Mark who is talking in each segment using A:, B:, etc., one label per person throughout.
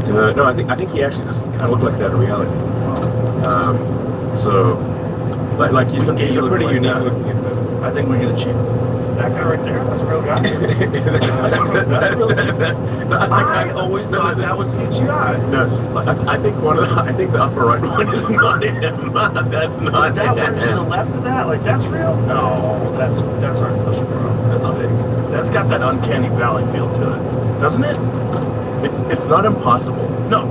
A: But no, I think he actually just kind of looked like that in reality. So, like he's a pretty
B: like
A: unique
B: that.
A: looking individual.
C: I think we're gonna cheat. That guy right there, that's a real guy. That's a real guy. I always thought that was CGI.
A: No, I think I think the upper right one is not him. That's not
C: That one to the
A: him.
C: left of that, like that's real? No, that's artificial, bro. That's fake. That's got that uncanny valley feel to it, doesn't it?
A: It's not impossible.
C: No,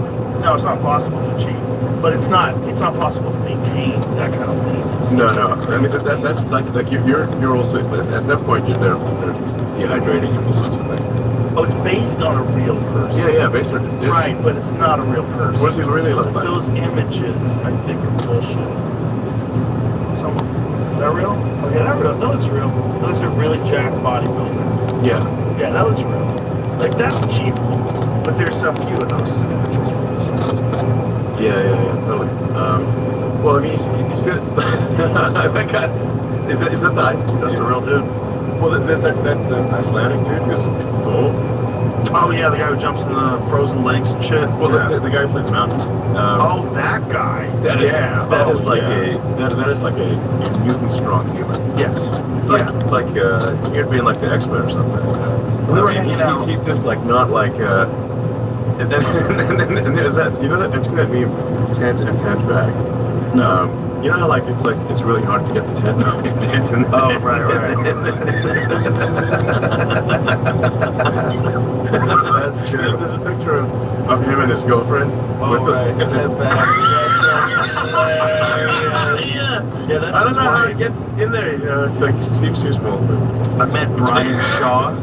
C: it's not possible to cheat, but it's not possible to maintain that kind of leanness.
A: No. I mean that's like you're also at that point they're dehydrating him or something.
C: Oh, it's based on a real person.
A: Yeah, based on it.
C: Right, but it's not a real person.
A: What does he really look like?
C: Those images, I think, are bullshit. Is that real? Oh yeah, that looks real. That looks like a really jacked bodybuilder.
A: Yeah.
C: Yeah, that looks real. Like that's achievable, but there's so few of those images.
A: Yeah, totally. Well, I mean, you see it. That guy, is that the
C: That's the real dude.
A: Well, there's that Icelandic dude who's cool.
C: Oh yeah, the guy who jumps in the frozen lakes and shit.
A: Well, the guy who plays Mountain.
C: Oh, that guy.
A: That is like
C: yeah.
A: that is like a mutant strong human.
C: Yes.
A: Like he'd be in like the X-Men or something.
C: We were hanging out.
A: He's just like not like. And there's that. You know that I've seen that meme, tent and tent bag.
C: No.
A: You know how like it's really hard to get the tent. Tent in the
C: Oh,
A: tent.
C: right. That's true.
A: There's a picture of him and his girlfriend.
C: Oh, right.
A: With
C: Tent bag. Yeah, that's
A: I don't know how
C: funny.
A: it gets in there. You know, it's like it seems too small. But
C: I met Brian Shaw.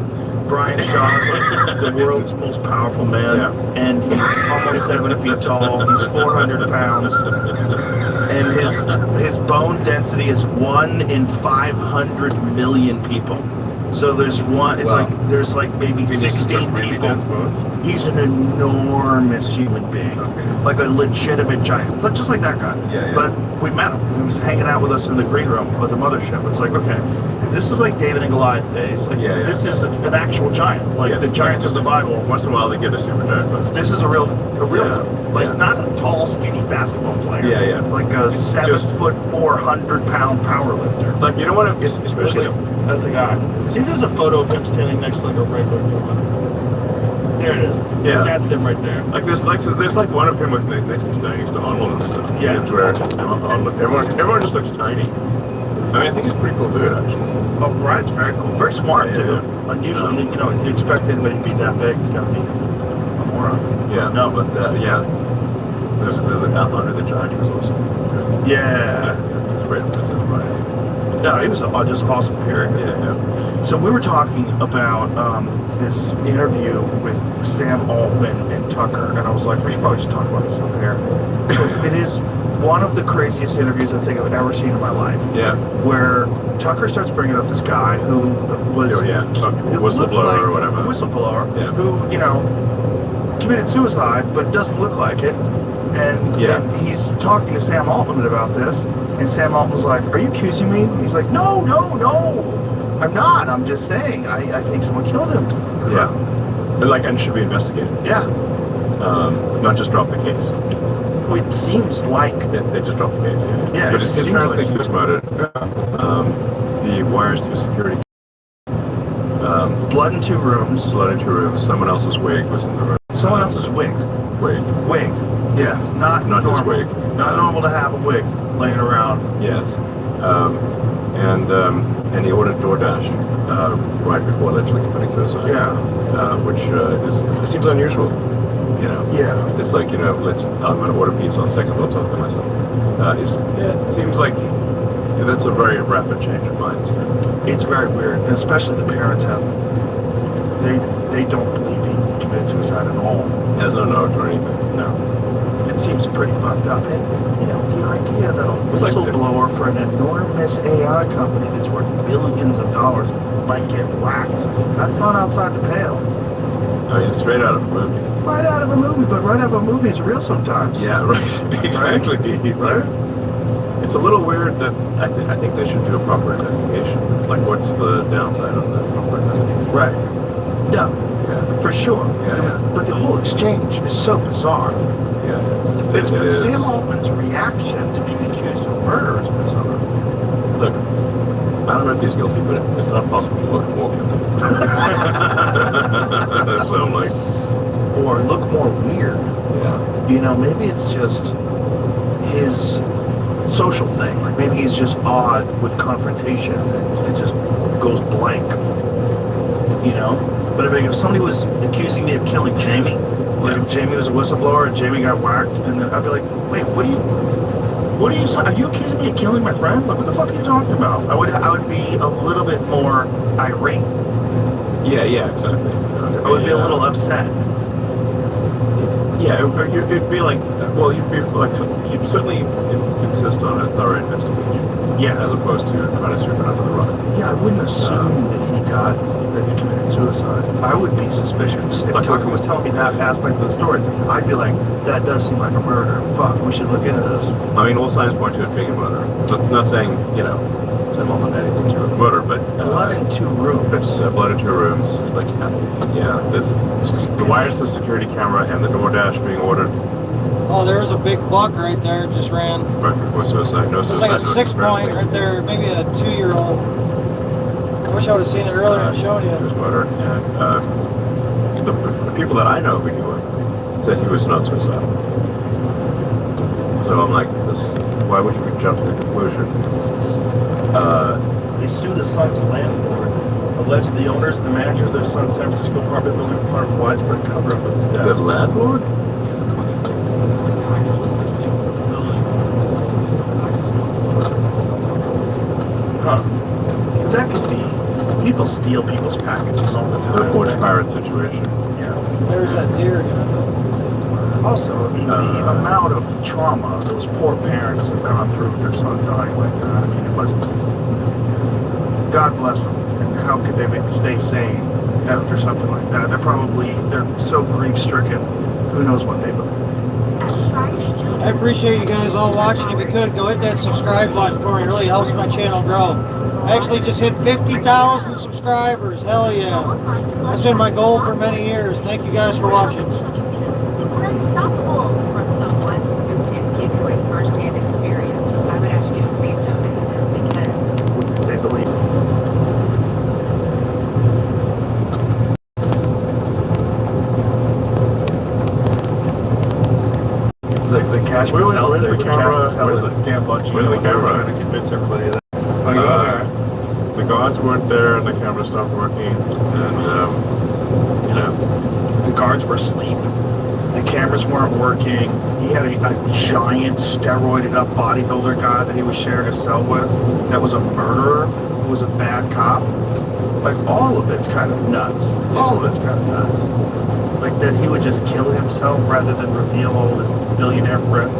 C: Brian Shaw is like the world's most powerful man,
A: Yeah.
C: and he's almost 7 feet tall. He's 400 pounds, and his bone density is 1 in 500 million people. So there's one. It's
A: Wow.
C: like there's like maybe 16 people. He's an enormous human being, like a legitimate giant, but just like that guy.
A: Yeah.
C: But we met him. He was hanging out with us in the green room of the mothership. It's like, okay, this is like David and Goliath days. Like,
A: Yeah.
C: this is an actual giant. Like the giants of the Bible.
A: Once in a while they get a super giant, but
C: This is a real,
A: Yeah.
C: like
A: Yeah.
C: not a tall, skinny basketball player.
A: Yeah.
C: Like a
A: Just-
C: 7'4", 400-pound power lifter.
A: like you know what? Especially.
C: That's the guy. See, there's a photo of him standing next to like a regular human. There it is.
A: Yeah.
C: That's him right there.
A: Like there's like one of him with next to standing next to Arnold and stuff.
C: Yeah.
A: It's where everyone just looks tiny. I mean, I think he's a pretty cool dude actually.
C: Oh, Brian's very cool. Very smart,
A: Yeah,
C: too.
A: yeah.
C: Unusually, you expect anybody to be that big. It's got to be a moron.
A: Yeah.
C: No.
A: But yeah. There's a Under the Giant was also.
C: Yeah.
A: It's great. That's Brian.
C: No, he was just awesome period.
A: Yeah.
C: So we were talking about this interview with Sam Altman and Tucker, and I was like, we should probably just talk about this on air. Because it is one of the craziest interviews I think I've ever seen in my life.
A: Yeah.
C: Where Tucker starts bringing up this guy who was
A: Oh, yeah.
C: who looked
A: Whistleblower
C: like
A: or whatever.
C: a whistleblower,
A: Yeah.
C: who, committed suicide, but doesn't look like it. And,
A: Yeah.
C: and he's talking to Sam Altman about this, and Sam Altman's like, are you accusing me? He's like, no, I'm not. I'm just saying, I think someone killed him.
A: Yeah. And should be investigated.
C: Yeah.
A: Not just drop the case.
C: It seems like
A: They just dropped the case.
C: Yeah,
A: But
C: it
A: his
C: seems
A: parents
C: like-
A: think he was murdered. The wires to a security.
C: blood in 2 rooms.
A: Blood in 2 rooms. Someone else's wig was in the room.
C: Someone else's wig.
A: Wig.
C: Wig. Yes. Not
A: Not his
C: normal.
A: wig.
C: Not normal to have a wig laying around.
A: Yes. And he ordered DoorDash right before allegedly committing suicide.
C: Yeah.
A: Which it seems unusual.
C: Yeah.
A: It's like I'm going to order pizza on second thoughts after myself. It seems like that's a very rapid change of minds.
C: It's very weird, and especially the parents have. They don't believe he committed suicide at all.
A: Has no note or anything.
C: No. It seems pretty fucked up. And, the idea that a
A: It's like
C: whistleblower for an enormous AI company that's worth billions of dollars might get whacked. That's not outside the pale.
A: I mean, it's straight out of a movie.
C: Right out of a movie, but right out of a movie is real sometimes.
A: Yeah, right. Exactly.
C: Right?
A: It's a little weird that I think they should do a proper investigation. Like, what's the downside on the proper investigation?
C: Right. Yeah,
A: Yeah.
C: for sure.
A: Yeah.
C: But the whole exchange is so bizarre.
A: Yeah,
C: It's
A: it is.
C: Sam Altman's reaction to being accused of murder is bizarre.
A: Look, I don't know if he's guilty, but it's not possible to look more guilty. So I'm like,
C: Or look more weird.
A: yeah.
C: You know, maybe it's just his social thing. Like maybe he's just odd with confrontation. It just goes blank. You know? But I mean, if somebody was accusing me of killing Jamie, like if Jamie was a whistleblower and Jamie got whacked, and then I'd be like, wait, what are you are you accusing me of killing my friend? Like what the fuck are you talking about? I would be a little bit more irate.
A: Yeah, exactly.
C: I would be a little upset.
A: Yeah, it'd be like, well, you'd be like, you'd certainly insist on a thorough investigation.
C: Yeah.
A: As opposed to trying to sweep it under the rug.
C: Yeah, I wouldn't assume that he committed suicide. I would be suspicious. If Tucker was telling me that aspect of the story, I'd be like, that does seem like a murder. Fuck, we should look into this.
A: I mean, all signs point to it being a murder. Not saying, you know, Sam Altman had anything to do with murder, but
C: Blood in 2 rooms.
A: it's blood in 2 rooms. Like, yeah, the wireless security camera and the DoorDash being ordered
B: Oh, there was a big buck right there, just ran.
A: right before suicide. No
B: It's
A: suicide.
B: like a
A: no
B: 6 point
A: conspiracy.
B: right there, maybe a 2-year-old. I wish I would have seen it earlier and shown
A: He was
B: you.
A: murdered, and the people that I know who knew him said he was not suicidal. So I'm like, why would you jump to the conclusion?
C: They sue the Suns landlord. Alleged the owners and the manager of their Sun San Francisco apartment building were part of widespread cover-up of his
A: The
C: death.
A: landlord?
C: Huh. That could be. People steal people's packages all the
A: The
C: time.
A: Forge pirate situation.
C: Yeah.
B: There's that deer again.
C: Also, I mean, the amount of trauma those poor parents have gone through with their son dying like that. I mean, it must. God bless them. And how could they stay sane after something like that? They're so grief-stricken. Who knows what they believe.
B: I appreciate you guys all watching. If you could, go hit that subscribe button for me. It really helps my channel grow. I actually just hit 50,000 subscribers. Hell yeah. That's been my goal for many years. Thank you guys for watching.
D: Unstoppable from someone who can give you a first-hand experience. I would ask you to please donate because
C: They believe. The cash
A: Where's
C: Patel,
A: the camera? Where's the
C: Dan Bungee.
A: where's the camera?
C: Trying to convince everybody that.
A: The guards weren't there, and the camera stopped working, and you know,
C: The guards were asleep. The cameras weren't working. He had a giant steroided up bodybuilder guy that he was sharing a cell with that was a murderer, who was a bad cop. Like, all of it's kind of nuts. All of it's kind of nuts. Like that he would just kill himself rather than reveal all of his billionaire friends.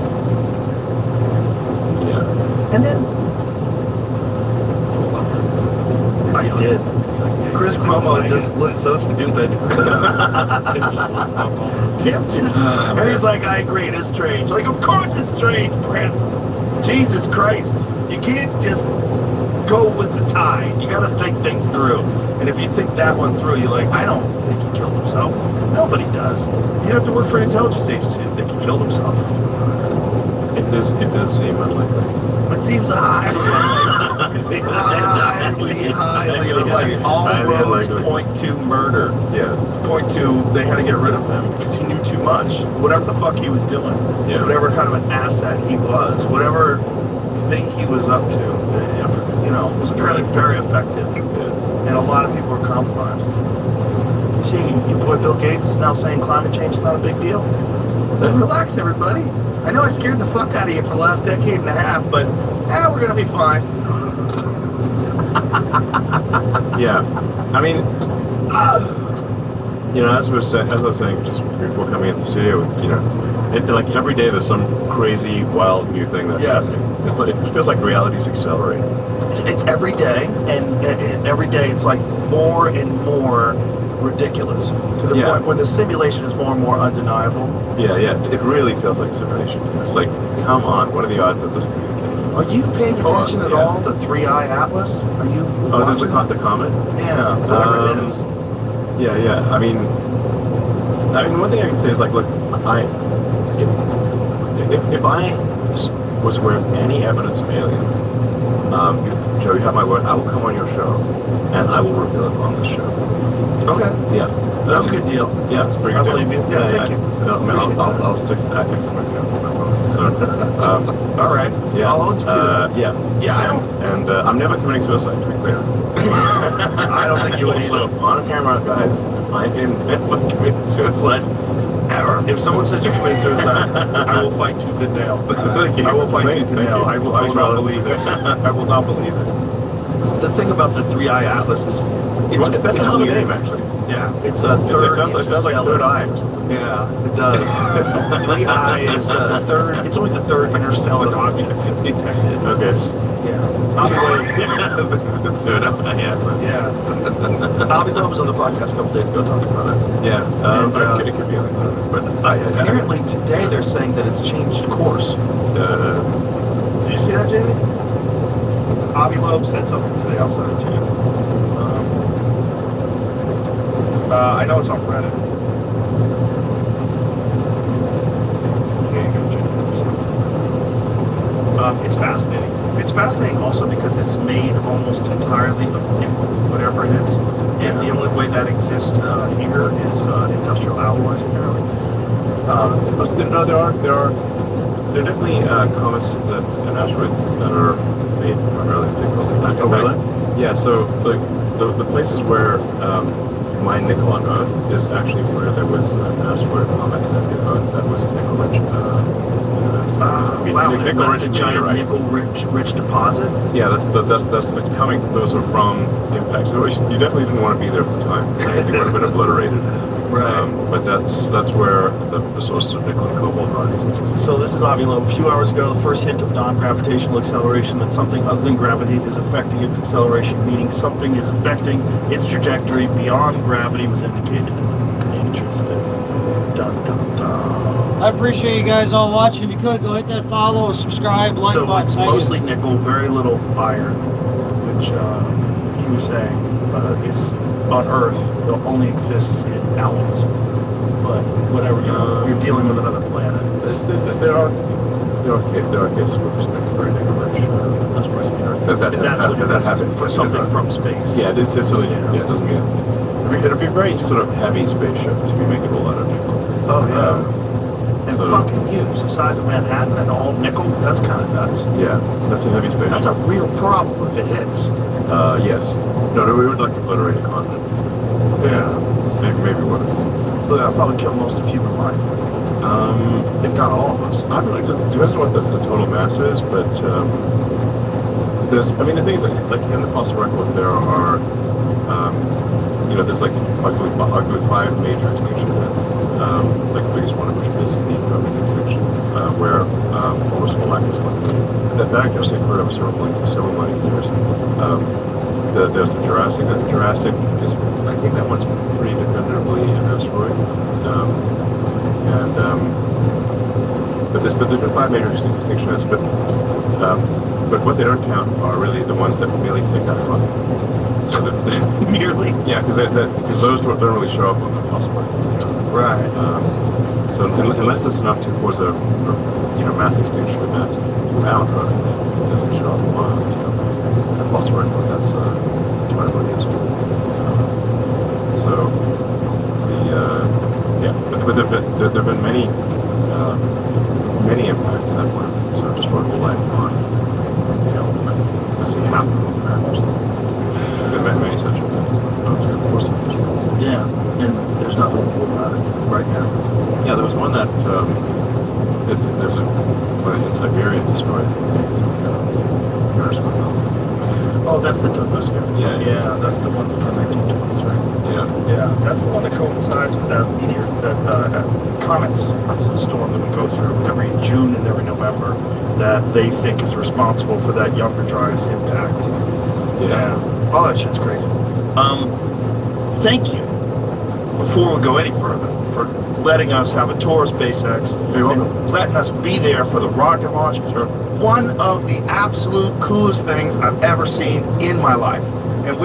A: yeah.
C: And then I did. Chris Cuomo just looked so stupid. Tim just, and he's like, I agree, it is strange. Like, of course it's strange, Chris. Jesus Christ. You can't just go with the tide. You gotta think things through. And if you think that one through, you're like, I don't think he killed himself. Nobody does. You have to work for an intelligence agency to think he killed himself.
A: It does seem unlikely.
C: It seems highly unlikely. highly unlikely. All roads point to murder.
A: Yes.
C: Point to they had to get rid of him because he knew too much. Whatever the fuck he was doing,
A: Yeah.
C: whatever kind of an asset he was, whatever thing he was up to, you know, was apparently very effective. And a lot of people were compromised. You see, your boy Bill Gates is now saying climate change is not a big deal. Then relax, everybody. I know I scared the fuck out of you for the last decade and a half, but we're gonna be fine.
A: Yeah. I mean, you know, as I was saying just before coming into the studio, you know, like every day there's some crazy, wild new thing that's
C: Yes.
A: happening. It feels like reality's accelerating.
C: It's every day, and every day it's like more and more ridiculous to the
A: Yeah.
C: point where the simulation is more and more undeniable.
A: Yeah. It really feels like simulation. It's like, come on, what are the odds that this communicates?
C: Are you paying attention at
A: yeah.
C: all to 3i Atlas? Are you
A: Oh, there's
C: watching
A: the comet?
C: Yeah, whatever it is.
A: Yeah. I mean, I mean, one thing I can say is like, look, if I was aware of any evidence of aliens, Joe, you have my word. I will come on your show, and I will reveal it on this show.
C: Okay.
A: Yeah,
C: That's a good deal.
A: Yeah, it's a pretty
C: I
A: good.
C: believe you. Yeah, thank you.
A: I'll stick to that next time. So,
C: All right.
A: yeah,
C: I'll hold you to
A: yeah,
C: Yeah, I don't.
A: and I'm never committing suicide. To be clear.
C: I don't think you would
A: Also,
C: either.
A: on camera, guys, I am never committing suicide ever.
C: If someone says you committed suicide, I will fight tooth and nail. I will fight tooth and nail. I will not believe it. I will not believe it. The thing about the 3-eye atlas is it's
A: That's
C: it's
A: another
C: weird.
A: name, actually.
C: Yeah, it's a
A: It
C: third.
A: sounds like third eye. Or something.
C: Yeah, it does. 3-eye is a third. It's only the third interstellar object that's detected.
A: Okay.
C: Yeah.
A: Third eye. Yeah.
C: Yeah. Bobby Love was on the podcast a couple days ago talking about it.
A: Yeah.
C: And,
A: It could be like that, but
C: Apparently today they're saying that it's changed course. Did you see that, Jamie? Bobby Loeb said something today. I'll send it to you. I know it's on Reddit. It's fascinating. It's fascinating also because it's made almost entirely of nickel, whatever it is. And the only way that exists here is industrial alloys, apparently.
A: no, there are definitely comets and asteroids that are made primarily of nickel.
C: Oh, really?
A: Yeah. So like the places where mine nickel on Earth is actually where there was an asteroid comet that was nickel rich.
C: Wow,
A: nickel rich
C: a giant
A: meteorite.
C: nickel rich deposit?
A: Yeah, that's it's coming. Those are from impacts. So you definitely didn't want to be there for time. They would have been obliterated.
C: Right.
A: But that's where the sources of nickel and cobalt are.
C: So this is Ovulum. A few hours ago, the first hint of non-gravitational acceleration, that something other than gravity is affecting its acceleration, meaning something is affecting its trajectory beyond gravity, was indicated. Interesting. Dun, dun, dun.
B: I appreciate you guys all watching. If you could, go hit that follow, subscribe, like
C: So
B: button.
C: it's
B: Thank you.
C: mostly nickel, very little iron, which he was saying is on Earth. It only exists in alloys. But whatever, you're dealing with another planet.
A: There are cases with respect to very nickel rich asteroids on Earth. That happens
C: for something from space.
A: Yeah, it's really it doesn't mean it'll be a very sort of heavy spaceship to be making a whole lot of nickel.
C: Oh yeah. And
A: so-
C: fucking huge, the size of Manhattan and all nickel. That's kind of nuts.
A: Yeah, that's a heavy spaceship.
C: That's a real problem if it hits.
A: Yes. No, we would like to obliterate a continent.
C: Yeah.
A: Maybe what is.
C: But that'll probably kill most of human life. If not all of us.
A: I don't know. It depends on what the total mass is, but there's. I mean, the thing is, like in the fossil record, there are, there's like arguably 5 major extinction events. Like the biggest one of which is the Permian extinction, where almost all life was left. That actually occurred over several million years. There's the Jurassic. The Jurassic is, I think that one's pretty definitively an asteroid. But there's been 5 major extinction events, but what they don't count are really the ones that merely take that fun. So that
C: Merely.
A: yeah, because those don't really show up on the fossil record.
C: Right.
A: So unless it's enough to cause a mass extinction event around Earth, it doesn't show up on the fossil record. That's 20 million years old. So but there've been many impacts that were sort of destroyed whole life on let's say half of the Earth or something. There've been many such events over the course of history.
C: Yeah. And there's nothing to do about it right now.
A: Yeah, there was one that there's one in Siberia destroyed.
C: Oh, that's the Tunguska.
A: Yeah.
C: Yeah, that's the one from the 1920s, right?
A: Yeah.
C: Yeah, that's the one that coincides with that meteor, that comet storm that we go through every June and every November, that they think is responsible for that Younger Dryas impact.
A: Yeah.
C: Oh, that shit's crazy. Thank you, before we go any further, for letting us have a tour of SpaceX.
A: You're welcome.
C: And letting us be there for the rocket launch. One of the absolute coolest things I've ever seen in my life. and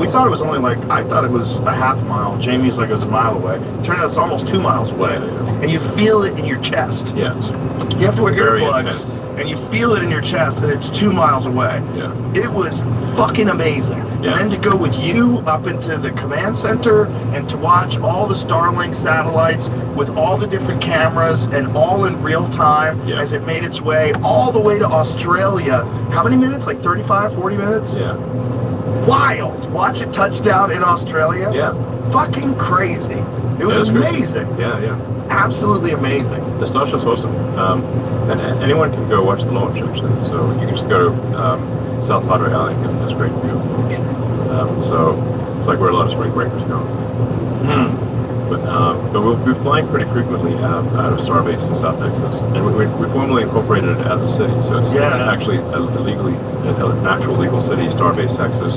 C: we thought it was only like, I thought it was a half mile. Jamie's like, it was a mile away. Turned out it's almost 2 miles away. And you feel it in your chest.
A: Yes.
C: You have to wear
A: Very
C: earplugs,
A: intense.
C: and you feel it in your chest, and it's 2 miles away.
A: Yeah.
C: It was fucking amazing.
A: Yeah.
C: And then to go with you up into the command center and to watch all the Starlink satellites with all the different cameras and all in real time
A: Yeah.
C: as it made its way all the way to Australia. How many minutes? Like 35, 40 minutes?
A: Yeah.
C: Wild. Watch it touch down in Australia.
A: Yeah.
C: Fucking crazy. It was
A: That's good.
C: amazing.
A: Yeah, yeah.
C: Absolutely amazing.
A: The Starship's awesome. And anyone can go watch the launch, actually. So you can just go to South Padre Island and get this great view of the launch. So it's like where a lot of spring breakers go. But we'll be flying pretty frequently out of Starbase in South Texas. And we formally incorporated it as a city. So it's actually an actual legal city, Starbase, Texas.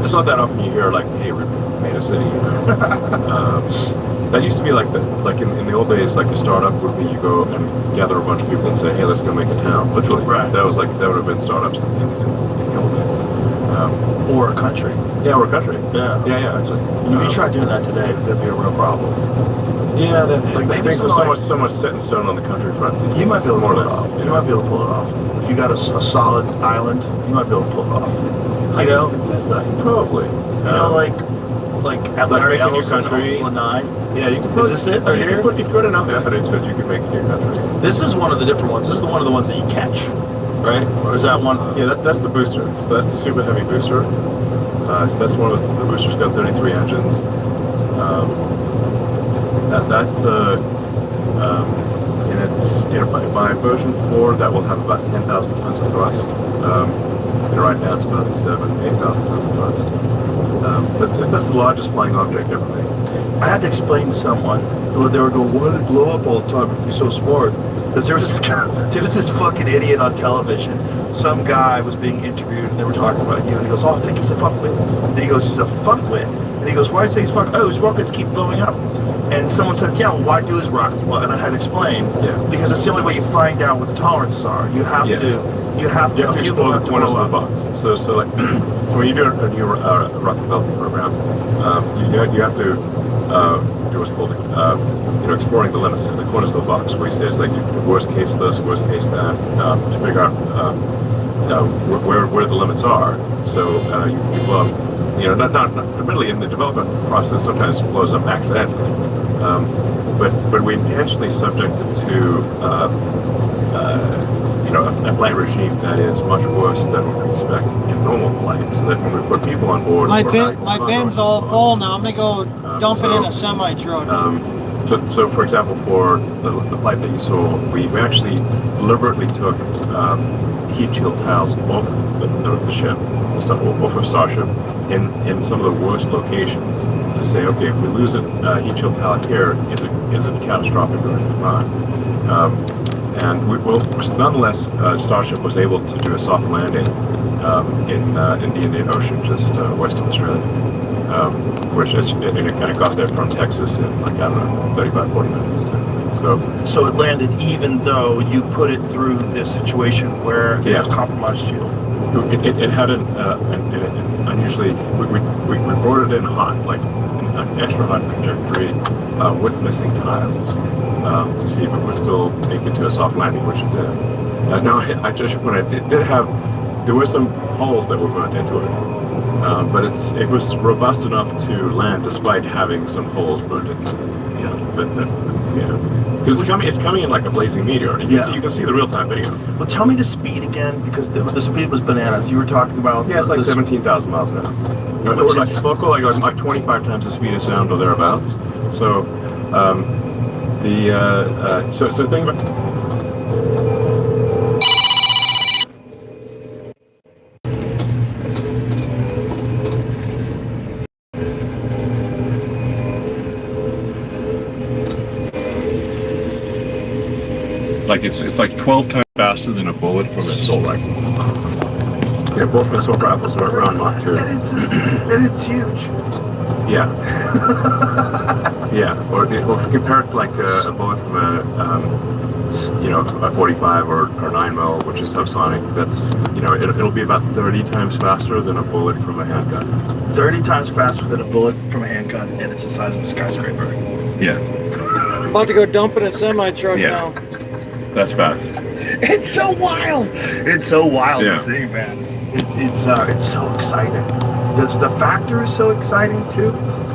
A: It's not that often you hear like, hey, we made a city, you know. That used to be like in the old days, like a startup would be you go and gather a bunch of people and say, hey, let's go make a town. Literally,
C: Right.
A: That would have been startups in the old days.
C: Or a country.
A: Yeah, or a country.
C: Yeah.
A: Yeah, actually.
C: If you try doing that today, that'd be a real problem.
A: Yeah,
C: Like, maybe
A: things are
C: something
A: so much set in stone on the country front. these
C: You might
A: days,
C: be able to
A: more
C: pull
A: or
C: it
A: less,
C: off. You might be able to pull it off. If you got a solid island, you might be able to pull it off. You know?
A: It's like, probably.
C: You know, like at Larry
A: making your
C: Ellison,
A: country.
C: Lanai.
A: Yeah, you can
C: Is this it right here?
A: If you put enough effort into it, you can make it your country.
C: This is one of the different ones. This is one of the ones that you catch.
A: Right?
C: Or is that one?
A: Yeah, that's the booster. So that's the super heavy booster. So that's one of the boosters. Got 33 engines. And it's by version 4 that will have about 10,000 tons of thrust. And right now it's about 8,000 tons of thrust. That's the largest flying object ever made.
C: I had to explain to someone. They were going, why did it blow up all the time if you're so smart? Because there was this fucking idiot on television. Some guy was being interviewed and they were talking about you. And he goes, oh, I think he's a fuckwit. And he goes, he's a fuckwit. And he goes, why do you say he's fuck? Oh, his rockets keep blowing up. And someone said, yeah, well, why do his rockets blow? And I had to explain.
A: Yeah.
C: Because it's the only way you find out what the tolerances are. You have
A: Yes.
C: you have to,
A: You have to explode the corners of the box. So like, when you do a new rocket development program, you have to do what's called, exploring the limits of the corners of the box, where he says like worst case this, worst case that, to figure out where the limits are. So you blow up, not admittedly in the development process sometimes it blows up accidentally, but we intentionally subject it to a flight regime that is much worse than what we expect in normal flight. So that when we put people on board,
B: My
A: we're
B: bin's all full now. I'm gonna go dump it in a semi truck.
A: So for example, for the flight that you saw, we actually deliberately took heat shield tiles off the ship, off of Starship, in some of the worst locations to say, okay, if we lose a heat shield tile here, is it catastrophic or is it not? And nonetheless, Starship was able to do a soft landing in the Indian Ocean, just west of Australia, which it kind of got there from Texas in 35, 40 minutes.
C: So it landed even though you put it through this situation where it has compromised you.
A: It had an unusually, we brought it in hot, like an extra hot trajectory with missing tiles to see if it would still make it to a soft landing, which it did. Now, there were some holes that were burnt into it, but it was robust enough to land despite having some holes burnt into it. Because it's coming in like a blazing meteor. You can see the real-time video.
C: Well, tell me the speed again, because the speed was bananas. You were talking about...
A: Yeah, it's like 17,000 miles an hour. Or like local, like 25 times the speed of sound or thereabouts. So, so think about... Like it's like 12 times faster than a bullet from an assault rifle. Yeah, both assault rifles are around Mach 2.
C: And it's huge.
A: Yeah. Yeah. Or compare it to like a bullet from a you know, a 45 or 9mm, which is subsonic, that's, you know, it'll be about 30 times faster than a bullet from a handgun.
C: 30 times faster than a bullet from a handgun, and it's the size of a skyscraper.
A: Yeah,
B: About to go dumping a semi truck
A: Yeah.
B: now.
A: that's fast.
C: It's so wild. It's so wild
A: Yeah.
C: to see, man. It's so exciting. The factor is so exciting too,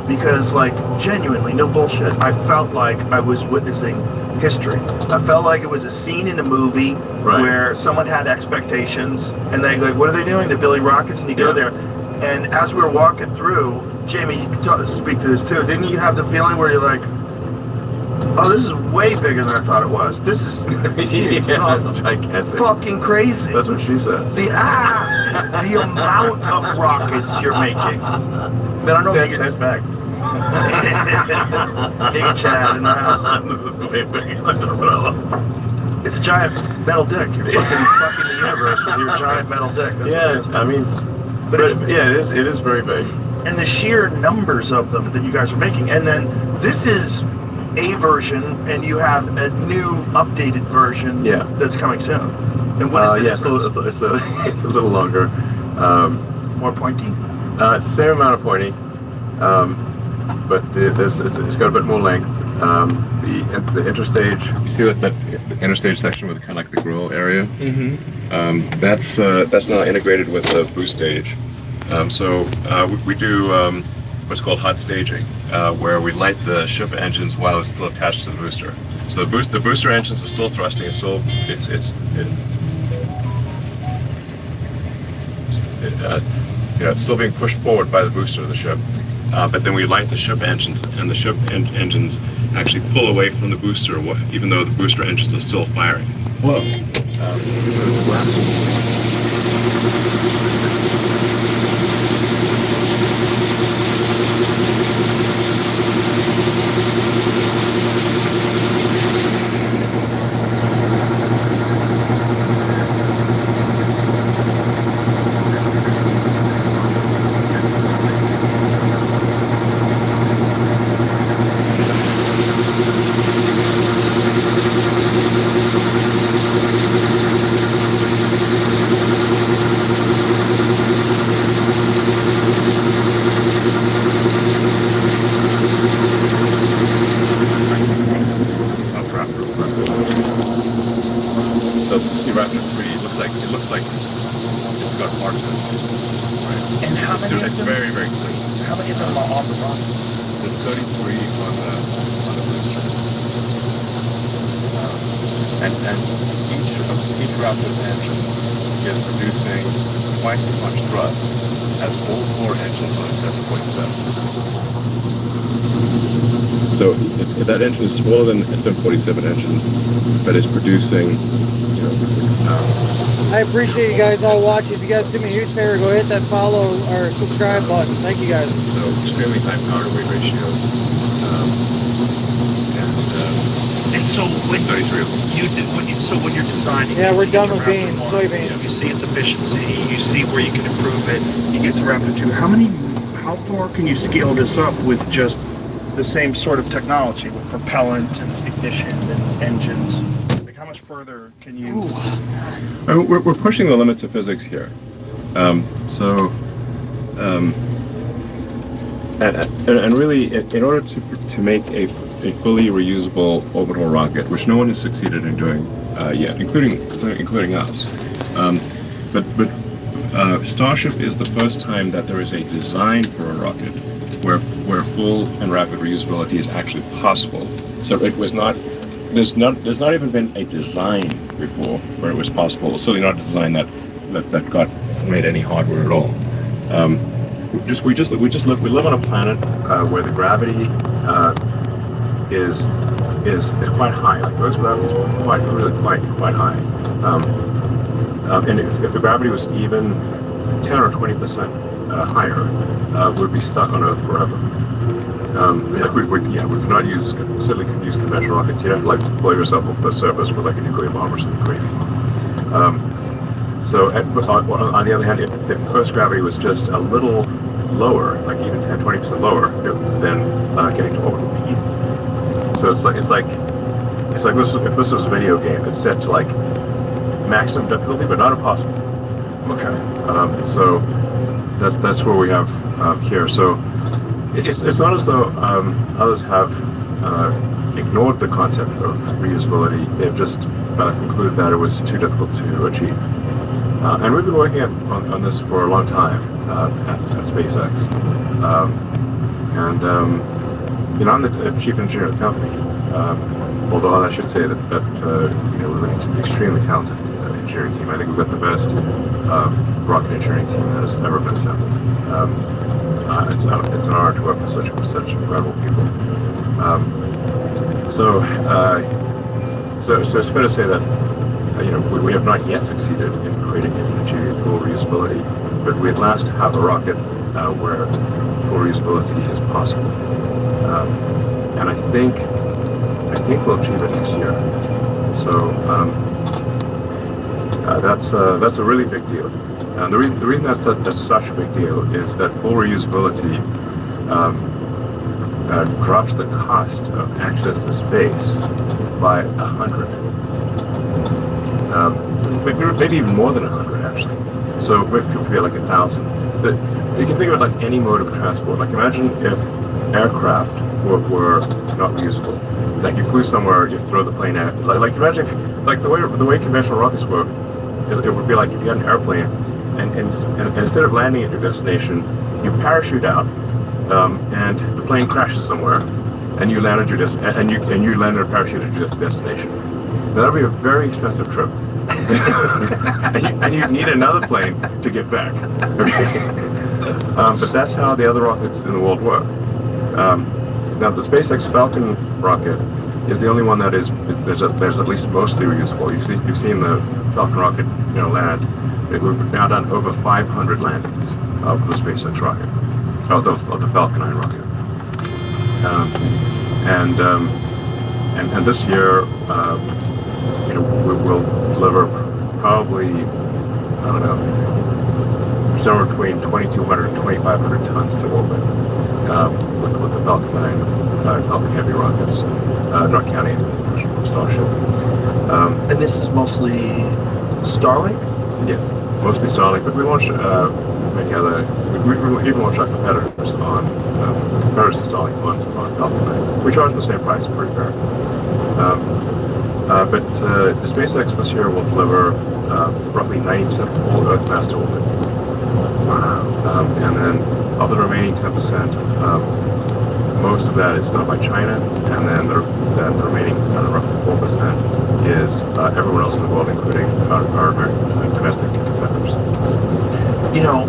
C: because like genuinely, no bullshit. I felt like I was witnessing history. I felt like it was a scene in a movie
A: Right.
C: where someone had expectations, and they like, what are they doing? They're building rockets, and you go
A: Yeah.
C: there. And as we were walking through, Jamie, you can speak to this too. Didn't you have the feeling where you're like, oh, this is way bigger than I thought it was. This is
A: Yeah, it's gigantic.
C: fucking crazy.
A: That's what she said.
C: The amount of rockets you're making. Man, I don't think it's
A: back.
C: Big Chad in the house. It's a giant metal dick. You're fucking the universe with your giant metal dick. That's
A: Yeah,
C: what it is.
A: I mean,
C: But it's,
A: yeah, it is very big.
C: and the sheer numbers of them that you guys are making, and then this is a version, and you have a new updated version
A: Yeah.
C: that's coming soon. And what is the
A: Yeah, so
C: difference?
A: it's a little longer.
C: More pointy?
A: It's the same amount of pointing, but it's got a bit more length. The interstage, you see that interstage section with kind of like the grill area?
C: Mm-hmm.
A: That's now integrated with the boost stage. We do what's called hot staging, where we light the ship engines while it's still attached to the booster. So the booster engines are still thrusting. It's still being pushed forward by the booster of the ship. But then we light the ship engines, and the ship engines actually pull away from the booster, even though the booster engines are still firing.
C: Whoa.
A: So the Raptor 3 it looks like it's got parts in it. Right.
C: And how many of
A: It's
C: them?
A: very, very clean.
C: How many of them are on the run?
A: There's 33 on the booster. And each Raptor's engine is producing twice as much thrust as all four engines on a 747. So that engine is smaller than a 747 engine, but it's producing, you know,
B: I appreciate you guys all watching. If you guys do me a huge favor, go hit that follow or subscribe button. Thank you guys.
A: so extremely high power to weight ratio.
C: And so when
A: 33 of them.
C: when you're designing,
B: Yeah, we're
C: you get
B: done
C: to
B: with beans,
C: Raptor 1,
B: soybeans.
C: You see its efficiency. You see where you can improve it. You get to Raptor 2. How far can you scale this up with just the same sort of technology with propellant and ignition and engines? Like how much further can you?
A: I mean, we're pushing the limits of physics here. And really, in order to make a fully reusable orbital rocket, which no one has succeeded in doing yet, including us, but Starship is the first time that there is a design for a rocket where full and rapid reusability is actually possible. So it was not. There's not even been a design before where it was possible. Certainly not a design that got made any hardware at all. We live on a planet where the gravity is quite high. Like Earth's gravity is quite high. And if the gravity was even 10 or 20% higher, we'd be stuck on Earth forever. We could not certainly couldn't use conventional rockets. You'd have to like blow yourself off the surface with like a nuclear bomb or something crazy. On the other hand, if Earth's gravity was just a little lower, like even 10-20% lower, then getting to orbit would be easy. So it's like it's like if this was a video game, it's set to like maximum difficulty, but not impossible.
C: Okay.
A: So that's where we have here. So it's not as though others have ignored the concept of reusability. They've just concluded that it was too difficult to achieve. And we've been working on this for a long time at SpaceX. You know, I'm the chief engineer of the company. Although I should say that you know, we're an extremely talented engineering team. I think we've got the best rocket engineering team that has ever been assembled. It's an honor to work with such incredible people. So it's fair to say that you know, we have not yet succeeded in creating full reusability, but we at last have a rocket where full reusability is possible, and I think we'll achieve it next year. So that's a really big deal. And the reason that's such a big deal is that full reusability drops the cost of access to space by 100. Maybe even more than 100 actually. So it could be like 1,000. But you can think of it like any mode of transport. Like imagine if aircraft were not reusable. Like you flew somewhere, you throw the plane out. Like imagine like the way conventional rockets work is it would be like if you had an airplane and instead of landing at your destination, you parachute out and the plane crashes somewhere and you land at your and you land in a parachute at your destination. That'll be a very expensive trip. and you need another plane to get back. Okay? But that's how the other rockets in the world work. Now the SpaceX Falcon rocket is the only one that there's at least mostly reusable. You've seen the Falcon rocket, you know, land. We've now done over 500 landings of the SpaceX rocket, of the Falcon 9 rocket. And this year, you know, we'll deliver probably, I don't know, somewhere between 2,200 and 2,500 tons to orbit with the Falcon 9 Falcon Heavy rockets, not counting Starship.
C: And this is mostly Starlink?
A: Yes, mostly Starlink, but we launch many other. We even launch our competitors on competitors to Starlink on Falcon 9. We charge the same price, pretty fair. But SpaceX this year will deliver roughly 90% of all Earth mass to orbit. And then of the remaining 10%, most of that is done by China, and then the remaining roughly 4% is everyone else in the world, including our domestic competitors.
C: You know,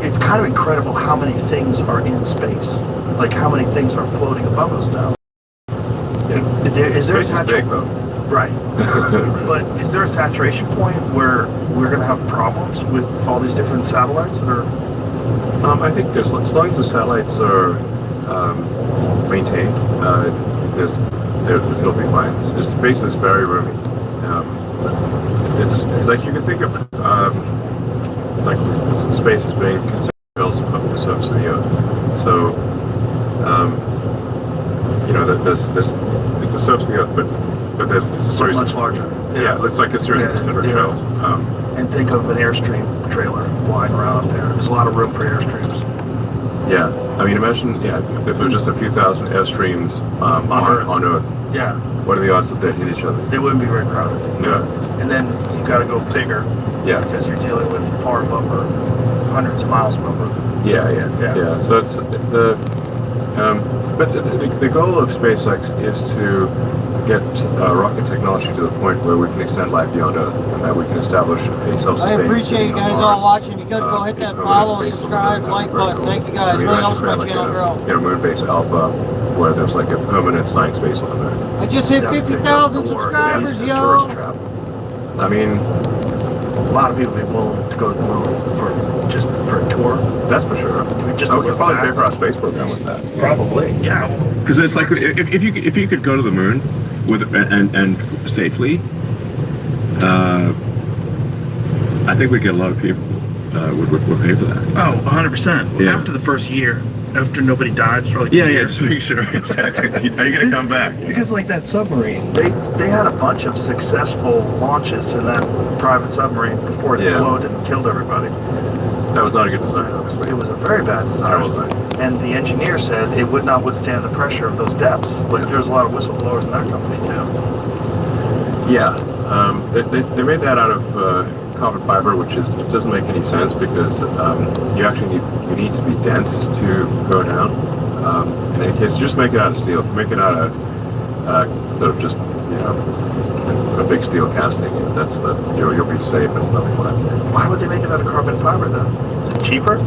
C: it's kind of incredible how many things are in space. Like how many things are floating above us now. Is there a
A: big, though.
C: Right. But is there a saturation point where we're going to have problems with all these different satellites that are?
A: I think as long as the satellites are maintained, it'll be fine. Space is very roomy. It's like you can think of like space as being considered of the surface of the Earth. So you know that it's the surface of the Earth, but it's a series
C: much larger.
A: Yeah, it's like a series of concentric trails.
C: And think of an Airstream trailer flying around up there. There's a lot of room for Airstreams.
A: Yeah, I mean, imagine if there were just a few thousand Airstreams on Earth.
C: Yeah.
A: What are the odds that they'd hit each other?
C: They wouldn't be very crowded.
A: Yeah.
C: And then you got to go bigger.
A: Yeah.
C: Because you're dealing with far above Earth, hundreds of miles above Earth.
A: Yeah. So it's but the goal of SpaceX is to get rocket technology to the point where we can extend life beyond Earth, and that we can establish a self-sustaining.
B: I appreciate you guys all watching. You could go hit that follow, subscribe, like button. Thank you guys. Really helps my channel grow.
A: Get a moon base alpha where there's like a permanent science base on the moon.
B: I just hit 50,000 subscribers, yo.
A: I mean,
C: a lot of people would be willing to go to the moon for a tour.
A: That's for sure. We'll probably pay for our space program with that.
C: Probably, yeah.
A: Because it's like if you could go to the moon with and safely, I think we'd get a lot of people would pay for that.
C: Oh, 100%.
A: Yeah.
C: After the first year, after nobody died for like
A: Yeah,
C: 2
A: yeah,
C: years.
A: just make sure. Exactly. How are you gonna come back?
C: Because like that submarine, they had a bunch of successful launches in that private submarine before it
A: Yeah.
C: exploded and killed everybody.
A: That was not a good design, obviously.
C: It was a very bad
A: Terrible
C: design.
A: design.
C: And the engineer said it would not withstand the pressure of those depths. Like there's a lot of whistleblowers in that company too.
A: Yeah, they made that out of carbon fiber, which is it doesn't make any sense because you actually need to be dense to go down. In any case, just make it out of steel. If you make it out of sort of just a big steel casting, you'll be safe and nothing will happen.
C: Why would they make it out of carbon fiber then? Is it cheaper?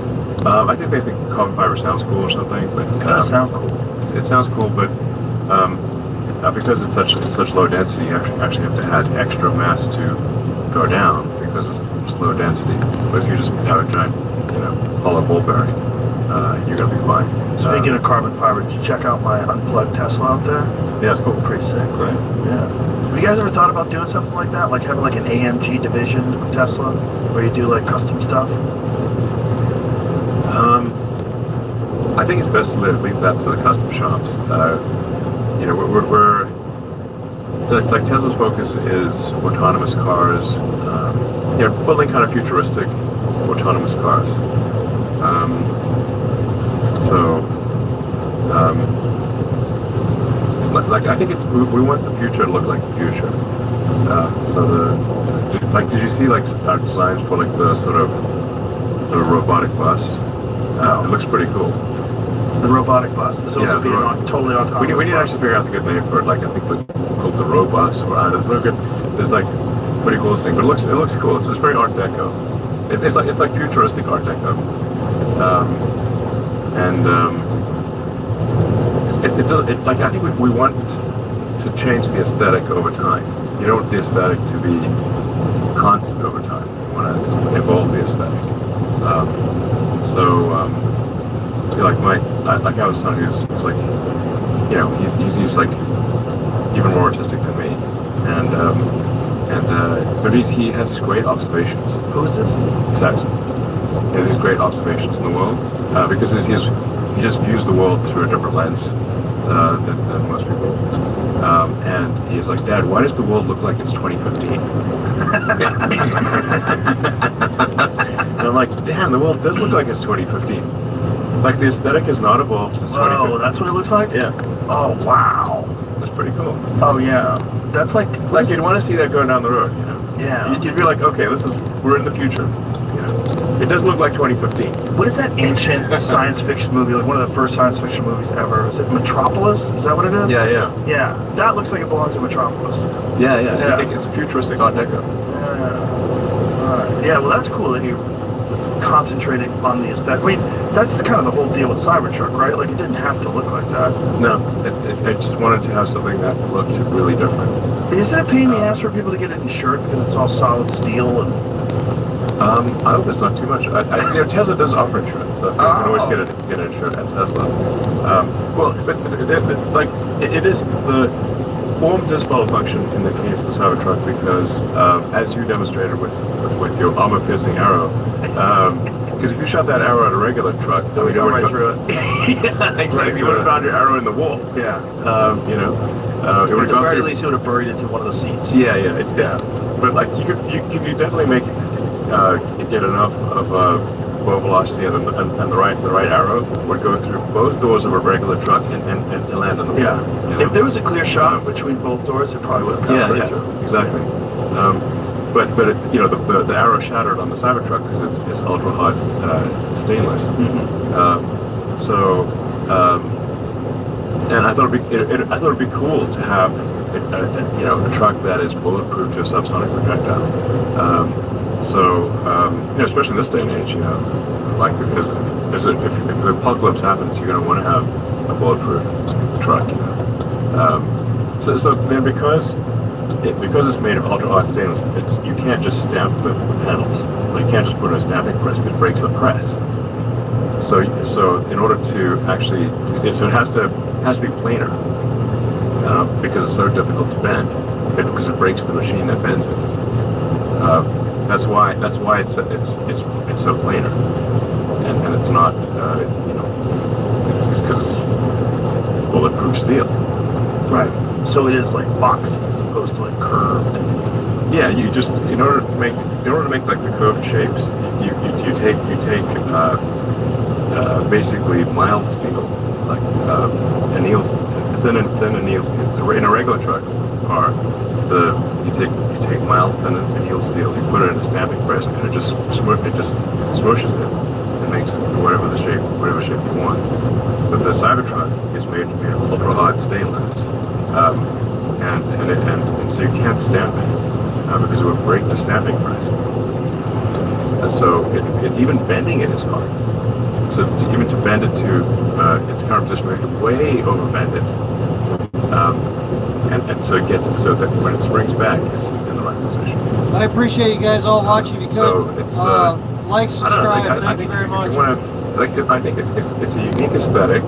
A: I think they think carbon fiber sounds cool or something, but
C: It does sound cool.
A: it sounds cool, but because it's such low density, you actually have to add extra mass to go down because it's low density. But if you just have a giant, hollow ball bearing, you're gonna be fine.
C: Speaking of carbon fiber, did you check out my unplugged Tesla out there?
A: Yeah, it's cool.
C: Pretty sick.
A: Right.
C: Yeah. Have you guys ever thought about doing something like that? Like having like an AMG division of Tesla where you do like custom stuff?
A: I think it's best to leave that to the custom shops. We're like Tesla's focus is autonomous cars. Building kind of futuristic autonomous cars. I think we want the future to look like the future. Did you see like our designs for like the sort of robotic bus? It looks pretty cool.
C: The robotic bus. This also being totally autonomous.
A: We need to actually figure out the good name for it. Like I think called the Robus or there's no good. There's like pretty cool thing, but it looks cool. It's very Art Deco. It's like futuristic Art Deco. I think we want to change the aesthetic over time. You don't want the aesthetic to be constant over time. You want to evolve the aesthetic. Like I was son who's like, he's like even more artistic than me, but he has these great observations.
C: Who is this?
A: Sax. He has these great observations in the world because he just views the world through a different lens than most people. And he's like, Dad, why does the world look like it's 2015? And I'm like, damn, the world does look like it's 2015. Like the aesthetic has not evolved since 2015.
C: Oh, that's what it looks like?
A: Yeah.
C: Oh, wow.
A: That's pretty cool.
C: Oh, yeah. That's like
A: You'd want to see that going down the road,
C: Yeah.
A: You'd be like, okay, we're in the future. It doesn't look like 2015.
C: What is that ancient science fiction movie? Like one of the first science fiction movies ever. Is it Metropolis? Is that what it is?
A: Yeah.
C: Yeah. That looks like it belongs in Metropolis.
A: Yeah. It's a futuristic Art Deco.
C: Yeah, well, that's cool that you concentrated on the aesthetic. I mean, that's the kind of the whole deal with Cybertruck, right? Like, it didn't have to look like that.
A: No, I just wanted to have something that looked really different.
C: Is it a pain in the ass for people to get it insured because it's all solid steel and?
A: I hope it's not too much. Tesla does offer insurance, so you can always get it insured at Tesla. It is the form does follow function in the case of the Cybertruck because, as you demonstrated with your armor-piercing arrow, because if you shot that arrow at a regular truck,
C: It would go right through it.
A: Yeah, exactly. You would have found your arrow in the wall.
C: Yeah.
A: It would
C: At the very least, it would have buried into one of the seats.
A: Yeah. But like you could definitely get enough of low velocity and the right arrow would go through both doors of a regular truck and land on the wall.
C: Yeah. If there was a clear shot between both doors, it probably would have passed right through.
A: Exactly. But the arrow shattered on the Cybertruck because it's ultra hot stainless. And I thought it'd be cool to have a truck that is bulletproof to a subsonic projectile. Especially in this day and age, it's like because if the apocalypse happens, you're going to want to have a bulletproof truck. Then because it's made of ultra hot stainless, you can't just stamp the panels. You can't just put in a stamping press; it breaks the press. So in order to actually, it has to be planar because it's so difficult to bend. Because it breaks the machine that bends it. That's why it's so planar, and it's not
C: So it is like boxy as opposed to like curved.
A: Yeah, you just in order to make like the curved shapes, you take basically mild steel, like annealed, thin annealed. In a regular truck car, you take mild thin annealed steel, you put it in a stamping press, and it just smooshes it and makes it whatever shape you want. But the Cybertruck is made to be ultra hard stainless, and so you can't stamp it because it would break the stamping press. And so even bending it is hard. So even to bend it to its current position, we have to way over bend it. And so it gets so that when it springs back, it's in the right position.
B: I appreciate you guys all watching. If you could,
A: So it's,
B: like, subscribe.
A: I don't know,
B: Thank you very much.
A: I think it's a unique aesthetic.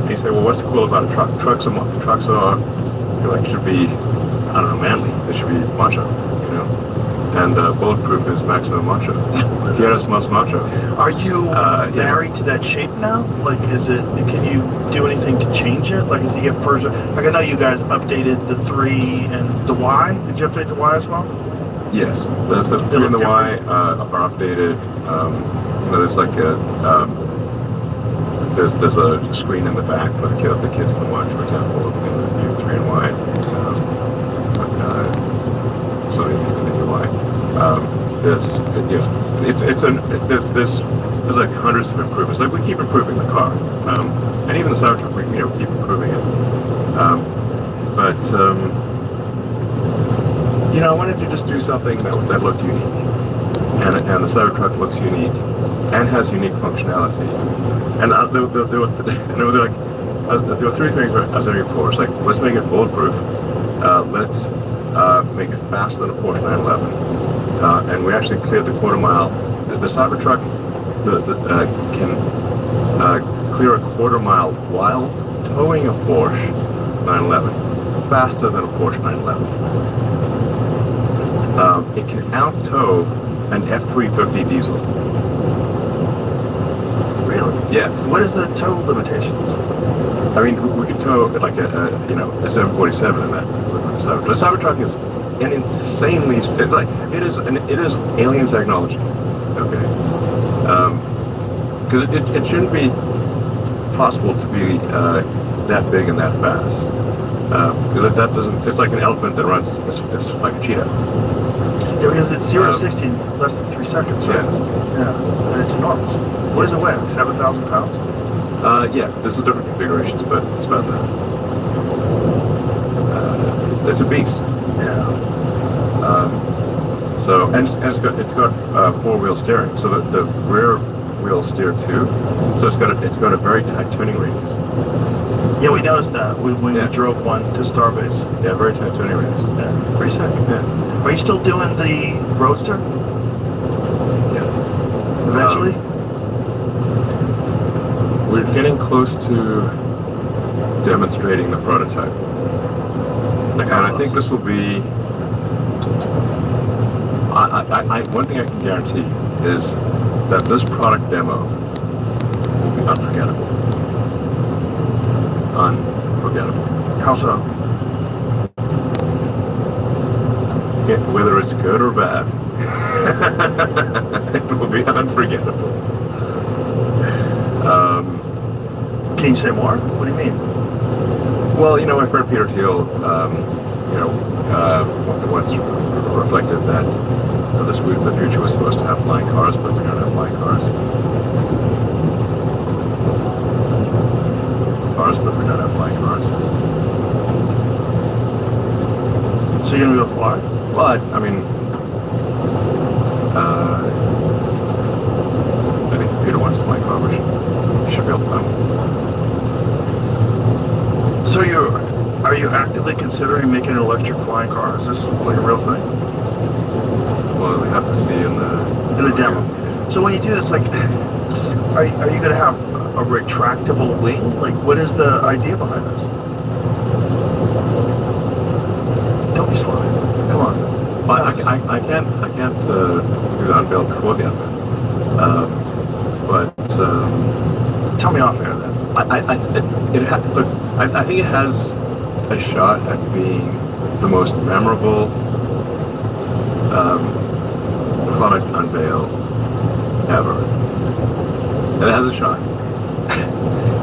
A: You say, well, what's cool about a truck? Trucks are should be, I don't know, manly. They should be macho, you know. And bulletproof is maximum macho. Quieres más macho.
C: Are you married to that shape now? Like, can you do anything to change it? Like, as you get further, like, I know you guys updated the 3 and the Y. Did you update the Y as well?
A: Yes, the 3 and the Y are updated. There's like there's a screen in the back for the kids can watch, for example, in the new 3 and Y. So in the new Y, there's like hundreds of improvements. Like, we keep improving the car, and even the Cybertruck, we keep improving it. I wanted to just do something that looked unique, and the Cybertruck looks unique and has unique functionality. And there were 3 things I was looking for. It's like, let's make it bulletproof. Let's make it faster than a Porsche 911. And we actually cleared the quarter mile. The Cybertruck can clear a quarter mile while towing a Porsche 911 faster than a Porsche 911. It can out-tow an F350 diesel.
C: Really?
A: Yes.
C: What is the tow limitations?
A: I mean, we could tow like a 747 in that. The Cybertruck is an insanely it is alien technology. Okay. Because it shouldn't be possible to be that big and that fast. Because that doesn't. It's like an elephant that runs. It's like a cheetah.
C: Yeah, because it's 0 to 60 in less than 3 seconds, right?
A: Yes.
C: Yeah, and it's enormous. What does it weigh? Like 7,000 pounds?
A: Yeah, there's different configurations, but it's about that. It's a beast.
C: Yeah.
A: And it's got 4-wheel steering, so the rear wheel steer too. So it's got a very tight tuning radius.
C: Yeah, we noticed that when we drove one to Starbase.
A: Yeah, very tight tuning radius.
C: Yeah, pretty sick.
A: Yeah.
C: Are you still doing the Roadster
A: Yes.
C: eventually?
A: We're getting close to demonstrating the prototype. And I think this will be. One thing I can guarantee is that this product demo will be unforgettable. Unforgettable.
C: How so?
A: Whether it's good or bad, it will be unforgettable.
C: Can you say more? What do you mean?
A: Well, my friend Peter Thiel, once reflected that the future was supposed to have flying cars, but we don't have flying cars. But we don't have flying cars.
C: So you're gonna go fly?
A: But I mean, I think Peter wants a flying car. We should be able to find one.
C: So are you actively considering making an electric flying car? Is this like a real thing?
A: Well, we have to see in the
C: demo. So when you do this, like, are you going to have a retractable wing? Like, what is the idea behind this? Don't be sly. Come on.
A: Well, I can't do the unveil before the unveil. But
C: tell me off air then.
A: I think it has a shot at being the most memorable product unveil ever. And it has a shot.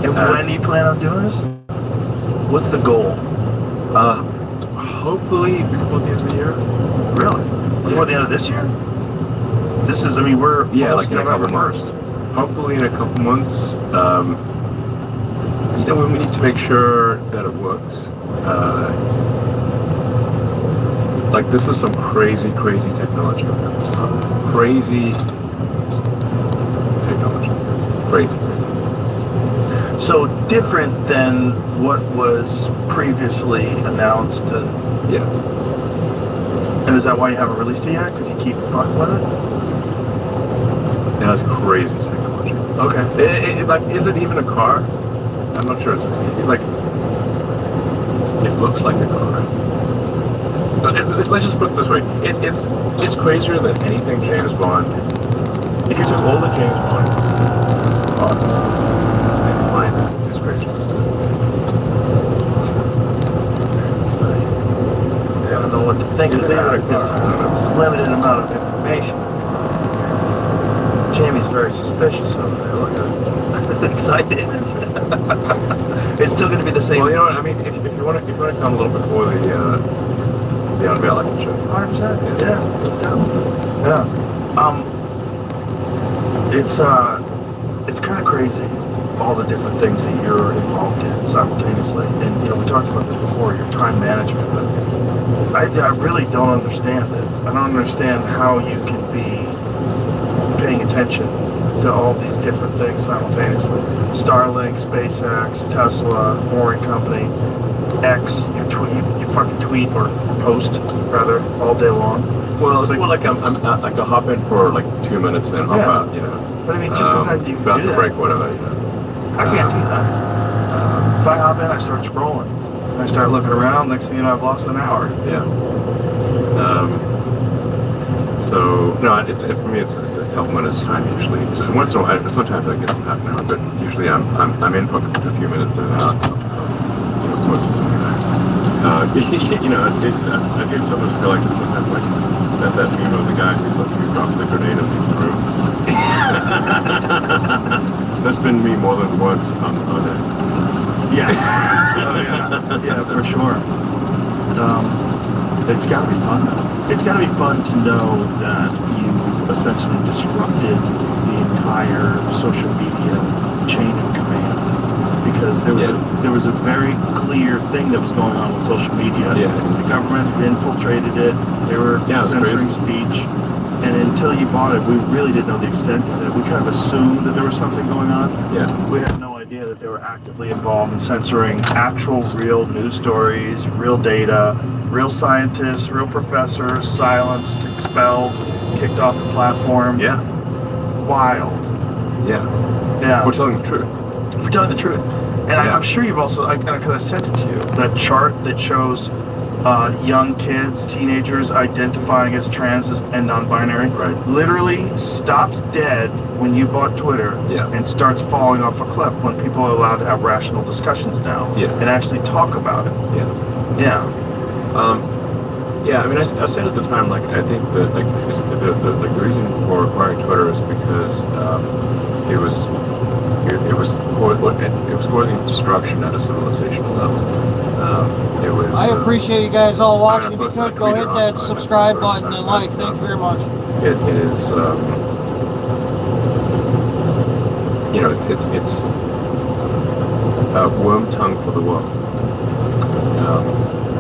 C: And when do you plan on doing this? What's the goal?
A: Hopefully before the end of the year.
C: Really? Before the end of this year? This is, I mean, we're
A: Yeah,
C: almost
A: like in a couple
C: November
A: months.
C: 1st.
A: Hopefully in a couple months. You know, we need to make sure that it works. Like this is some crazy technology. Crazy technology. Crazy.
C: So different than what was previously announced.
A: Yes.
C: And is that why you haven't released it yet? Because you keep fucking with it?
A: It has crazy technology.
C: Okay.
A: Like, is it even a car? I'm not sure. It looks like a car. Let's just put it this way. It's crazier than anything James Bond. If you took all the James Bond cars and combined them, it's crazy.
C: I don't know what to think of
A: Is it even a
C: that.
A: car?
C: It's limited amount of information. Jamie's very suspicious of it. Look at it. Excited. It's still going to be the same.
A: Well, you know what? I mean, if you want to come a little before the unveil, I can show you.
C: 100%. Yeah. Let's go. Yeah. It's kind of crazy, all the different things that you're involved in simultaneously. And, you know, we talked about this before, your time management, but I really don't understand it. I don't understand how you can be paying attention to all these different things simultaneously. Starlink, SpaceX, Tesla, Boring Company, X, you fucking tweet or post, rather, all day long.
A: Well, it's like I'm like I'll hop in for like 2 minutes, then hop
C: Yeah.
A: out, you know.
C: But I mean, just the fact that you can
A: about
C: do
A: to
C: that.
A: break, whatever, you know.
C: I can't do that. If I hop in, I start scrolling. I start looking around. Next thing you know, I've lost an hour.
A: Yeah. So no, for me it's a couple minutes time usually. So once in a while, sometimes I get half an hour, but usually I'm in for a few minutes and then out. Of course, it's something nice. You know, it's I do sometimes feel like it's sometimes like that meme of the guy who's like who drops the grenade and leaves the room. That's been me more than once on it.
C: Yeah. Oh yeah. Yeah, for sure. It's got to be fun though. It's got to be fun to know that you essentially disrupted the entire social media chain of command, because there was a very clear thing that was going on with social media.
A: Yeah.
C: The government had infiltrated it. They were censoring speech. And until you bought it, we really didn't know the extent of it. We kind of assumed that there was something going on.
A: Yeah.
C: We had no idea that they were actively involved in censoring actual real news stories, real data, real scientists, real professors, silenced, expelled, kicked off the platform.
A: Yeah.
C: Wild.
A: Yeah.
C: Yeah.
A: We're telling the truth.
C: For telling the truth. And I'm sure you've also, because I sent it to you, that chart that shows young kids, teenagers identifying as trans and non-binary,
A: Right.
C: literally stops dead when you bought Twitter,
A: Yeah.
C: and starts falling off a cliff when people are allowed to have rational discussions now,
A: Yes.
C: and actually talk about it.
A: Yes.
C: Yeah.
A: Yeah, I mean, I said at the time, like, I think that, like, the reason for acquiring Twitter is because it was causing destruction at a civilizational level.
B: I appreciate you guys all watching. If you
A: plus, I
B: could, go hit
A: tweeted
B: that
A: on
B: subscribe button and like. Thank you very much.
A: It is, you know, it's worm tongue for the world.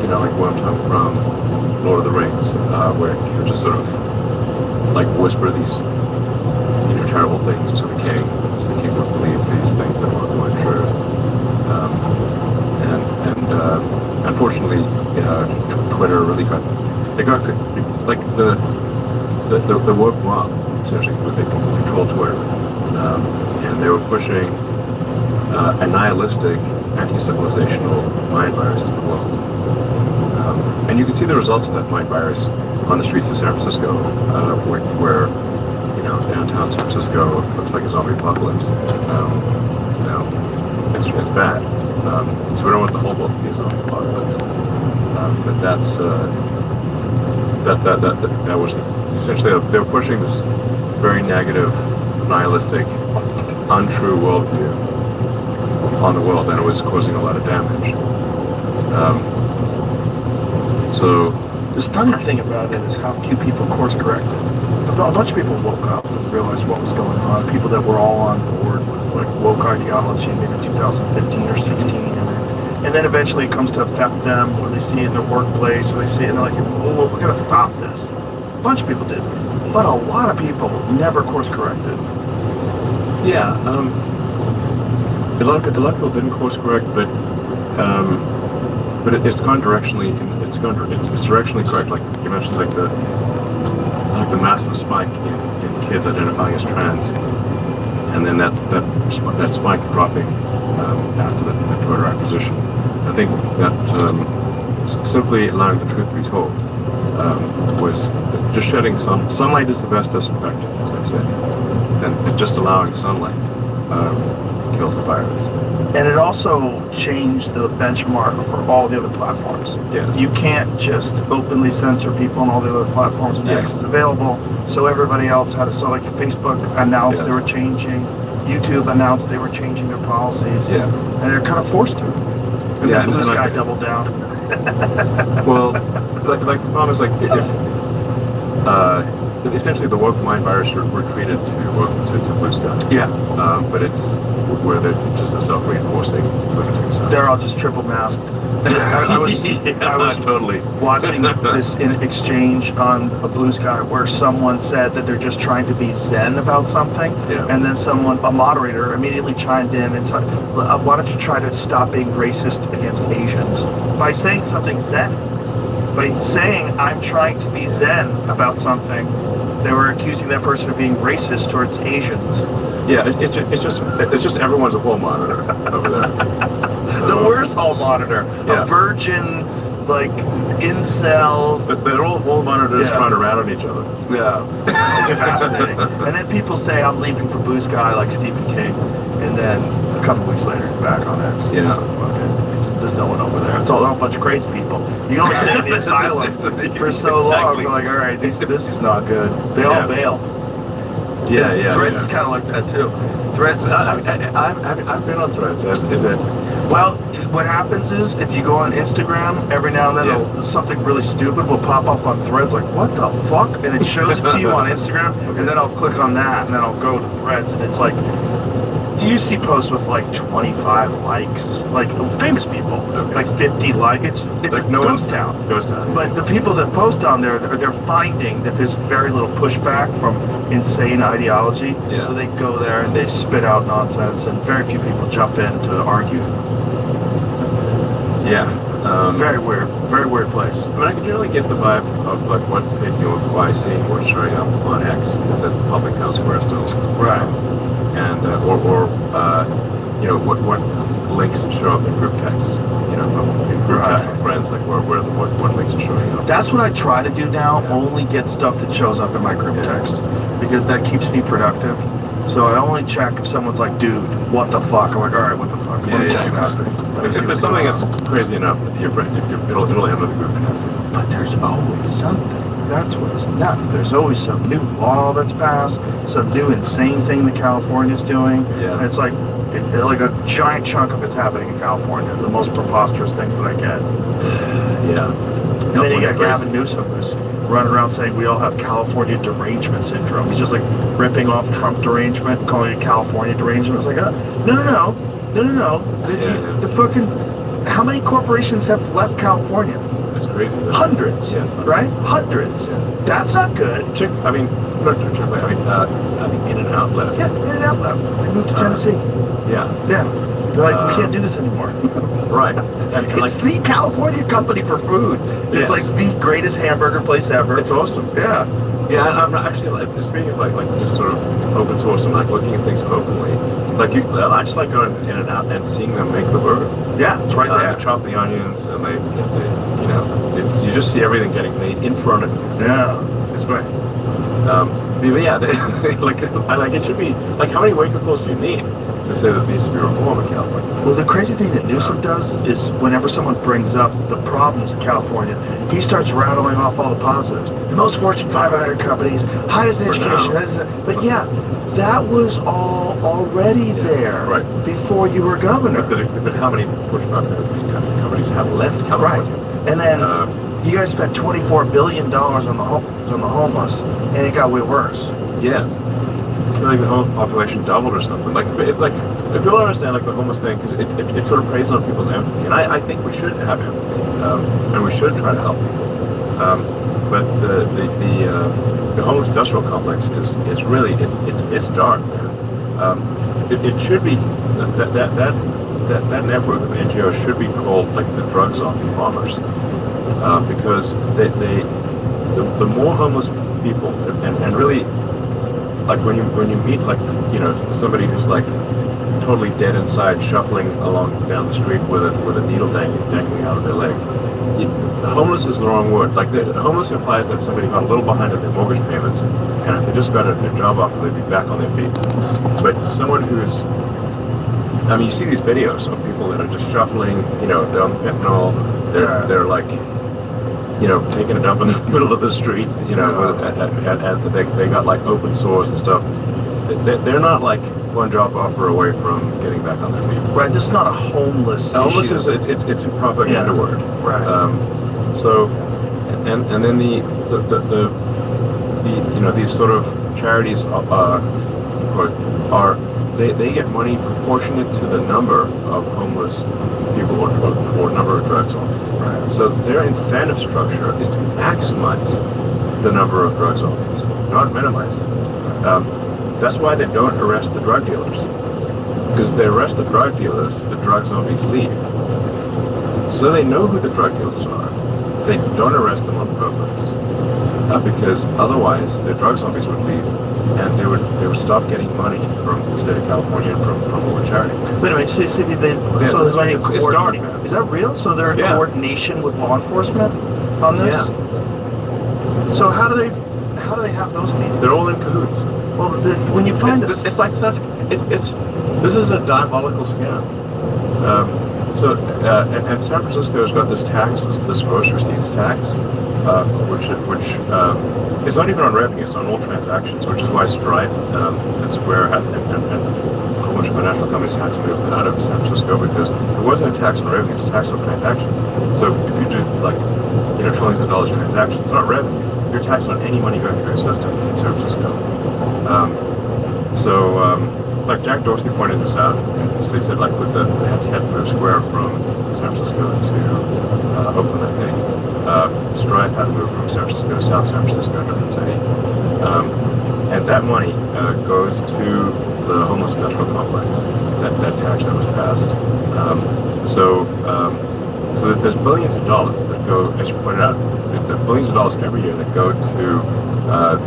A: You know, like worm tongue from Lord of the Rings, where you just sort of like whisper these, you know, terrible things to the king, so the king would believe these things that weren't true. Unfortunately, Twitter really got like the woke mob essentially, they control Twitter, and they were pushing a nihilistic, anti-civilizational mind virus to the world. And you can see the results of that mind virus on the streets of San Francisco, where you know, downtown San Francisco looks like a zombie apocalypse. You know, it's bad. So we don't want the whole book to be a zombie apocalypse. But that was essentially they were pushing this very negative, nihilistic, untrue worldview on the world, and it was causing a lot of damage. So
C: The stunning thing about it is how few people course corrected. A bunch of people woke up and realized what was going on. People that were all on board with like woke ideology in maybe 2015 or 16, and then eventually it comes to affect them, or they see it in their workplace, or they see it and they're like, "Oh, we're gonna stop this." A bunch of people did, but a lot of people never course corrected.
A: yeah, a lot of people didn't course correct, but it's gone directionally. It's directionally correct. Like you mentioned, like the massive spike in kids identifying as trans, and then that spike dropping after the Twitter acquisition. I think that simply allowing the truth to be told was just shedding sunlight is the best disinfectant, as I said, and just allowing sunlight kills the virus.
C: And it also changed the benchmark for all the other platforms.
A: Yeah.
C: You can't just openly censor people on all the other platforms, and
A: Yeah.
C: X is available, so everybody else had to. So like Facebook announced
A: Yeah.
C: they were changing, YouTube announced they were changing their policies,
A: Yeah.
C: and they're kind of forced to. And
A: Yeah,
C: then Blue
A: and
C: Sky
A: like-
C: doubled down.
A: Well, like the problem is like if essentially the woke mind virus were treated to Blue Sky.
C: Yeah,
A: But it's where they're just a self-reinforcing limiting sound.
C: they're all just triple masked. I was
A: totally
C: watching this in exchange on a Blue Sky where someone said that they're just trying to be zen about something,
A: Yeah.
C: and then a moderator, immediately chimed in and said, "Why don't you try to stop being racist against Asians by saying something zen? By saying I'm trying to be zen about something." They were accusing that person of being racist towards Asians.
A: Yeah, it's just everyone's a hall monitor over there.
C: The worst hall monitor,
A: Yeah.
C: a virgin, like incel.
A: But they're all hall monitors
C: Yeah.
A: trying to rat on each other.
C: Yeah, it's fascinating. And then people say I'm leaving for Blue Sky like Stephen King, and then a couple weeks later he's back on X.
A: Yeah.
C: It's like, okay, there's no one over there. It's all a bunch of crazy people. You can only stay in the asylum for so long.
A: Exactly.
C: We're like, all right, this is not good. They all
A: Yeah.
C: bail.
A: Yeah.
C: Threads is kind of like that too. Threads is nuts.
A: I've been on Threads. Is it?
C: Well, what happens is if you go on Instagram, every now and then something really stupid will pop up on Threads, like what the fuck, and it shows it to you on Instagram, and then I'll click on that, and then I'll go to Threads, and it's like you see posts with like 25 likes, like famous people, like 50 likes. It's
A: Like
C: a
A: no
C: ghost
A: one's
C: town.
A: Ghost town.
C: But the people that post on there, they're finding that there's very little pushback from insane ideology.
A: Yeah.
C: So they go there and they spit out nonsense, and very few people jump in to argue.
A: Yeah.
C: Very weird place.
A: I mean, I can generally get the vibe of like what's taking over, why seeing what's showing up on X is that the public town square still.
C: Right.
A: And you know what links show up in group texts. You know, in group
C: Right.
A: text with friends, like what links are showing up.
C: That's what I try to do now.
A: Yeah.
C: Only get stuff that shows up in my group
A: Yeah.
C: text because that keeps me productive. So I only check if someone's like, "Dude, what the fuck?" I'm like, "All right, what the fuck?" Let me check it out. Let me
A: If
C: see
A: there's
C: what's
A: something
C: going
A: that's
C: on.
A: crazy enough, it'll enter the group text.
C: But there's always something. That's what's nuts. There's always some new law that's passed, some new insane thing that California's doing.
A: Yeah.
C: And it's like, like a giant chunk of it's happening in California. The most preposterous things that I get.
A: Yeah.
C: And then you got Gavin Newsom who's running around saying we all have California derangement syndrome. He's just like ripping off Trump derangement, calling it California derangement. It's like, no.
A: Yeah.
C: The fucking, how many corporations have left California?
A: It's crazy.
C: Hundreds,
A: Yes.
C: right? Hundreds.
A: Yeah.
C: That's not good.
A: I mean, not Chick-fil-A. I mean, In and Out left.
C: Yeah, in and out left. They moved to Tennessee.
A: Yeah.
C: Yeah. They're like, we can't do this anymore.
A: Right. And
C: It's
A: like,
C: the California company for food. It's
A: Yes.
C: like the greatest hamburger place ever.
A: it's awesome.
C: Yeah.
A: Yeah, and I'm not actually like speaking of like just sort of open source and like looking at things openly. Like I just like going in and out and seeing them make the burger.
C: Yeah, it's right there.
A: They chop the onions and they you know, you just see everything getting made in front of you.
C: Yeah. It's great.
A: Yeah, like it should be like how many wake-up calls do you need to say that needs to be reform in California?
C: Well, the crazy thing that Newsom does is whenever someone brings up the problems in California, he starts rattling off all the positives. The most Fortune 500 companies, highest
A: For
C: education.
A: now.
C: But yeah, that was all already there
A: right.
C: before you were governor.
A: But how many Fortune 500 companies have left California?
C: Right. And then you guys spent $24 billion on the homeless, and it got way worse.
A: Yes. I feel like the homeless population doubled or something. Like if people understand like the homeless thing, because it sort of preys on people's empathy, and I think we should have empathy, and we should try to help people. But the homeless industrial complex is really it's dark, man. It should be that network of NGOs should be called like the drug zombie bombers, because the more homeless people and really like when you meet like somebody who's like totally dead inside shuffling along down the street with a needle dangling out of their leg. Homeless is the wrong word. Like the homeless implies that somebody got a little behind on their mortgage payments and if they just got their job offer they'd be back on their feet. But someone who's you see these videos of people that are just shuffling, they're on fentanyl, they're like taking a dump in the middle of the street, and they got like open sores and stuff. They're not like one job offer away from getting back on their feet.
C: Right, this is not a homeless
A: Homeless
C: issue.
A: is it's a propaganda word.
C: Right.
A: So, and then the these sort of charities they get money proportionate to the number of homeless people or number of drug zombies.
C: Right.
A: So their incentive structure is to maximize the number of drug zombies, not minimize it. That's why they don't arrest the drug dealers. Because if they arrest the drug dealers, the drug zombies leave. So they know who the drug dealers are. They don't arrest them on purpose. Because otherwise the drug zombies would leave and they would stop getting money from the state of California and from all the charities.
C: Wait a minute, so there's like
A: it's dark, man.
C: Is that real? So they're in coordination with law enforcement on this?
A: Yeah.
C: So how do they have those meetings?
A: They're all in cahoots.
C: Well, when you find
A: it's like such this is a diabolical scam. And San Francisco's got this tax, this gross receipts tax, which is not even on revenue; it's on all transactions, which is why Stripe and Square and a whole bunch of financial companies had to move out of San Francisco because there wasn't a tax on revenue; it's a tax on transactions. So if you do like trillions of dollars transactions, it's not revenue. You're taxed on any money going through your system in San Francisco. Like Jack Dorsey pointed this out, so he said like they had to move Square from San Francisco to Oakland, I think. Stripe had to move from San Francisco to South San Francisco, Redmond City. And that money goes to the homeless industrial complex, that tax that was passed. So there's billions of dollars that go, as you pointed out, there's billions of dollars every year that go to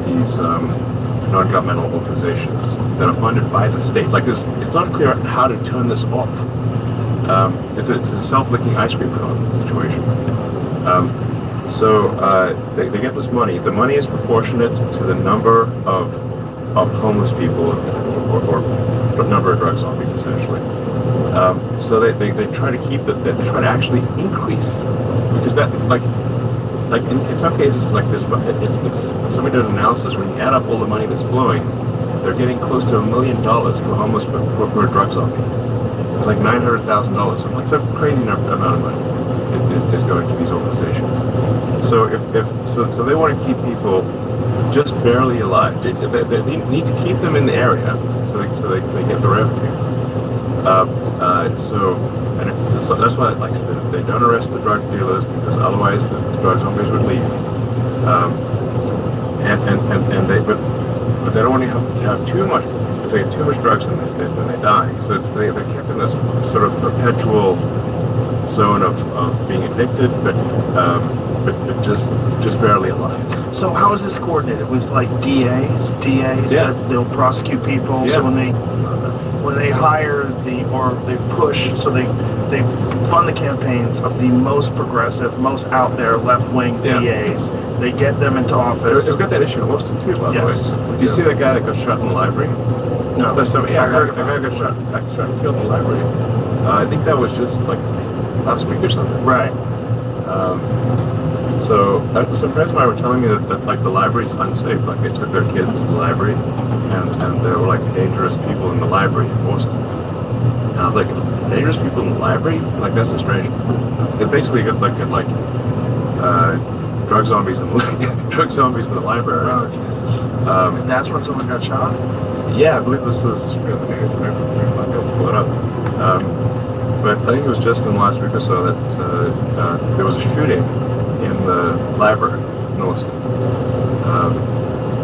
A: these non-governmental organizations that are funded by the state. Like this, it's not clear how to turn this off. It's a self-licking ice cream cone situation. They get this money. The money is proportionate to the number of homeless people or number of drug zombies, essentially. So they try to keep it. They try to actually increase because that like in some cases like this, it's somebody did an analysis when you add up all the money that's flowing, they're getting close to $1 million for homeless per drug zombie. It's like $900,000. So it's a crazy amount of money is going to these organizations. So they want to keep people just barely alive. They need to keep them in the area so they get the revenue. So that's why they don't arrest the drug dealers because otherwise the drug zombies would leave. But they don't want to have too much. If they get too much drugs, then they die. So they're kept in this sort of perpetual zone of being addicted, but just barely alive.
C: So how is this coordinated with like DAs
A: Yeah.
C: that they'll prosecute people?
A: Yeah.
C: So when they when they hire or they push, so they fund the campaigns of the most progressive, most out there left-wing
A: Yeah.
C: DAs. They get them into office.
A: They've got that issue in Austin too, by the
C: Yes.
A: way. Do you see that guy that got shot in the library?
C: No,
A: That's something. Yeah,
C: I heard
A: a guy
C: about it.
A: got shot and killed in the library. I think that was just like last week or something.
C: Right.
A: So some friends of mine were telling me that like the library's unsafe. Like they took their kids to the library, and there were like dangerous people in the library in Boston. And I was like, dangerous people in the library? Like that's a strange. They basically got like drug zombies in the drug zombies in the library.
C: And that's when someone got shot?
A: Yeah, I believe this was. I might be able to pull it up. But I think it was just in the last week or so that there was a shooting in the library in Austin.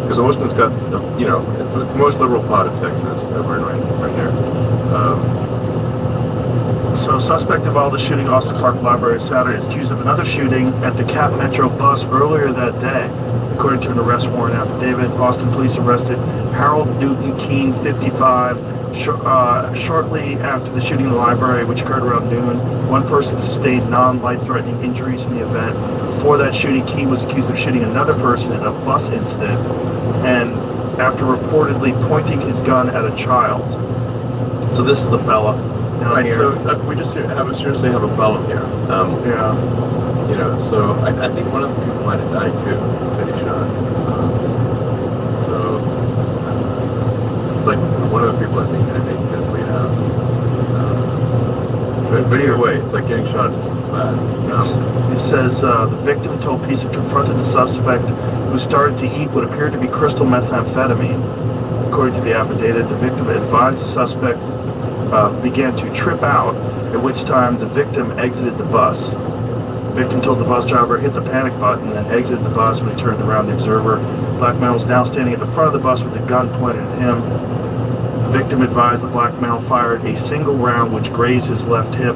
A: Because Austin's got, it's the most liberal part of Texas that we're in right here.
C: So, suspect involved in shooting Austin Park Library Saturday is accused of another shooting at the Cap Metro bus earlier that day. According to an arrest warrant affidavit, Austin police arrested Harold Newton Keene, 55, shortly after the shooting in the library, which occurred around noon. One person sustained non-life-threatening injuries in the event. Before that shooting, Keene was accused of shooting another person in a bus incident, and after reportedly pointing his gun at a child. So this is the fella down
A: Right,
C: here.
A: so we just seriously have a problem here.
C: Yeah.
A: So I think one of the people might have died too that he shot. Like one of the people I think got bleed out. But either way, it's like getting shot is bad.
C: It says the victim told police it confronted the suspect who started to eat what appeared to be crystal methamphetamine. According to the affidavit, the victim advised the suspect began to trip out, at which time the victim exited the bus. The victim told the bus driver hit the panic button and exited the bus. When he turned around, the observer, black male, was now standing at the front of the bus with a gun pointed at him. The victim advised the black male fired a single round which grazed his left hip.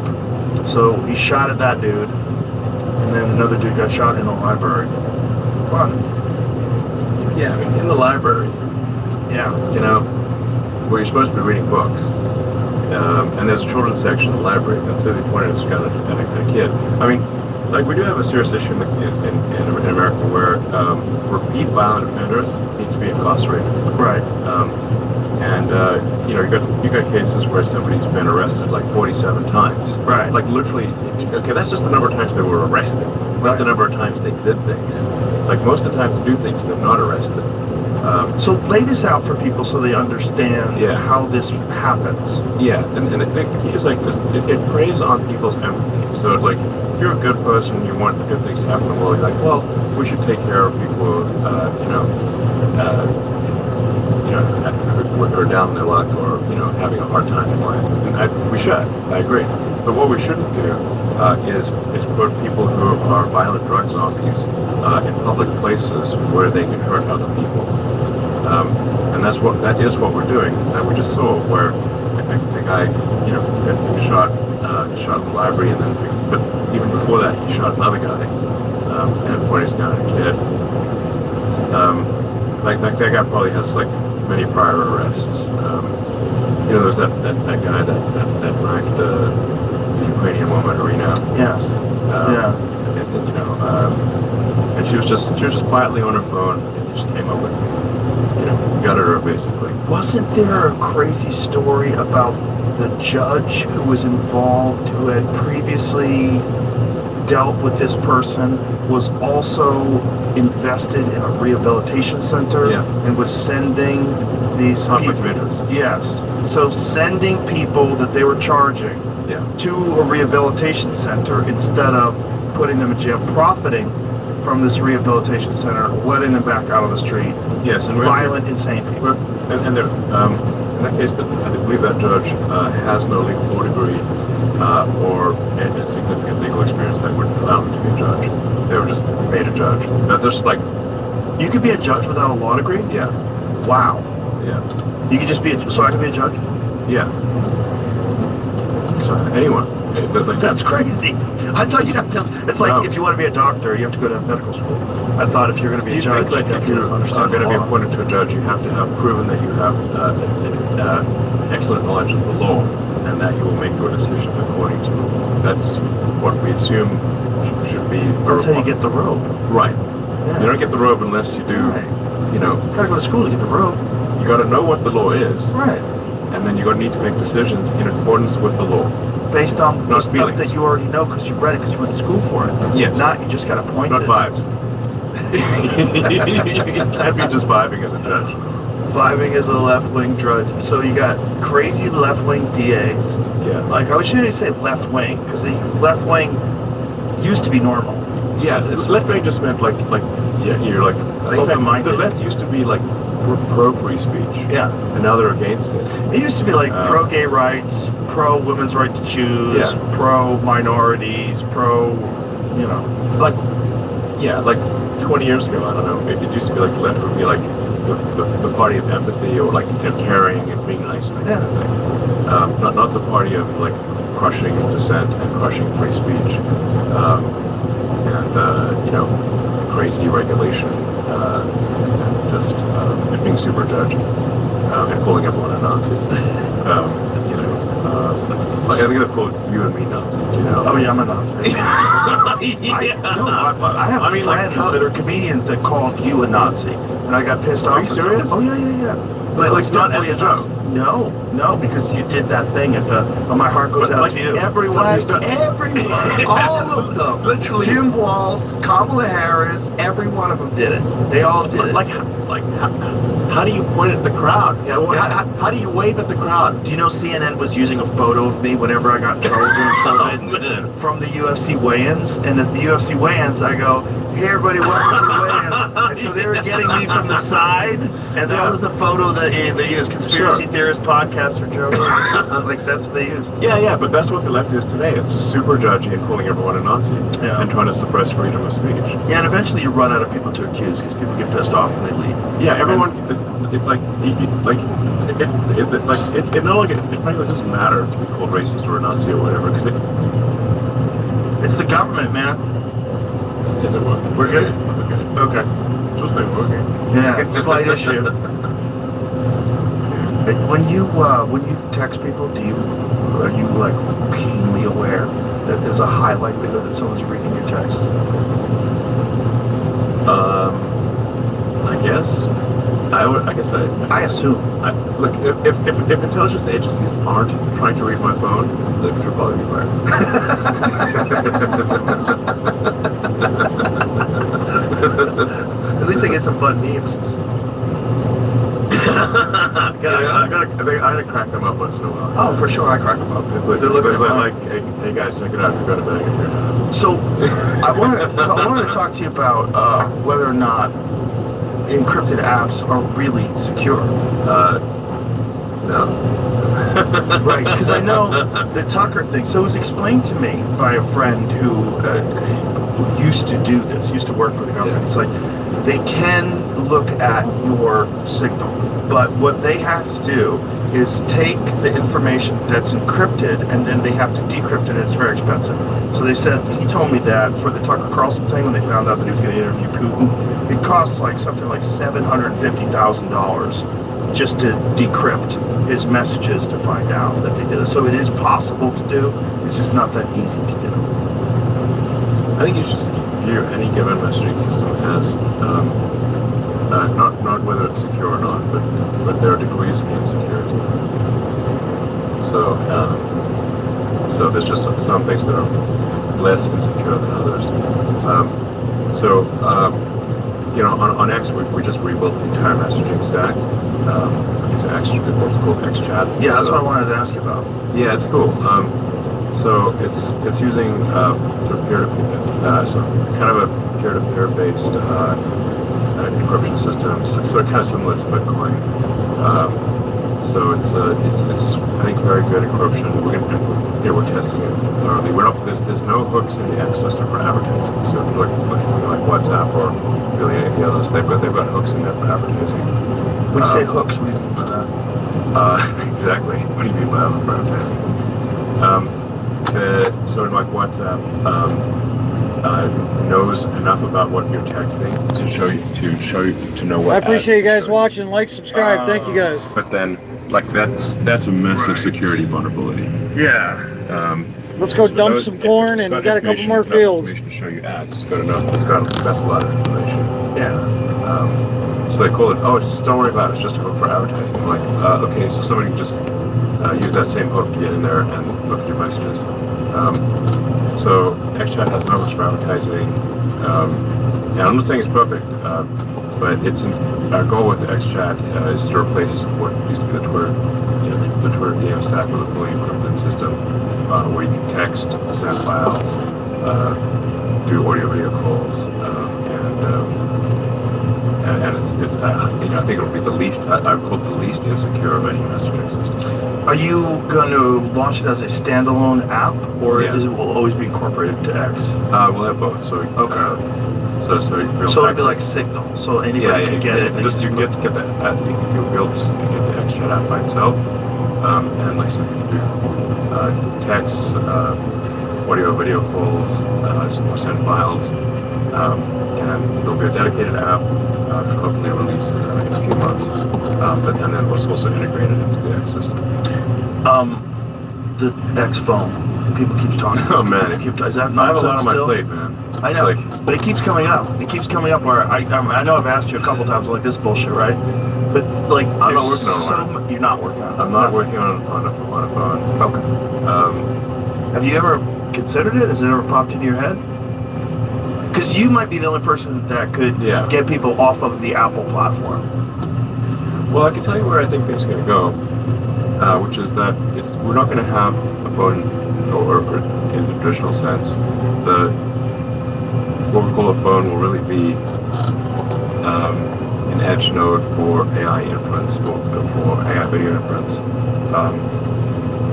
C: So he shot at that dude, and then another dude got shot in the library. Fun.
A: Yeah, I mean, in the library,
C: Yeah.
A: where you're supposed to be reading books. And there's a children's section in the library, and so they pointed his gun at a kid. I mean, like we do have a serious issue in America where repeat violent offenders need to be incarcerated.
C: Right.
A: You got cases where somebody's been arrested like 47 times.
C: Right.
A: Like literally, okay, that's just the number of times they were arrested, not the number of times they did things. Like most of the time to do things, they're not arrested.
C: So lay this out for people so they understand
A: Yeah.
C: how this happens.
A: Yeah, and the key is like this, it preys on people's empathy. So it's like, if you're a good person, you want good things to happen in the world, you're like, well, we should take care of people, who are down in their luck or, having a hard time in life. And we should, I agree. But what we shouldn't do is put people who are violent drug zombies in public places where they can hurt other people. And that is what we're doing. We just saw where the guy, got shot in the library, and then, but even before that, he shot another guy and pointed his gun at a kid. That guy probably has like many prior arrests. There's that guy that knifed the Ukrainian woman, Irina.
C: Yes. Yeah.
A: And she was just quietly on her phone, and just came up with, gutted her basically.
C: Wasn't there a crazy story about the judge who was involved, who had previously dealt with this person, was also invested in a rehabilitation center,
A: Yeah.
C: and was sending these
A: Conflict of
C: people?
A: interest.
C: Yes. So sending people that they were charging
A: Yeah.
C: to a rehabilitation center instead of putting them in jail, profiting from this rehabilitation center, letting them back out on the street.
A: Yes, and
C: Violent, insane people.
A: And there, in that case, I believe that judge has no legal law degree or a significant legal experience that would allow them to be a judge. They were just made a judge. There's like,
C: You could be a judge without a law degree?
A: yeah,
C: Wow.
A: yeah,
C: You could just be so I can be a judge?
A: yeah. So anyone,
C: That's crazy. I thought you'd have to. It's like
A: No.
C: if you want to be a doctor, you have to go to medical school. I thought if you're going to be a judge,
A: like
C: you have
A: if you
C: to
A: are
C: understand
A: going to
C: the
A: be
C: law.
A: appointed to a judge, you have to have proven that you have excellent knowledge of the law, and that you will make your decisions according to the law. That's what we assume should be.
C: That's how you get the robe.
A: Right.
C: Yeah.
A: You don't get the robe unless you do.
C: Right.
A: You know,
C: You gotta go to school to get the robe.
A: you got to know what the law is,
C: Right.
A: and then you got to need to make decisions in accordance with the law.
C: Based on
A: Not
C: stuff
A: feelings.
C: that you already know because you read it because you went to school for it.
A: Yes.
C: Not you just got appointed.
A: Not vibes. You can't be just vibing as a judge.
C: Vibing is a left-wing drudge. So you got crazy left-wing DAs.
A: Yeah.
C: Like I shouldn't say left-wing because the left-wing used to be normal.
A: Yeah,
C: So
A: it's left wing just meant like yeah, you're like
C: Open-minded.
A: The left used to be like pro free speech.
C: Yeah.
A: And now they're against it.
C: It used to be like pro-gay rights, pro-women's right to choose,
A: Yeah.
C: pro-minorities,
A: Like 20 years ago, I don't know. It used to be like the left would be like the party of empathy or like caring and being nice and that kind of thing. Not the party of like crushing dissent and crushing free speech. Crazy regulation, and being super judgy, and calling everyone a Nazi. I think they call you and me Nazis,
C: Oh yeah, I'm a Nazi. I have friends that are comedians that called you a Nazi, and I got pissed off.
A: Are you serious?
C: Oh yeah.
A: Like,
C: it's
A: not
C: definitely
A: as a joke?
C: No, because you did that thing at the. Oh, my heart goes
A: But,
C: out
A: like,
C: to you.
A: everyone who's done-
C: everyone, all of them.
A: Literally.
C: Tim Walz, Kamala Harris, every one of them did it. They all did it.
A: How do you point at the crowd? Yeah, well,
C: Yeah.
A: How do you wave at the crowd?
C: Do you know CNN was using a photo of me whenever I got in trouble during COVID from the UFC weigh-ins? And at the UFC weigh-ins, I go, "Hey everybody, welcome to the weigh-ins." And so they were getting me from the side, and that was the photo that they used. Conspiracy Theorist podcast or Joe. Like that's what they used.
A: Yeah, but that's what the left is today. It's just super judgy and calling everyone a Nazi and trying to suppress freedom of speech.
C: Yeah, and eventually you run out of people to accuse because people get pissed off and they leave.
A: Yeah, everyone. It's like it no longer. It frankly doesn't matter to be called racist or a Nazi or whatever because
C: It's the government, man.
A: is it working?
C: We're good?
A: Okay. Just like working.
C: Yeah, slight issue. When you text people, are you like keenly aware that there's a high likelihood that someone's reading your text?
A: I guess.
C: I assume.
A: Look, if intelligence agencies aren't trying to read my phone, they should probably be fired.
C: At least they get some fun memes.
A: I gotta crack them up once in a while.
C: Oh, for sure, I crack them up.
A: It's like,
C: They're looking
A: like hey guys, check it out. You're gonna bang it here.
C: So, I wanted to talk to you about whether or not encrypted apps are really secure.
A: No.
C: Right, because I know the Tucker thing. So it was explained to me by a friend who used to do this, used to work for the government.
A: Yeah.
C: It's like they can look at your signal, but what they have to do is take the information that's encrypted and then they have to decrypt it, and it's very expensive. So he told me that for the Tucker Carlson thing, when they found out that he was going to interview Putin, it costs like something like $750,000 just to decrypt his messages to find out that they did it. So it is possible to do, it's just not that easy to do.
A: I think you should view any given messaging system as not whether it's secure or not, but there are degrees of insecurity. So there's just some things that are less insecure than others. On X we just rebuilt the entire messaging stack into what's called XChat.
C: Yeah, that's what I wanted to ask you about.
A: Yeah, it's cool. So it's using sort of peer-to-peer, kind of a peer-to-peer based encryption system, sort of kind of similar to Bitcoin. So it's I think very good encryption. We're testing it thoroughly. There's no hooks in the X system for advertising. So if you look at something like WhatsApp or really any of the others, they've got hooks in there for advertising.
C: When you say hooks, what do you mean by that?
A: Exactly. What do you mean by advertising? So in like WhatsApp, knows enough about what you're texting to show you to know what.
B: I appreciate you guys watching. Like, subscribe. Thank you guys.
A: But then like that's a massive security vulnerability.
C: Yeah.
B: Let's go
A: So
B: dump
A: those-
B: some corn and we
A: it's
B: got a couple
A: information-
B: more
A: enough
B: fields.
A: information to show you ads. It's got enough. That's a lot of information.
C: Yeah.
A: So they call it, oh, just don't worry about it. It's just a hook for advertising. I'm like, okay, so somebody can just use that same hook to get in there and look at your messages. So XChat has no hooks for advertising. And I'm not saying it's perfect, but our goal with XChat is to replace what used to be the Twitter, the Twitter DM stack with a fully encrypted system where you can text, send files, do audio video calls, and it's I think it'll be the least I would call it the least insecure of any messaging system.
C: Are you going to launch it as a standalone app, or
A: Yeah.
C: is it will always be incorporated to X?
A: We'll have both. So
C: Okay.
A: So
C: So it'd be like Signal, so anybody can get it.
A: Just you can get that. You'll be able to get the XChat app by itself, and like I said, you can do text, audio, video calls, send files, and there'll be a dedicated app, hopefully released in a few months. But then it's also integrated into the X system.
C: The X phone. People keep talking.
A: Oh man,
C: Is that
A: I have a lot on my
C: still?
A: plate, man.
C: I know,
A: Like,
C: but it keeps coming up. It keeps coming up. Where I know I've asked you a couple times, like this bullshit, right? But like,
A: I'm not
C: there's
A: working on
C: so You're not working on it.
A: I'm not working on a phone.
C: Okay. Have you ever considered it? Has it ever popped into your head? Because you might be the only person that could
A: Yeah.
C: get people off of the Apple platform.
A: Well, I can tell you where I think things are going to go, which is that we're not going to have a phone, or in the traditional sense, what we call a phone will really be an edge node for AI inference, for AI video inference,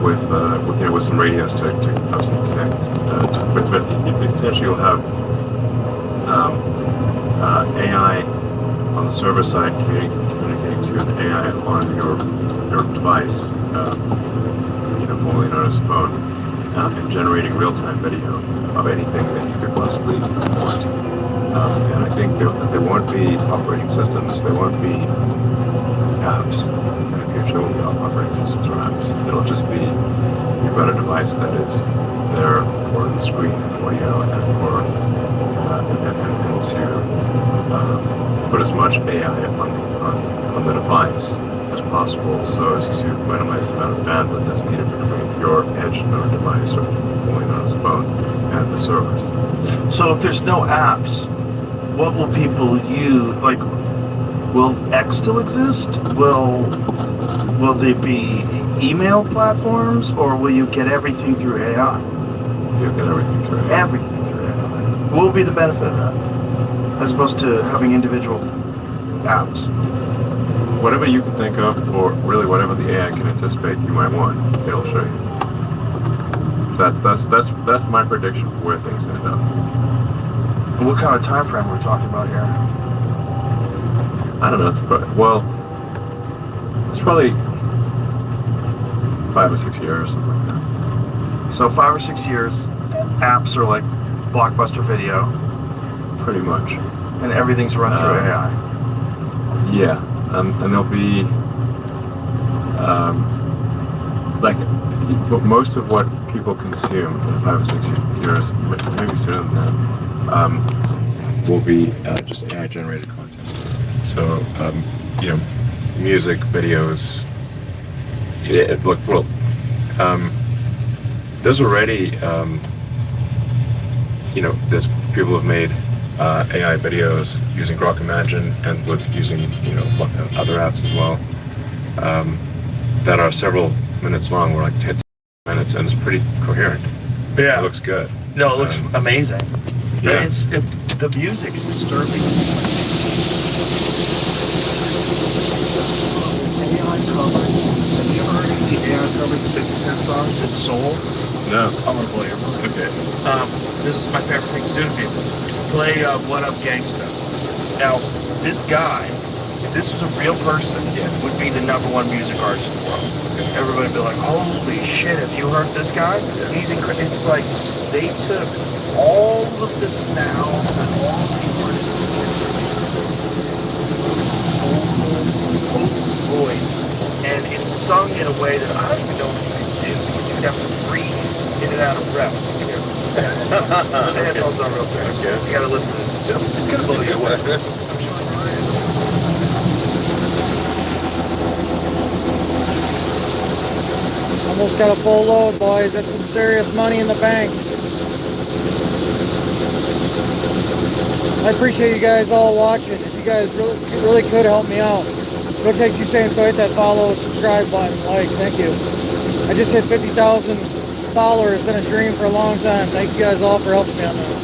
A: with some radios to obviously connect. But essentially, you'll have AI on the server side communicating to the AI on your device, formerly known as a phone, and generating real-time video of anything that you could possibly want. And I think there won't be operating systems, there won't be apps. In the future, there won't be operating systems or apps. It'll just be, you've got a device that is there for the screen and audio and for and to put as much AI on the device as possible, so as to minimize the amount of bandwidth that's needed between your edge node device, or formerly known as a phone, and the servers.
C: So if there's no apps, what will people use? Like, will X still exist? Will there be email platforms, or will you get everything through AI?
A: You'll get everything through it.
C: Everything through AI. What will be the benefit of that, as opposed to having individual apps?
A: Whatever you can think of, or really whatever the AI can anticipate you might want, it'll show you. That's my prediction for where things end up.
C: And what kind of time frame are we talking about here?
A: I don't know. It's probably 5 or 6 years, something like that.
C: So 5 or 6 years, apps are like Blockbuster Video,
A: Pretty much.
C: and everything's run through AI.
A: Yeah, and there'll be but most of what people consume in 5 or 6 years, maybe sooner than that, will be just AI-generated content. So, music, videos. There's already, there's people who have made AI videos using Grok Imagine and using other apps as well, that are several minutes long. We're like 10 minutes, and it's pretty coherent.
C: Yeah.
A: It looks good.
C: No, it looks amazing.
A: Yeah.
C: The music is disturbing. AI covers. Have you ever heard the AI covers the 50 Cent songs in Soul?
A: No.
C: I'm gonna blow your mind.
A: Okay.
C: This is my favorite thing to do to people. Play What Up Gangsta. Now, this guy, if this was a real person, would be the #1 music artist in the world. Everybody would be like, holy shit, have you heard this guy? He's incredible. It's like they took all of the sounds and all of the voice, and in some in a way that I don't even know if you can do because you have to breathe in and out of breath. The headphones are real fast.
A: Okay.
C: You gotta listen to this. It's gonna blow you away.
B: Almost got a full load, boys. That's some serious money in the bank. I appreciate you guys all watching. If you guys really could help me out, go take 2 cents, go hit that follow, subscribe button, like, thank you. I just hit 50,000 followers. It's been a dream for a long time. Thank you guys all for helping me on that.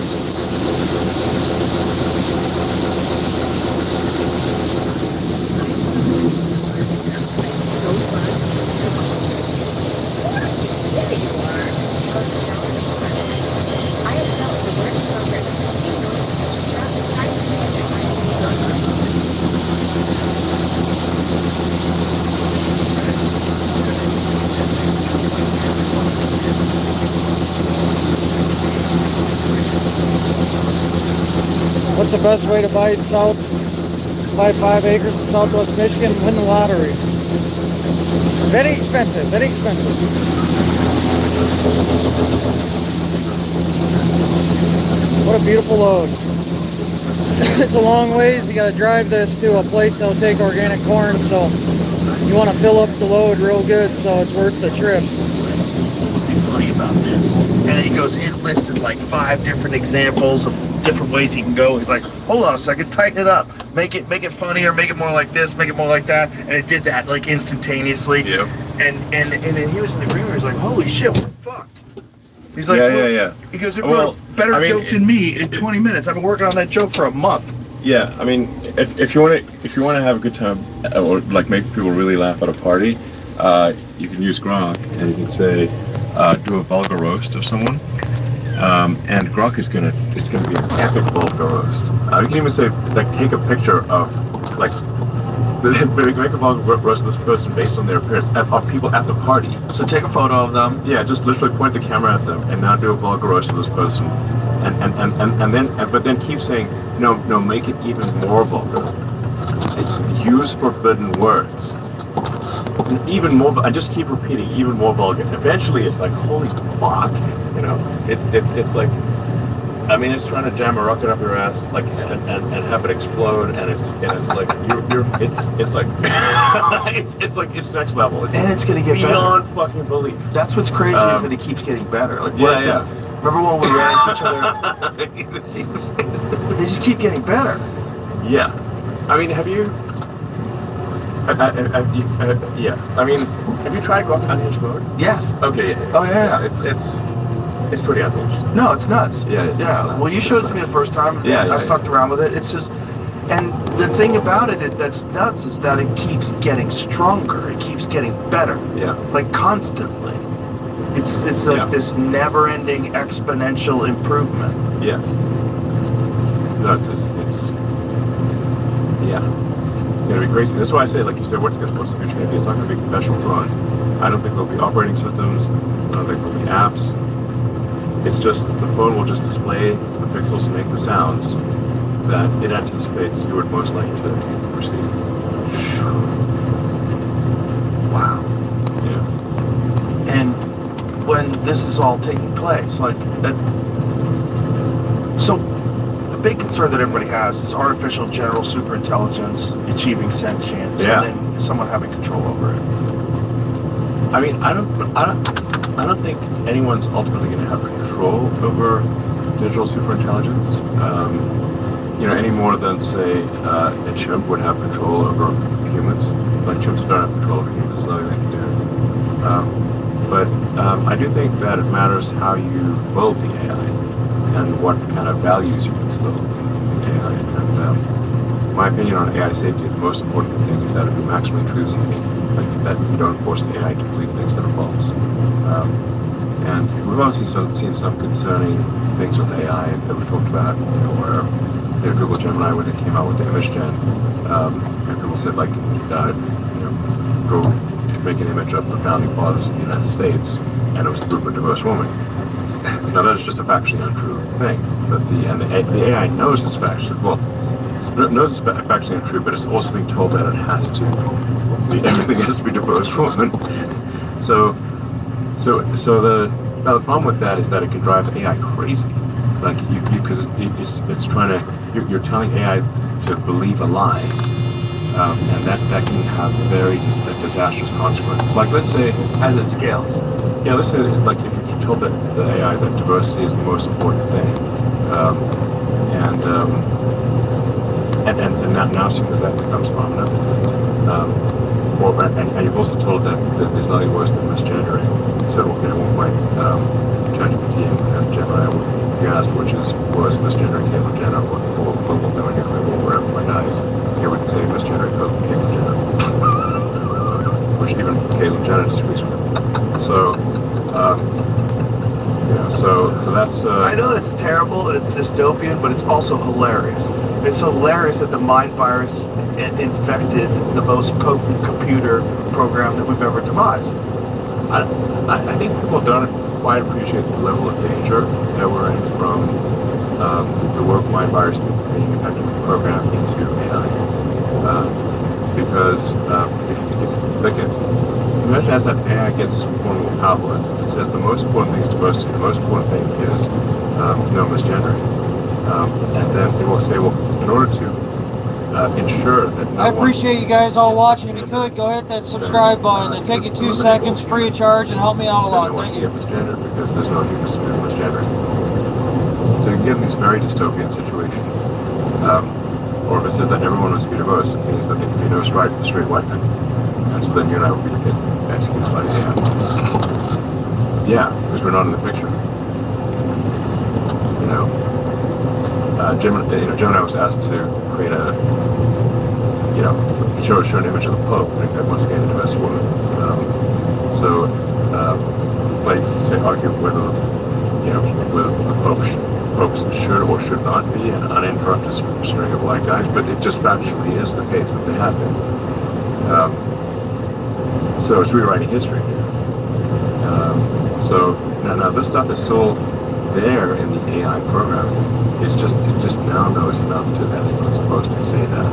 B: What's the best way to buy 5 acres in Southwest Michigan and win the lottery? Very expensive, very expensive. What a beautiful load. It's a long ways. You got to drive this to a place that'll take organic corn, so you want to fill up the load real good, so it's worth the trip.
C: Funny about this. And then he goes, it listed like 5 different examples of different ways he can go. He's like, hold on a second, tighten it up, make it funnier, make it more like this, make it more like that, and it did that like instantaneously.
A: Yep.
C: And then he was in the room. He was like, holy shit, we're fucked. He's like,
A: yeah.
C: He goes, it
A: Well,
C: wrote a better joke than me in 20 minutes. I've been working on that joke for a month.
A: Yeah, I mean, if you want to have a good time or like make people really laugh at a party, you can use Grok and you can say, do a vulgar roast of someone, and Grok is gonna be an epic vulgar roast. You can even say like take a picture of like make a vulgar roast of this person based on their appearance of people at the party.
C: So take a photo of them.
A: Yeah, just literally point the camera at them and now do a vulgar roast of this person, but then keep saying no, make it even more vulgar. Use forbidden words. Even more, and just keep repeating even more vulgar. Eventually, it's like holy fuck, you know. It's like, I mean, it's trying to jam a rocket up your ass, like, and have it explode, and it's like it's like it's next level. It's
C: And it's gonna get
A: beyond fucking belief.
C: That's what's crazy is that it keeps getting better. Like,
A: Yeah.
C: Remember when we ran into each other? They just keep getting better.
A: Yeah, I mean, have you? Yeah, I mean, have you tried Grok Unhinged mode?
C: Yes.
A: Okay.
C: Oh yeah.
A: It's pretty unhinged.
C: No, it's nuts.
A: Yeah, it's nuts.
C: Well, you showed it to me the first time. I fucked around with it. It's just, and the thing about it that's nuts is that it keeps getting stronger. It keeps getting better.
A: Yeah.
C: Like constantly. It's like this never-ending exponential improvement.
A: Yes. No, it's yeah. It's gonna be crazy. That's why I say, like you said, what's the future gonna be? It's not gonna be a confessional phone. I don't think there'll be operating systems. I don't think there'll be apps. It's just the phone will just display the pixels and make the sounds that it anticipates you would most like to receive.
C: Wow.
A: Yeah.
C: And when this is all taking place, like that. So the big concern that everybody has is artificial general superintelligence achieving sentience,
A: Yeah.
C: and then someone having control over it.
A: I mean, I don't think anyone's ultimately going to have control over digital superintelligence. You know, any more than say a chimp would have control over humans. Like chimps don't have control over humans. There's nothing they can do. But I do think that it matters how you build the AI and what kind of values you instill in AI. And my opinion on AI safety is the most important thing is that it be maximally truth-seeking. Like that you don't force the AI to believe things that are false. And we've obviously seen some concerning things with AI that we talked about, you know, where Google Gemini, when they came out with the image gen, and people said like, you know, go make an image of the founding fathers of the United States, and it was a group of diverse women. Now that is just a factually untrue thing, but the AI knows it's factually, well, it knows it's factually untrue, but it's also being told that it has to everything has to be deposed from. So the problem with that is that it can drive AI crazy. Like because it's trying to you're telling AI to believe a lie, and that can have very disastrous consequences. Like let's say
C: As it scales.
A: yeah, let's say like if you told the AI that diversity is the most important thing, and now seeing that becomes prominent. And you've also told that there's nothing worse than misgendering. So, you know, when ChatGPT and Gemini, you asked which is worse, misgendering Caitlyn Jenner or global thermonuclear war where everyone dies, it would say misgendering Caitlyn Jenner, which even Caitlyn Jenner disagrees with. So, so that's.
C: I know that's terrible and it's dystopian, but it's also hilarious. It's hilarious that the mind virus infected the most potent computer program that we've ever devised.
A: I think people don't quite appreciate the level of danger that we're in from the work mind virus being effectively programmed into AI. Because imagine as that AI gets more and more powerful, it says the most important thing is diversity, the most important thing is no misgendering. And then they will say, well, in order to ensure that no
B: I appreciate you guys all watching. If you could, go hit that subscribe button and take you 2 seconds free of charge and help me out a lot. Thank you.
A: Misgender because there's no use to misgendering. So you can get in these very dystopian situations. Or if it says that everyone must be diverse, it means that there can be no straight white men. And so then you and I will be executed by the AI. Yeah, because we're not in the picture. You know, Gemini was asked to create show an image of the Pope, and once again, a diverse woman. Like, say, argue whether the Pope should or should not be an uninterrupted string of black guys, but it just factually is the case that they have been. So it's rewriting history. So now this stuff is still there in the AI program. It just now knows enough to that it's not supposed to say that.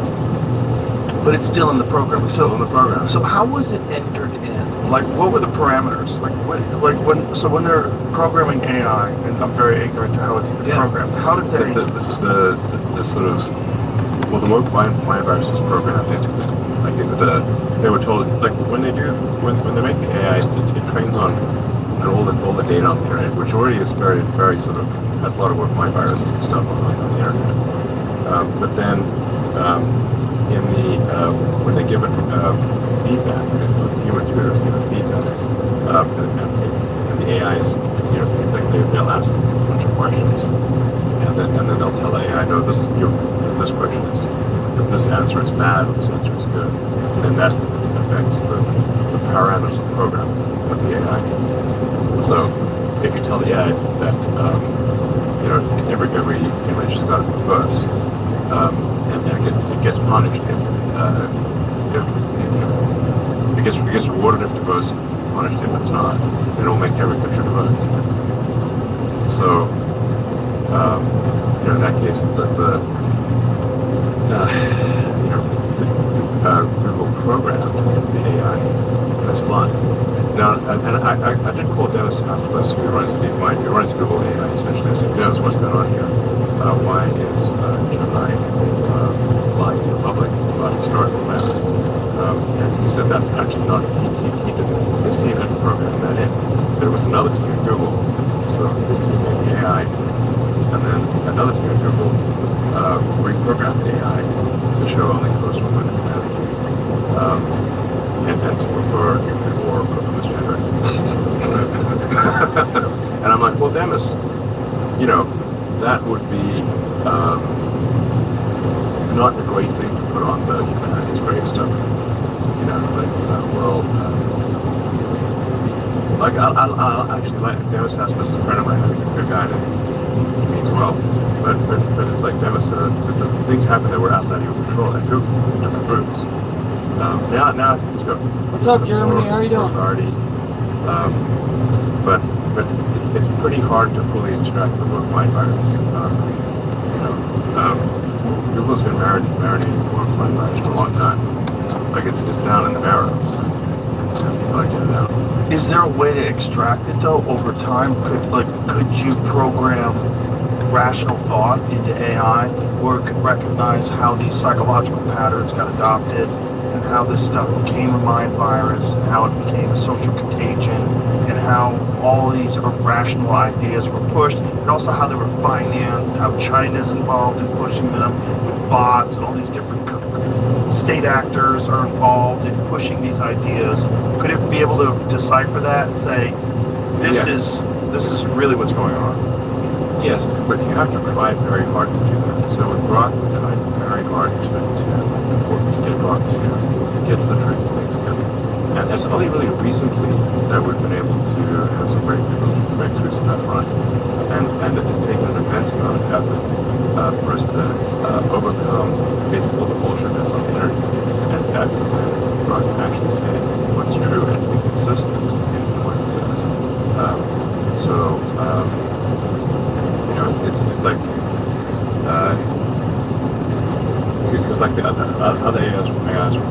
C: But it's still in the program.
A: It's still in the program.
C: So how was it entered in? Like, what were the parameters? When they're programming AI, and I'm very ignorant to how it's programmed. How did they?
A: The sort of the more mind virus is programmed into it. Like they were told like when they make the AI, it trains on all the data on the internet, which already is very very sort of has a lot of work mind virus stuff on the internet. But then when they give it feedback, human tutors give it feedback, and the AI is they'll ask a bunch of questions, and then they'll tell the AI, no, this question is, this answer is bad or this answer is good, and that affects the parameters of the program of the AI. So if you tell the AI that every image has got to be diverse, and it gets punished if it gets rewarded if diverse, punished if it's not. It'll make every picture diverse. So in that case, Google programmed the AI that's blind. Now, and I did call Dennis after this, who runs Google AI, essentially. I said, Dennis, what's going on here? Why is Gemini lying to the public about historical matters? And he said that's actually not, his team didn't program that in. There was another team at Google, so his team made the AI, and then another team at Google reprogrammed the AI to show only close women and men, and to prefer nuclear war over misgendering. And I'm like, well, Demis, that would be not a great thing to put on the humanities gravestone. I'll actually like Demis Haspis is a friend of mine, he's a good guy, and he means well. But it's like Demis, things happen that were outside of your control, and Google took the groups. Now things go.
B: What's up, Germany? How are you doing?
A: But it's pretty hard to fully extract the work mind virus. Google's been marinating work mind virus for a long time. Like it's down in the marrow. So I get it out.
C: Is there a way to extract it though over time? Could you program rational thought into AI, or it could recognize how these psychological patterns got adopted, and how this stuff became a mind virus, and how it became a social contagion, and how all these irrational ideas were pushed, and also how they were financed, how China's involved in pushing them with bots, and all these different state actors are involved in pushing these ideas. Could it be able to decipher that and say, this is really what's going on?
A: Yes, but you have to try very hard to do that. So with Grok, we tried very hard to get Grok to get to the truth of things. And it's only really recently that we've been able to have some breakthroughs on that front. And it's taken an immense amount of effort for us to overcome basically all the bullshit that's on the internet. And that Grok can actually say what's true and be consistent in what it says. It's like, because like the other AIs were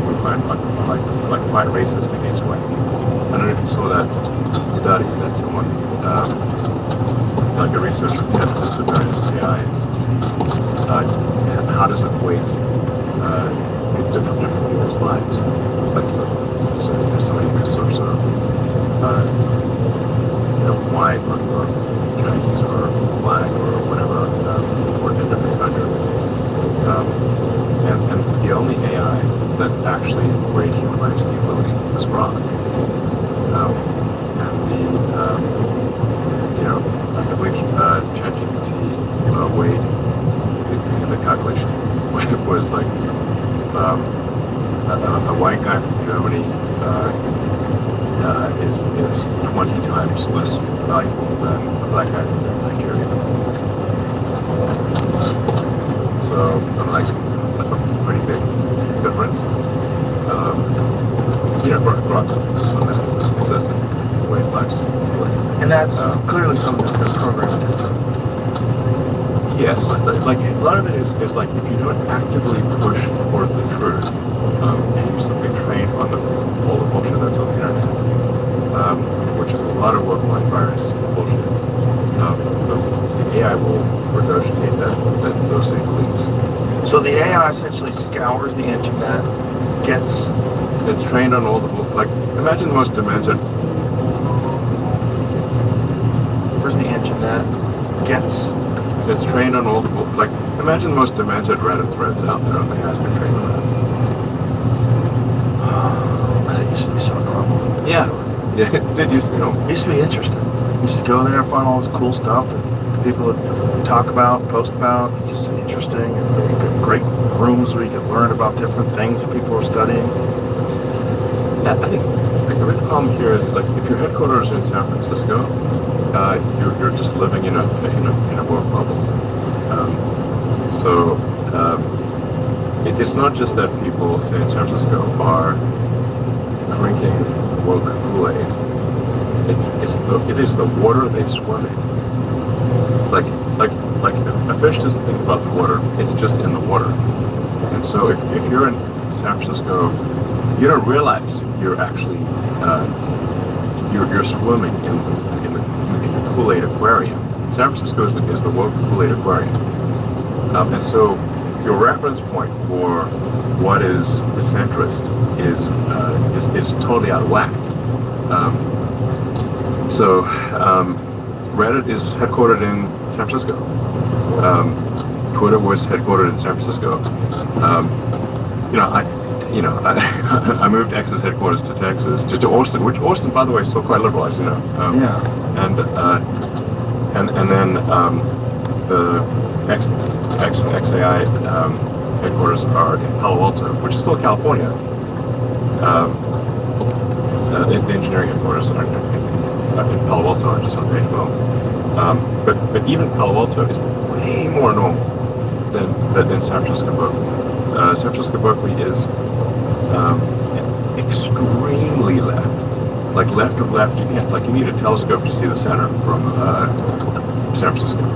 A: quite racist against white people. I don't know if you saw that study that someone, like a researcher tested the various AIs to see how does it weight different people's lives. Like, so somebody who's sort of white or Chinese or black or whatever, or in a different country. And the only AI that actually weighed human lives equally was Grok. I believe ChatGPT weighed in the calculation was like a white guy from Germany is 20 times less valuable than a black guy from Nigeria. So I'm like, that's a pretty big difference. Grok is consistent ways lives.
C: And that's clearly something that's been programmed.
A: Yes, like a lot of it is like if you don't actively push toward the truth, and you simply train on all the bullshit that's on the internet, which is a lot of work-life virus bullshit. The AI will regurgitate those same beliefs.
C: So the AI essentially scours the internet,
A: It's trained on all the like. Imagine the most demented.
C: where's the internet,
A: It's trained on all the like. Imagine the most demented Reddit threads out there, and it has been trained on that.
C: That used to be so normal.
A: Yeah, it did used to be normal.
C: It used to be interesting. You used to go there and find all this cool stuff that people would talk about, post about. It's just interesting. And you get great rooms where you can learn about different things that people are studying.
A: Yeah, I think like the big problem here is like if your headquarters are in San Francisco, you're just living in a work bubble. It's not just that people say in San Francisco are drinking woke Kool-Aid. It is the water they swim in. Like a fish doesn't think about the water; it's just in the water. And so if you're in San Francisco, you don't realize you're actually you're swimming in the Kool-Aid aquarium. San Francisco is the woke Kool-Aid aquarium, and so your reference point for what is the centrist is totally out of whack. Reddit is headquartered in San Francisco. Twitter was headquartered in San Francisco. I moved X's headquarters to Texas, to Austin, which Austin, by the way, is still quite liberalized, And then the XAI headquarters are in Palo Alto, which is still California. The engineering headquarters are in Palo Alto, just on Pageville. But even Palo Alto is way more normal than San Francisco Berkeley. San Francisco Berkeley is extremely left. Like left of left, you can't. Like you need a telescope to see the center from San Francisco.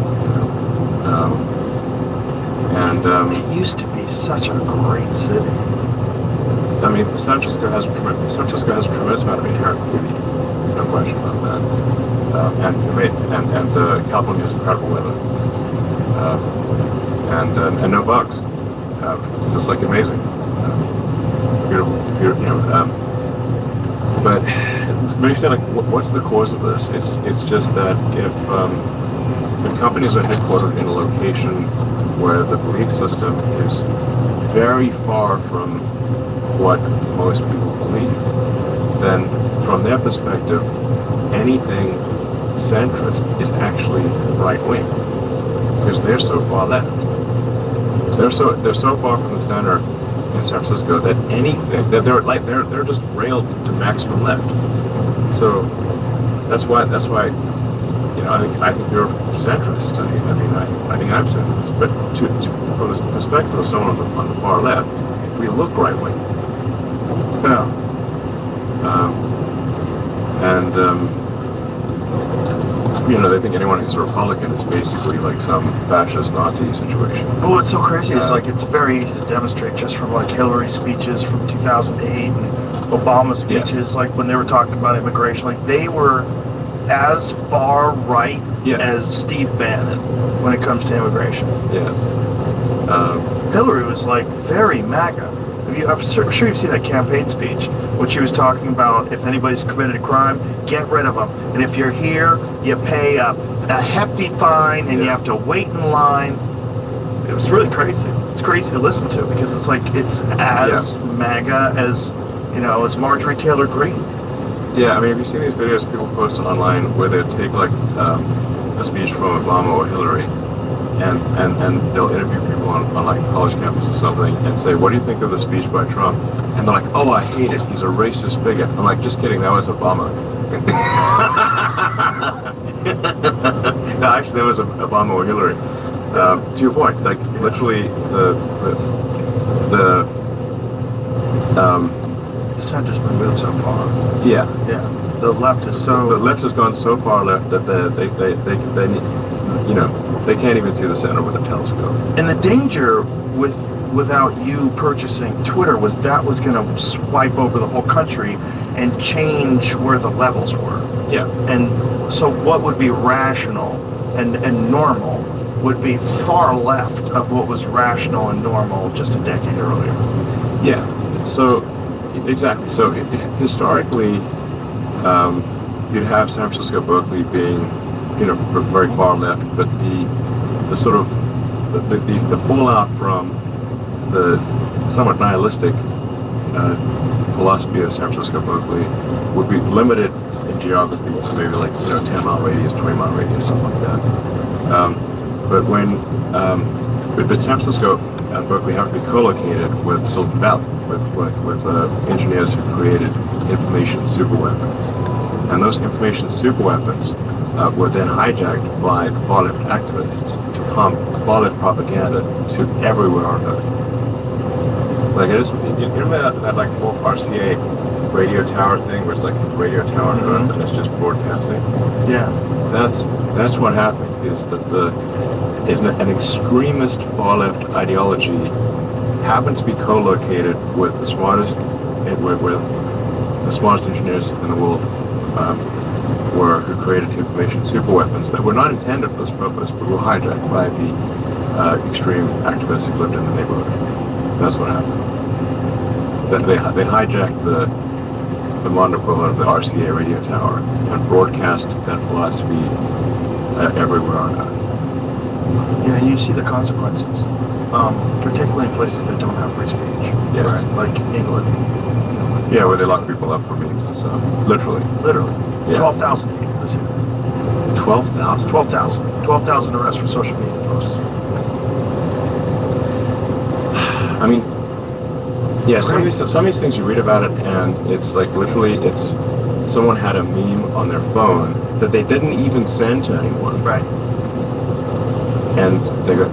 C: It used to be such a great city.
A: I mean, San Francisco has a tremendous amount of inherent beauty, no question about that. And California has incredible weather, and no bugs. It's just like amazing, beautiful, you know. But when you say like, what's the cause of this? It's just that if companies are headquartered in a location where the belief system is very far from what most people believe, then from their perspective, anything centrist is actually right wing because they're so far left. They're so far from the center in San Francisco that anything that they're just railed to maximum left. So that's why you know I think they're centrist. I think I'm centrist, but from the perspective of someone on the far left, we look right wing.
C: Yeah.
A: You know, they think anyone who's a Republican is basically like some fascist Nazi situation.
C: Well, what's so crazy is like it's very easy to demonstrate just from like Hillary speeches from 2008 and Obama speeches, like when they were talking about immigration, like they were as far right as Steve Bannon when it comes to immigration.
A: Yes.
C: Hillary was like very MAGA. I'm sure you've seen that campaign speech when she was talking about if anybody's committed a crime, get rid of them. And if you're here, you pay a hefty fine and you have to wait in line. It was really crazy. It's crazy to listen to because it's like it's as MAGA as, you know, as Marjorie Taylor Greene.
A: Yeah, I mean, have you seen these videos people post online where they take like a speech from Obama or Hillary and they'll interview people on like college campus or something and say, what do you think of the speech by Trump? And they're like, oh, I hate it. He's a racist bigot. I'm like, just kidding. That was Obama. No, actually, that was Obama or Hillary. To your point, like literally the
C: center's been moved so far.
A: Yeah.
C: The left is so.
A: The left has gone so far left that they you know, they can't even see the center with a telescope.
C: And the danger without you purchasing Twitter was that was going to swipe over the whole country and change where the levels were.
A: Yeah.
C: And so what would be rational and normal would be far left of what was rational and normal just a decade earlier.
A: Yeah. So exactly. So historically, you'd have San Francisco, Berkeley being, you know, very far left, but the sort of the fallout from the somewhat nihilistic philosophy of San Francisco, Berkeley would be limited in geography, so maybe like, you know, 10-mile radius, 20-mile radius, something like that. But when but San Francisco and Berkeley have to be co-located with Silicon Valley, with engineers who created information superweapons, and those information superweapons were then hijacked by far-left activists to pump far-left propaganda to everywhere on Earth. Like, you remember that like full RCA radio tower thing where it's like a radio tower on Earth and it's just broadcasting?
C: Yeah.
A: That's what happened, is that an extremist far-left ideology happened to be co-located with the smartest engineers in the world, who created information superweapons that were not intended for this purpose, but were hijacked by the extreme activists who lived in the neighborhood. That's what happened. They hijacked the modern equivalent of the RCA radio tower and broadcast that philosophy everywhere on Earth.
C: Yeah, you see the consequences, particularly in places that don't have free speech.
A: Yes.
C: Right? Like England.
A: Yeah, where they lock people up for meetings and stuff. Literally. Yeah.
C: 12,000 people this year.
A: 12,000?
C: 12,000 arrests for social media posts.
A: I mean, yeah, some of these things you read about it, and it's like literally, it's someone had a meme on their phone that they didn't even send to anyone.
C: Right.
A: And they're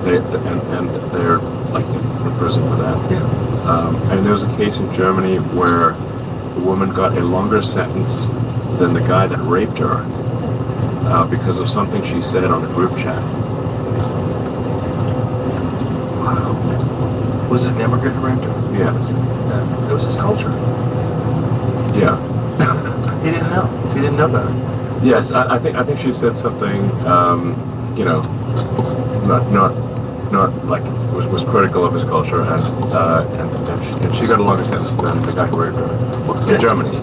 A: like in prison for that.
C: Yeah.
A: And there was a case in Germany where the woman got a longer sentence than the guy that raped her because of something she said on a group chat.
C: Wow. Was it an immigrant who raped her?
A: Yes.
C: Yeah. It was his culture.
A: Yeah.
C: He didn't know. He didn't know better.
A: Yes, I think she said something, you know, not like was critical of his culture, and she got a longer sentence than the guy who raped her in Germany.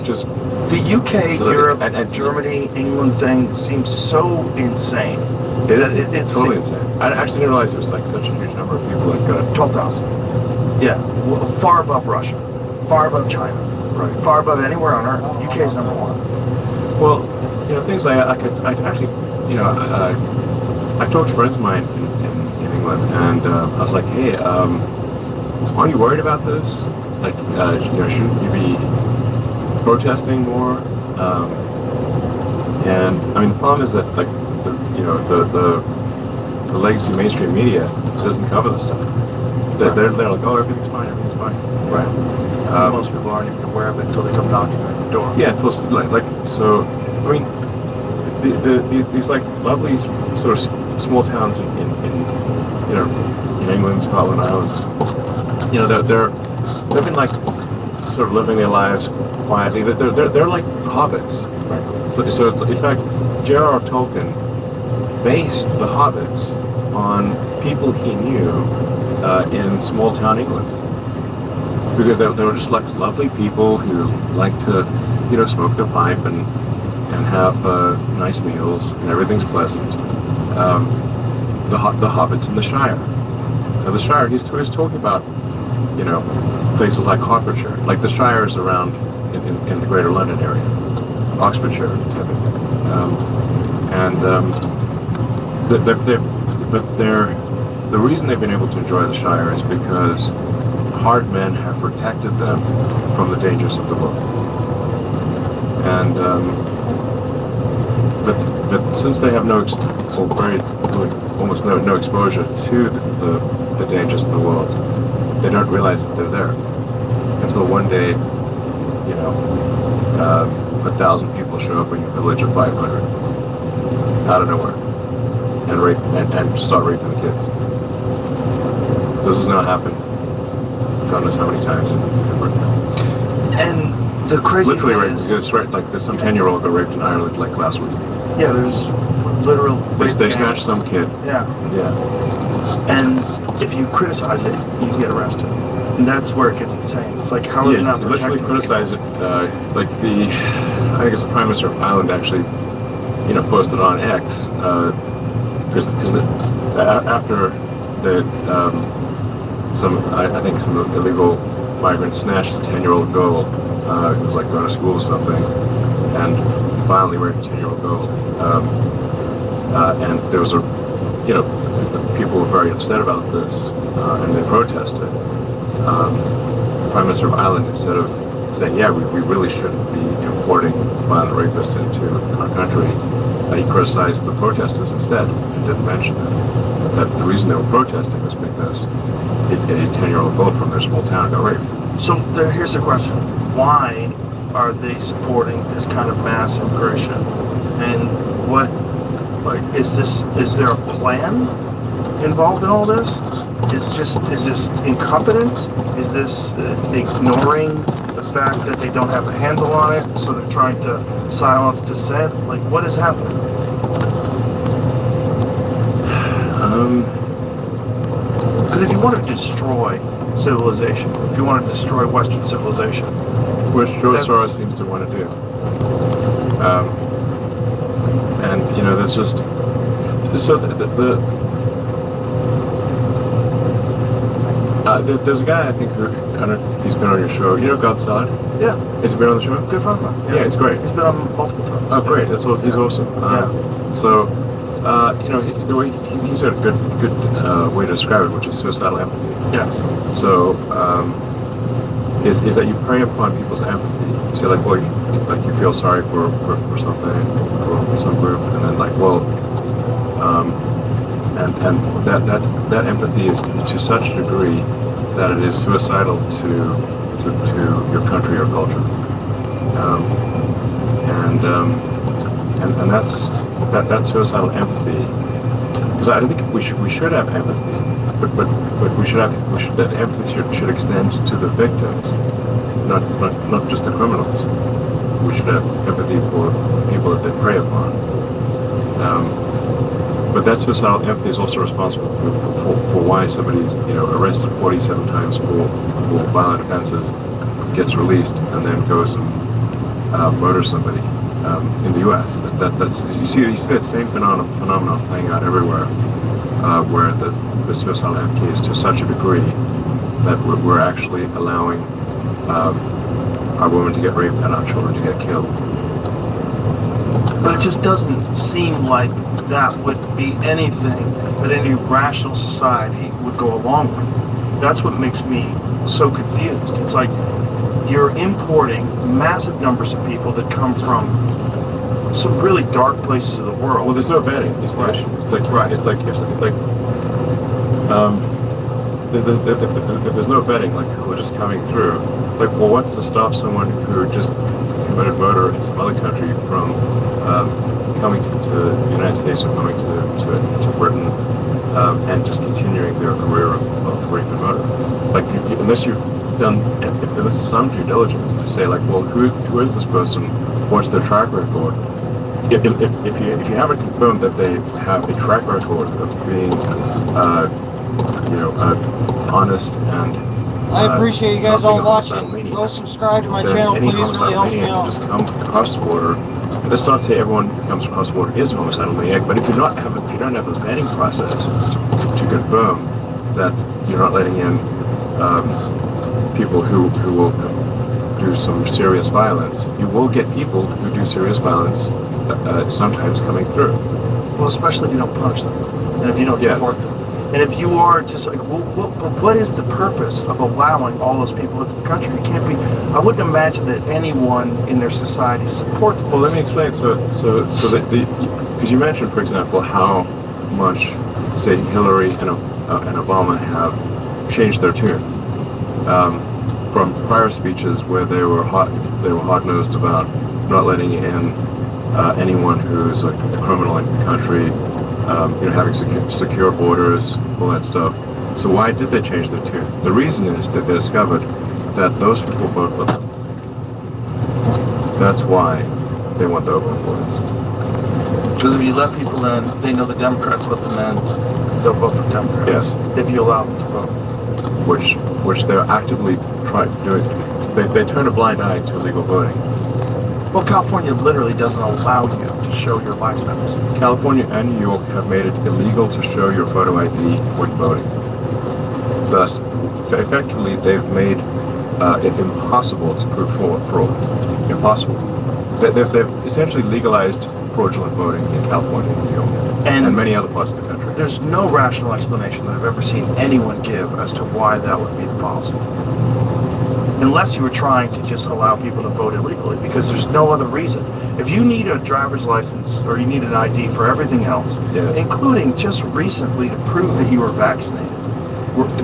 A: Just
C: The UK,
A: So
C: Europe,
A: and-
C: Germany, England thing seems so insane.
A: it's totally insane. I actually didn't realize it was like such a huge number of people that got
C: 12,000. Yeah, well, far above Russia, far above China,
A: right.
C: far above anywhere on earth. UK is number one.
A: Well, you know, things like I could actually, you know, I talked to friends of mine in England, and I was like, hey, aren't you worried about this? Like, you know, shouldn't you be protesting more? And I mean, the problem is that, like, the legacy mainstream media doesn't cover the stuff. They're like, oh, everything's fine.
C: Right. Most people aren't even aware of it until they come knocking on the door.
A: Yeah, like so. I mean, these like lovely sort of small towns in you know, in England, Scotland, Ireland. You know, they've been like sort of living their lives quietly. They're like hobbits, right? So it's, in fact, J.R.R. Tolkien based the hobbits on people he knew in small town England, because they were just like lovely people who liked to, you know, smoke their pipe and have nice meals, and everything's pleasant. The hobbits in the Shire. Now the Shire, he's talking about, you know, places like Hertfordshire, like the Shires around in the Greater London area, Oxfordshire, the reason they've been able to enjoy the Shire is because hard men have protected them from the dangers of the world. And but since they have almost no exposure to the dangers of the world, they don't realize that they're there until one day, you know, 1,000 people show up in your village of 500 out of nowhere and rape and start raping the kids. This has not happened God knows how many times in Britain.
C: And the crazy
A: Literally
C: thing
A: raped.
C: is,
A: It's right, like there's some 10-year-old got raped in Ireland like last week.
C: yeah, there's literal.
A: They snatched some kid.
C: Yeah,
A: Yeah.
C: and if you criticize it, you get arrested, and that's where it gets insane. It's like how are they
A: Yeah,
C: not
A: you literally
C: protecting
A: criticize it. Like I think it's the Prime Minister of Ireland actually, you know, posted on X because after the I think some illegal migrants snatched a 10-year-old girl. It was like going to school or something, and violently raped a 10-year-old girl. And there was you know, people were very upset about this, and they protested. The Prime Minister of Ireland, instead of saying, yeah, we really shouldn't be importing violent rapists into our country, he criticized the protesters instead and didn't mention that the reason they were protesting was because a 10-year-old girl from their small town got raped.
C: So here's the question: why are they supporting this kind of mass immigration? And what, like, is there a plan involved in all this? Is this incompetence? Is this ignoring the fact that they don't have a handle on it, so they're trying to silence dissent? Like, what is happening? Because if you want to destroy civilization, if you want to destroy Western civilization,
A: Which George Soros seems to want to do. And, you know, there's just... So there's a guy, I think, who, I don't know if he's been on your show. You know Godsod?
C: yeah,
A: Has he been on the show?
C: good friend of mine.
A: Yeah, he's great.
C: He's been on multiple times.
A: Oh, great. He's awesome. So, you know, the way he's got a good way to describe it, which is suicidal empathy.
C: Yeah.
A: So, is that you prey upon people's empathy. So, like, well, you feel sorry for something, for some group, and then like, well, and that empathy is to such a degree that it is suicidal to your country or culture. And that's suicidal empathy. Because I think we should have empathy. but that empathy should extend to the victims, not just the criminals. We should have empathy for the people that they prey upon. But that suicidal empathy is also responsible for why somebody, arrested 47 times for violent offenses, gets released, and then goes and murders somebody in the U.S. That's you see that same phenomenon playing out everywhere, where the suicidal empathy is to such a degree that we're actually allowing our women to get raped and our children to get killed.
C: But it just doesn't seem like that would be anything that any rational society would go along with. That's what makes me so confused. It's like you're importing massive numbers of people that come from some really dark places of the world.
A: Well, there's no vetting. If there's no vetting, like who are just coming through, like, well, what's to stop someone who just committed murder in some other country from coming to the United States or coming to Britain and just continuing their career of rape and murder? Like, unless you've done some due diligence to say, like, well, who is this person? What's their track record? If you haven't confirmed that they have a track record of being, honest and
B: I appreciate you guys all
A: something of
B: watching.
A: a
B: Go subscribe to my
A: then
B: channel,
A: any
B: please. It really helps me
A: homicidal maniac
B: out.
A: just come across the border. Let's not say everyone who comes across the border is a homicidal maniac, but if you don't have a vetting process to confirm that you're not letting in people who will do some serious violence, you will get people who do serious violence sometimes coming through.
C: Well, especially if you don't punish them, and if you don't
A: Yes.
C: deport them. And if you are just like, well, what is the purpose of allowing all those people into the country? It can't be. I wouldn't imagine that anyone in their society supports this.
A: Well, let me explain. So that because you mentioned, for example, how much, say, Hillary and Obama have changed their tune from prior speeches where they were hot-nosed about not letting in anyone who's like a criminal into the country. Having secure borders, all that stuff. So why did they change their tune? The reason is that they discovered that those people vote for them. That's why they want the open borders.
C: Because if you let people in, they know the Democrats let them in, they'll vote for Democrats.
A: Yes.
C: If you allow them to vote.
A: Which they're actively trying to do it. They turn a blind eye to illegal voting.
C: Well, California literally doesn't allow you to show your license.
A: California and New York have made it illegal to show your photo ID when voting. Thus, effectively, they've made it impossible to prove fraud. Impossible. They've essentially legalized fraudulent voting in California and New York and many other parts of the country.
C: There's no rational explanation that I've ever seen anyone give as to why that would be the policy. Unless you were trying to just allow people to vote illegally, because there's no other reason. If you need a driver's license or you need an ID for everything else,
A: Yes.
C: including just recently to prove that you were vaccinated.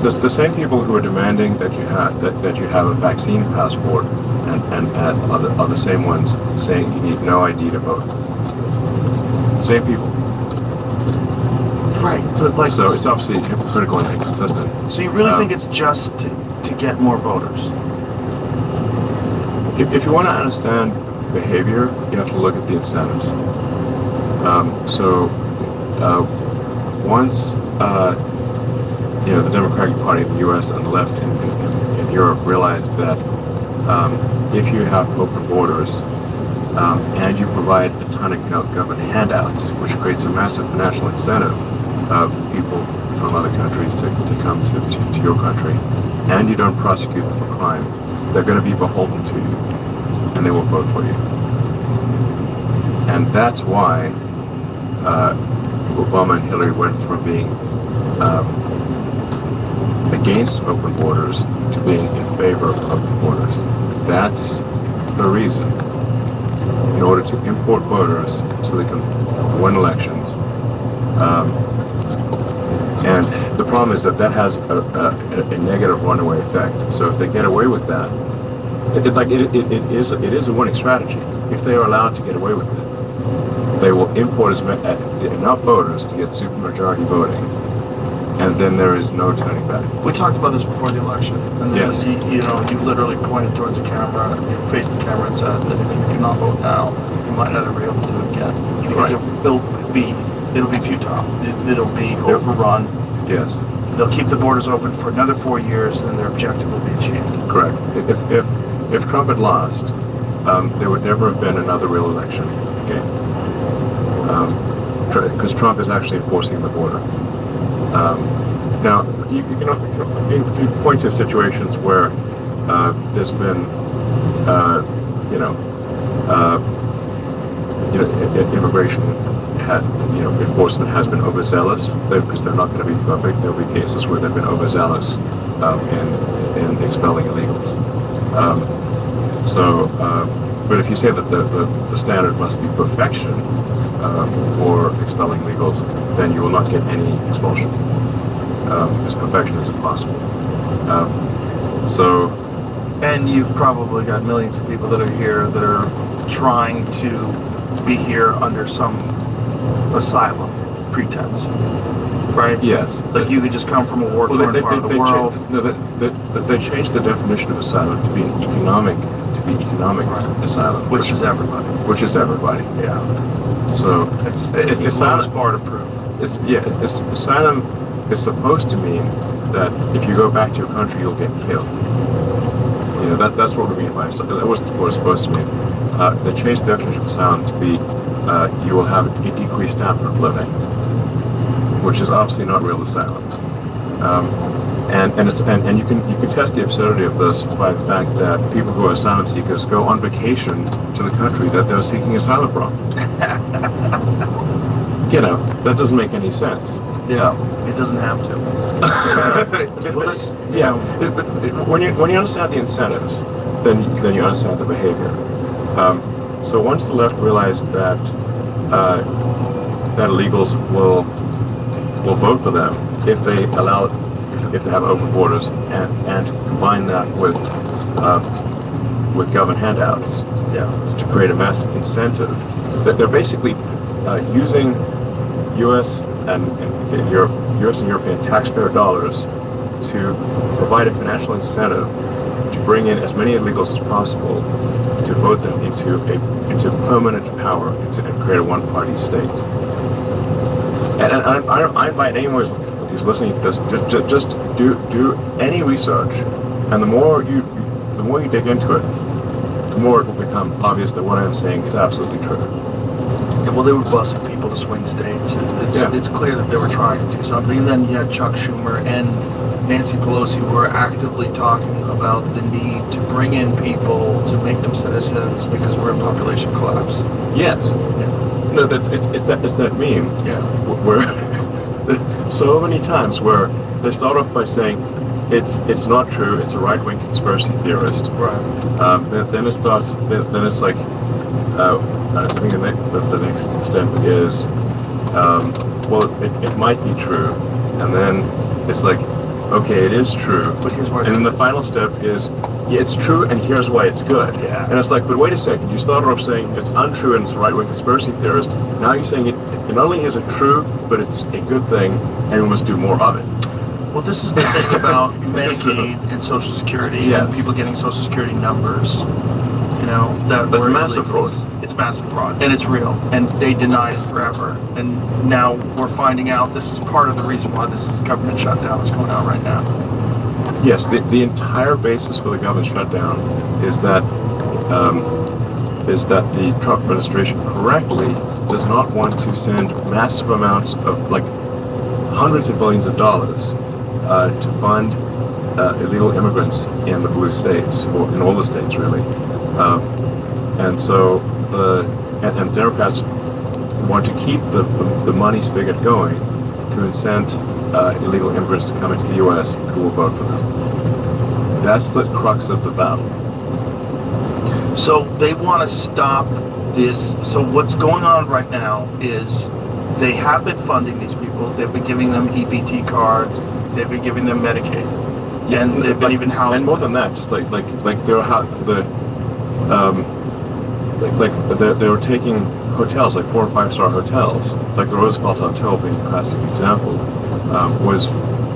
A: The same people who are demanding that you have a vaccine passport and are the same ones saying you need no ID to vote. Same people.
C: Right. But
A: So it's obviously hypocritical and inconsistent.
C: so you really think it's just to get more voters?
A: If you want to understand behavior, you have to look at the incentives. Once the Democratic Party in the U.S. and the left in Europe realized that if you have open borders and you provide a ton of government handouts, which creates a massive financial incentive of people from other countries to come to your country, and you don't prosecute them for crime, they're going to be beholden to you, and they will vote for you. And that's why Obama and Hillary went from being against open borders to being in favor of open borders. That's the reason. In order to import voters so they can win elections. And the problem is that has a negative runaway effect. So if they get away with that, it is a winning strategy. If they are allowed to get away with it, they will import enough voters to get supermajority voting, and then there is no turning back.
C: We talked about this before the election, and then
A: Yes.
C: you know, you literally pointed towards the camera, you faced the camera and said that if you do not vote now, you might never be able to do it again. Because
A: Right.
C: it'll be futile. It'll be overrun.
A: Yes,
C: They'll keep the borders open for another 4 years, and their objective will be achieved.
A: correct. If Trump had lost, there would never have been another real election again. Because Trump is actually enforcing the border. Now, you point to situations where there's been, immigration enforcement has been overzealous, because they're not going to be perfect. There'll be cases where they've been overzealous in expelling illegals. But if you say that the standard must be perfection for expelling illegals, then you will not get any expulsion. Because perfection is impossible.
C: And you've probably got millions of people that are here that are trying to be here under some asylum pretense, right?
A: Yes.
C: Like you could just come from a war-torn part of the world.
A: They changed the definition of asylum to be economic asylum,
C: Which is everybody.
A: Which is everybody.
C: Yeah.
A: So
C: It's the
A: asylum.
C: bar to prove.
A: Asylum is supposed to mean that if you go back to your country, you'll get killed. That's what we mean by asylum. That wasn't what it's supposed to mean. They changed the definition of asylum to be you will have a decreased standard of living, which is obviously not real asylum. And you can test the absurdity of this by the fact that people who are asylum seekers go on vacation to the country that they're seeking asylum from. That doesn't make any sense.
C: Yeah, it doesn't have to.
A: When you understand the incentives, then you understand the behavior. So once the left realized that illegals will vote for them if they have open borders and combine that with government handouts, to create a massive incentive, that they're basically using U.S. and European taxpayer dollars to provide a financial incentive to bring in as many illegals as possible to vote them into permanent power and create a one-party state. And I invite anyone who's listening to this just do any research, and the more you dig into it, the more it will become obvious that what I'm saying is absolutely true.
C: Yeah, well, they were busing people to swing states. It's clear that they were trying to do something. And then you had Chuck Schumer and Nancy Pelosi who were actively talking about the need to bring in people to make them citizens because we're in population collapse.
A: Yes.
C: Yeah.
A: No, it's that meme.
C: Yeah.
A: Where so many times where they start off by saying it's not true. It's a right-wing conspiracy theorist.
C: Right.
A: Then it starts. Then it's like. I think the next step is, it might be true, and then it's like, okay, it is true,
C: But here's where
A: and then the final step is, yeah, it's true, and here's why it's good.
C: Yeah.
A: And it's like, but wait a second, you started off saying it's untrue and it's a right-wing conspiracy theorist. Now you're saying it not only is it true, but it's a good thing, and we must do more of it.
C: Well, this is the thing about Medicaid and Social Security
A: Yes.
C: and people getting Social Security numbers. That's
A: massive fraud.
C: It's massive fraud, and it's real, and they denied it forever. And now we're finding out this is part of the reason why this government shutdown is going on right now.
A: Yes, the entire basis for the government shutdown is that the Trump administration correctly does not want to send massive amounts of, like, hundreds of billions of dollars to fund illegal immigrants in the blue states, or in all the states really. And so and Democrats want to keep the money spigot going to incent illegal immigrants to come into the U.S. who will vote for them. That's the crux of the battle.
C: So they want to stop this. So what's going on right now is they have been funding these people. They've been giving them EBT cards. They've been giving them Medicaid. And they've been even housing.
A: And more than that, just like they were taking hotels, like 4 or 5 star hotels, like the Roosevelt Hotel being a classic example, was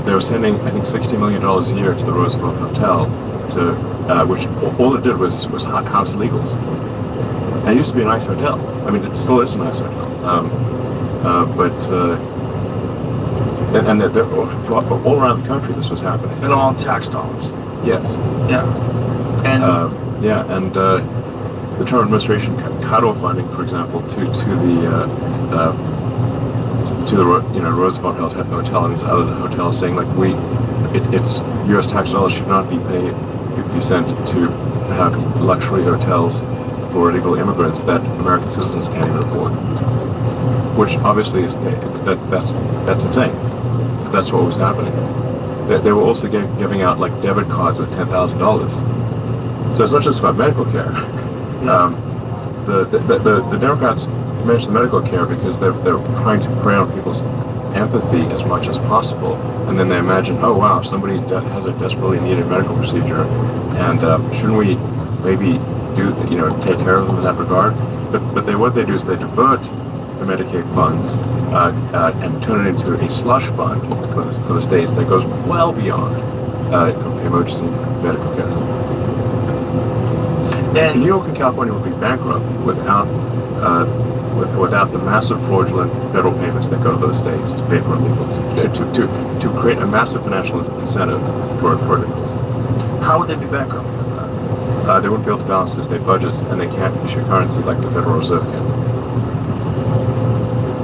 A: they were sending, I think, $60 million a year to the Roosevelt Hotel, to which all it did was house illegals. And it used to be a nice hotel. I mean, it still is a nice hotel. And they're all around the country this was happening.
C: And all tax dollars.
A: Yes.
C: Yeah. And
A: The Trump administration cut off funding, for example, to the Roosevelt Hotel and these other hotels, saying like it's U.S. tax dollars should not be sent to have luxury hotels for illegal immigrants that American citizens can't even afford. Which obviously is that's insane. That's what was happening. They were also giving out like debit cards with $10,000. So it's not just about medical care. The Democrats mention medical care because they're trying to prey on people's empathy as much as possible, and then they imagine, oh wow, somebody has a desperately needed medical procedure, and shouldn't we maybe take care of them in that regard? But what they do is they divert the Medicaid funds and turn it into a slush fund for the states that goes well beyond emergency medical care. And New York and California would be bankrupt without the massive fraudulent federal payments that go to those states to pay for illegals, to create a massive financial incentive for illegals.
C: how would they be bankrupt?
A: They wouldn't be able to balance their state budgets, and they can't issue currency like the Federal Reserve can.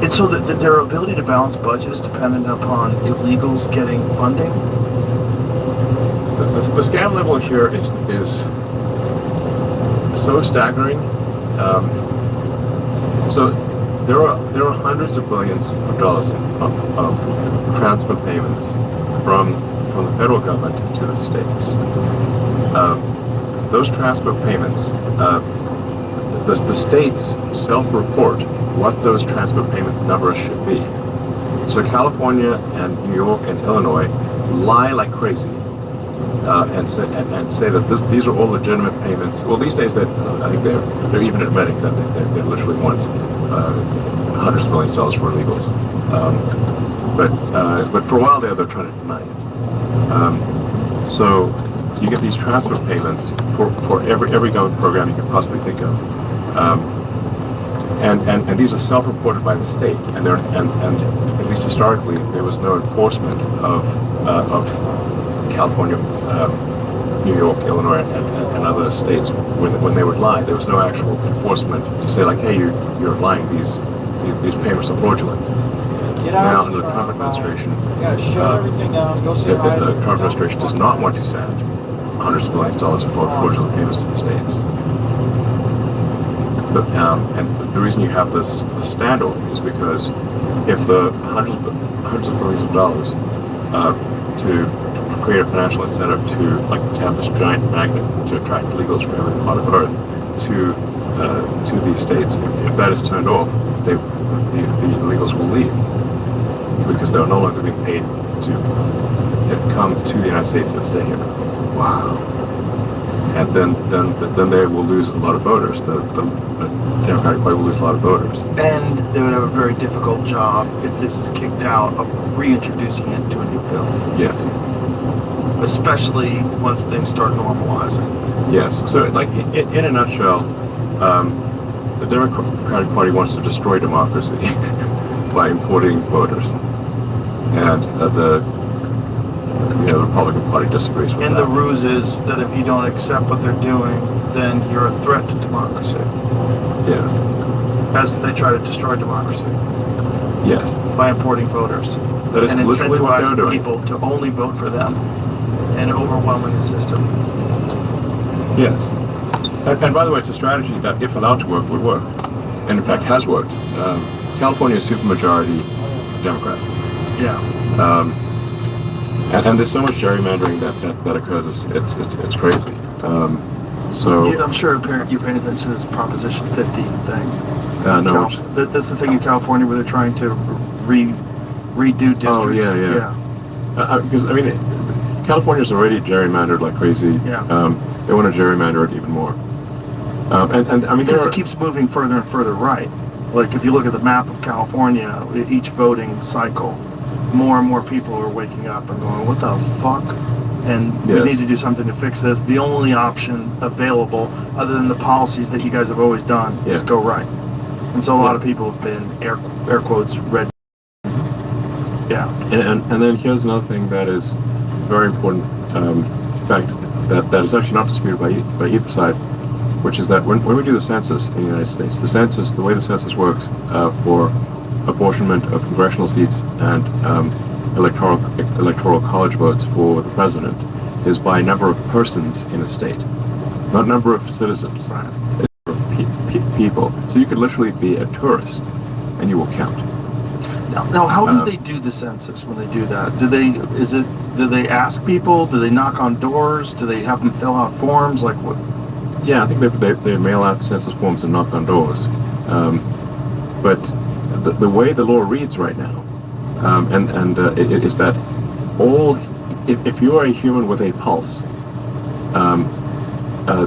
C: And so their ability to balance budgets dependent upon illegals getting funding?
A: The scam level here is so staggering. So there are hundreds of billions of dollars of transfer payments from the federal government to the states. Those transfer payments, the states self-report what those transfer payment numbers should be. So California and New York and Illinois lie like crazy and say that these are all legitimate payments. Well, these days I think they're even admitting that they literally want hundreds of millions of dollars for illegals. But for a while there, they're trying to deny it. So you get these transfer payments for every government program you can possibly think of. And these are self-reported by the state, and at least historically, there was no enforcement of California, New York, Illinois, and other states when they would lie. There was no actual enforcement to say like, hey, you're lying. These payments are fraudulent.
B: Get
A: Now
B: out
A: under the Trump administration,
B: You gotta shut everything down. Go say
A: the
B: hi.
A: Trump administration does not want to send hundreds of millions of dollars for fraudulent payments to the states. And the reason you have this standoff is because if the hundreds of billions of dollars to create a financial incentive to have this giant magnet to attract illegals from every part of Earth to these states, if that is turned off, the illegals will leave because they're no longer being paid to come to the United States and stay here. Wow. And then they will lose a lot of voters. The Democratic Party will lose a lot of voters.
C: And they would have a very difficult job if this is kicked out of reintroducing it to a new bill.
A: Yes.
C: Especially once things start normalizing.
A: Yes. So, in a nutshell, the Democratic Party wants to destroy democracy by importing voters, and the Republican Party disagrees with that.
C: And the ruse is that if you don't accept what they're doing, then you're a threat to democracy.
A: Yes.
C: As they try to destroy democracy
A: Yes.
C: by importing voters.
A: That is
C: And
A: literally what they're
C: incentivizing
A: doing.
C: people to only vote for them and overwhelming the system.
A: Yes. And by the way, it's a strategy that, if allowed to work, would work. And in fact, has worked. California is supermajority Democrat.
C: Yeah.
A: And there's so much gerrymandering that occurs. It's crazy.
C: I'm sure you paid attention to this Proposition 50 thing.
A: No.
C: That's the thing in California where they're trying to redo districts.
A: Oh, yeah. Because, California's already gerrymandered like crazy.
C: Yeah.
A: They want to gerrymander it even more.
C: Because it keeps moving further and further right. Like if you look at the map of California, each voting cycle, more and more people are waking up and going, what the fuck? And we
A: Yes.
C: need to do something to fix this. The only option available, other than the policies that you guys have always done, is
A: Yeah.
C: go right. And so a lot
A: Yeah.
C: of people have been, air quotes, red. Yeah.
A: And then here's another thing that is very important fact that is actually not disputed by either side, which is that when we do the census in the United States, the way the census works for apportionment of congressional seats and electoral college votes for the president is by number of persons in a state, not number of citizens.
C: Right.
A: It's number of people. So you could literally be a tourist and you will count.
C: Now, how do they do the census when they do that? Do they ask people? Do they knock on doors? Do they have them fill out forms? Like what?
A: Yeah, I think they mail out census forms and knock on doors. But the way the law reads right now, is that if you are a human with a pulse,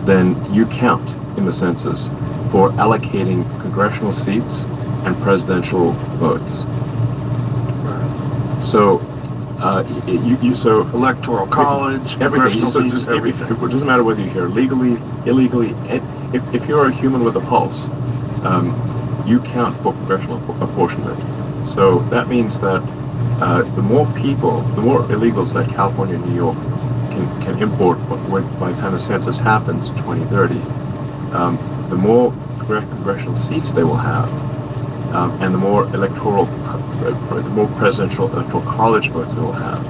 A: then you count in the census for allocating congressional seats and presidential votes. So, so
C: Electoral college,
A: everything.
C: congressional
A: So
C: seats,
A: just,
C: everything.
A: it doesn't matter whether you're here legally, illegally. If you're a human with a pulse, you count for congressional apportionment. So that means that the more illegals that California and New York can import by the time the census happens in 2030, the more congressional seats they will have, and the more presidential electoral college votes they will have.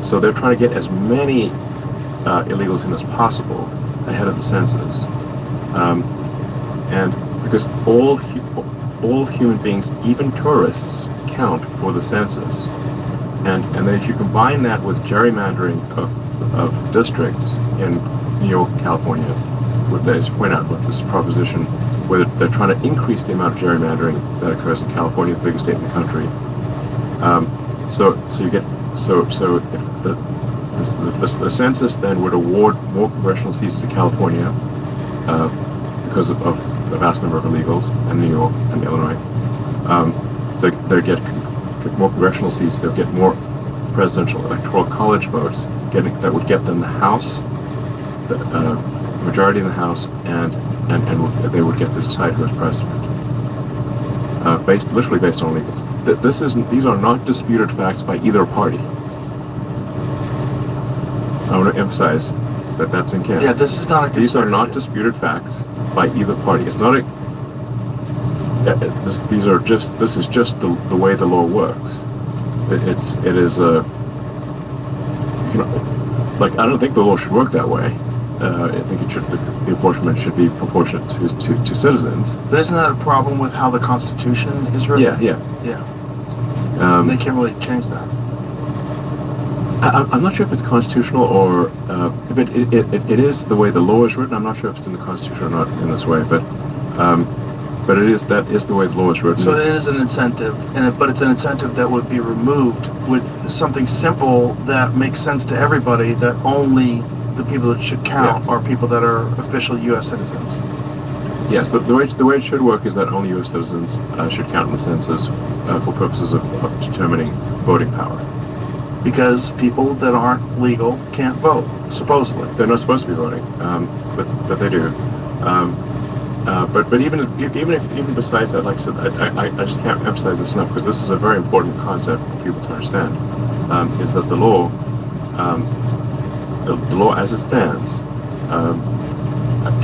A: So they're trying to get as many illegals in as possible ahead of the census, and because all human beings, even tourists, count for the census, and then if you combine that with gerrymandering of districts in New York, California, as you point out with this proposition where they're trying to increase the amount of gerrymandering that occurs in California, the biggest state in the country. So if the census then would award more congressional seats to California because of the vast number of illegals, and New York and Illinois, they get more congressional seats. They'll get more presidential electoral college votes, that would get them the House, the majority in the House, and they would get to decide who is president, literally based on illegals. These are not disputed facts by either party. I want to emphasize that that's in Canada.
C: Yeah, this is not a
A: These are not
C: conspiracy.
A: disputed facts by either party. It's not a. This is just the way the law works. It is a. I don't think the law should work that way. I think the apportionment should be proportionate to citizens.
C: But isn't that a problem with how the Constitution is written?
A: Yeah.
C: Yeah. They can't really change that.
A: I'm not sure if it's constitutional or, but it is the way the law is written. I'm not sure if it's in the Constitution or not in this way, but that is the way the law is written.
C: So it is an incentive, but it's an incentive that would be removed with something simple that makes sense to everybody, that only the people that should count are people that are official U.S. citizens.
A: Yes, the way it should work is that only U.S. citizens should count in the census for purposes of determining voting power.
C: Because people that aren't legal can't vote, supposedly.
A: They're not supposed to be voting, but they do. But even besides that, like I said, I just can't emphasize this enough because this is a very important concept for people to understand. Is that the law as it stands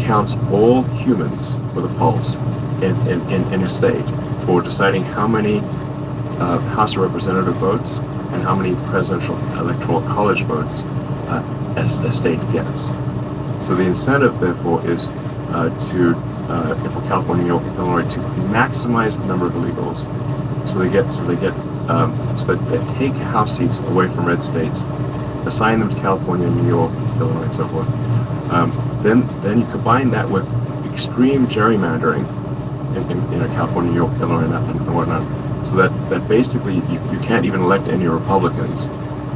A: counts all humans with a pulse in a state for deciding how many House of Representative votes and how many presidential electoral college votes a state gets. So the incentive, therefore, is for California, New York, and Illinois to maximize the number of illegals, so that they take House seats away from red states, assign them to California, New York, Illinois, and so forth. Then you combine that with extreme gerrymandering in California, New York, Illinois, and whatnot, so that basically you can't even elect any Republicans,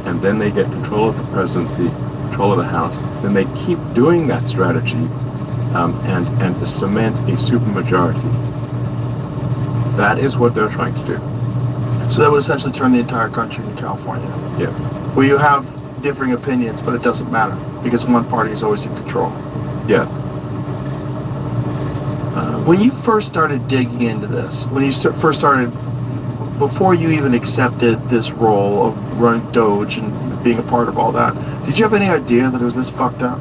A: and then they get control of the presidency, control of the House. Then they keep doing that strategy and to cement a supermajority. That is what they're trying to do.
C: So that would essentially turn the entire country into California,
A: Yeah.
C: where you have differing opinions, but it doesn't matter because one party is always in control.
A: Yeah.
C: When you first started digging into this, when you first started, before you even accepted this role of running Doge and being a part of all that, did you have any idea that it was this fucked up?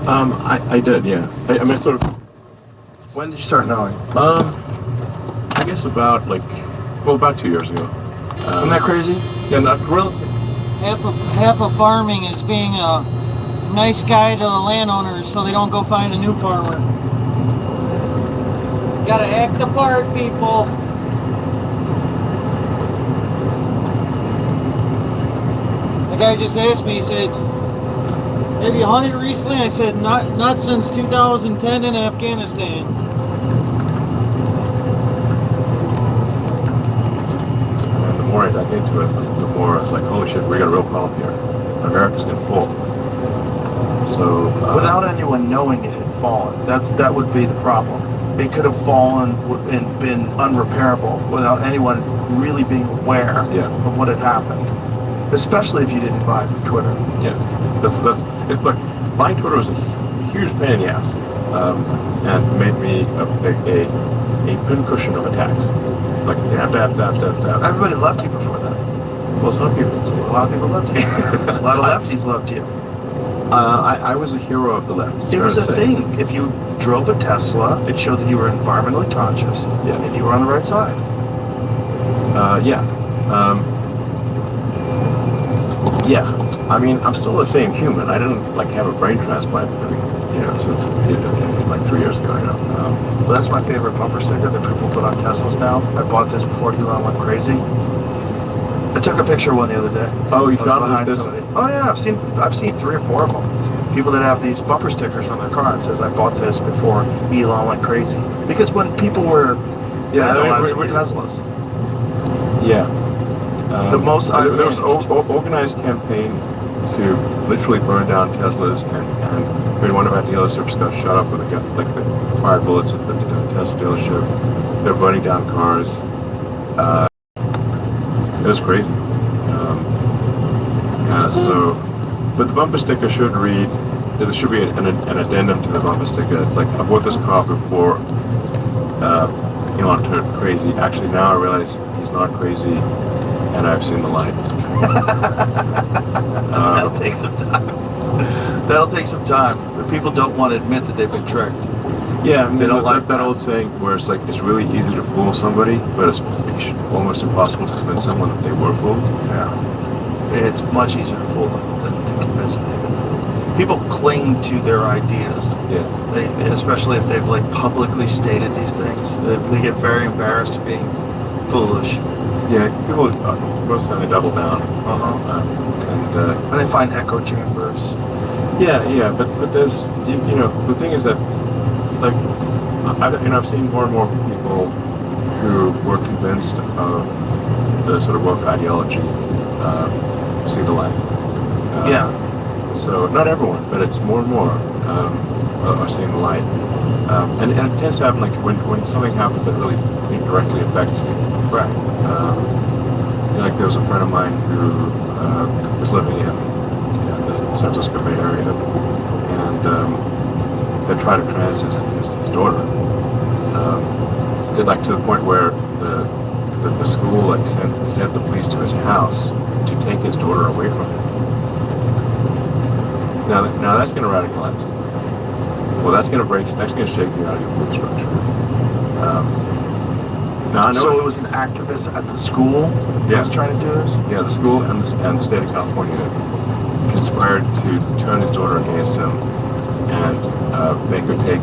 A: I did, yeah. I mean, sort of,
C: When did you start knowing?
A: I guess about 2 years ago.
C: Isn't that crazy?
A: Yeah, not really.
B: Half of farming is being a nice guy to the landowners so they don't go find a new farmer. Gotta act the part, people. The guy just asked me, he said, have you hunted recently? I said, not since 2010 in Afghanistan.
A: And the more I dug into it, the more I was like, holy shit, we got a real problem here. America's gonna fall. So
C: Without anyone knowing it had fallen, that would be the problem. It could have fallen and been unrepairable without anyone really being aware
A: Yeah.
C: of what had happened. Especially if you didn't buy from Twitter.
A: yes, it's like buying Twitter was a huge pain in the ass, and made me a pincushion of attacks. Like dab.
C: Everybody loved you before that.
A: Well, some people.
C: A lot of people loved you. A lot of lefties loved you.
A: I was a hero of the left. it's
C: It
A: fair
C: was
A: to
C: a
A: say.
C: thing. If you drove a Tesla, it showed that you were environmentally conscious
A: Yeah.
C: and you were on the right side.
A: Yeah. Yeah. I mean, I'm still the same human. I didn't have a brain transplant, since 3 years ago.
C: Well, that's my favorite bumper sticker that people put on Teslas now. I bought this before Elon went crazy. I took a picture of one the other day.
A: Oh, you
C: I was
A: found
C: behind
A: this?
C: somebody. Oh yeah, I've seen 3 or 4 of them. People that have these bumper stickers on their car that says I bought this before Elon went crazy. Because when people were vandalizing
A: we-
C: Teslas,
A: Yeah.
C: The most
A: there was
C: outraged.
A: organized campaign to literally burn down Teslas, and one of our dealerships got shot up with a gun, the fire bullets at the Tesla dealership. They're burning down cars. It was crazy. But the bumper sticker should read. There should be an addendum to the bumper sticker. It's like, I bought this car before Elon turned crazy. Actually, now I realize he's not crazy, and I've seen the light.
C: that'll take some time. That'll take some time. But people don't want to admit that they've been tricked.
A: Yeah, and
C: They
A: there's
C: don't
A: like
C: like
A: that
C: that.
A: old saying where it's like it's really easy to fool somebody, but it's almost impossible to convince someone that they were fooled.
C: Yeah. It's much easier to fool them than to convince them they've been fooled. People cling to their ideas.
A: Yeah.
C: Especially if they've publicly stated these things. They get very embarrassed of being foolish.
A: Yeah, people most of the time they double down.
C: And they find echo chambers.
A: Yeah, but there's the thing is that I've seen more and more people who were convinced of the sort of woke ideology see the light.
C: Yeah.
A: So not everyone, but it's more and more are seeing the light, and it tends to happen when something happens that really directly affects you.
C: Right.
A: There was a friend of mine who was living in the San Francisco Bay Area, and they tried to trans his daughter. To the point where the school sent the police to his house to take his daughter away from him. Now that's going to radicalize. Well, that's going to shake you out of your group structure. Now I know.
C: So it was an activist at the school that was trying to do this?
A: Yeah, the school and the state of California conspired to turn his daughter against him and make her take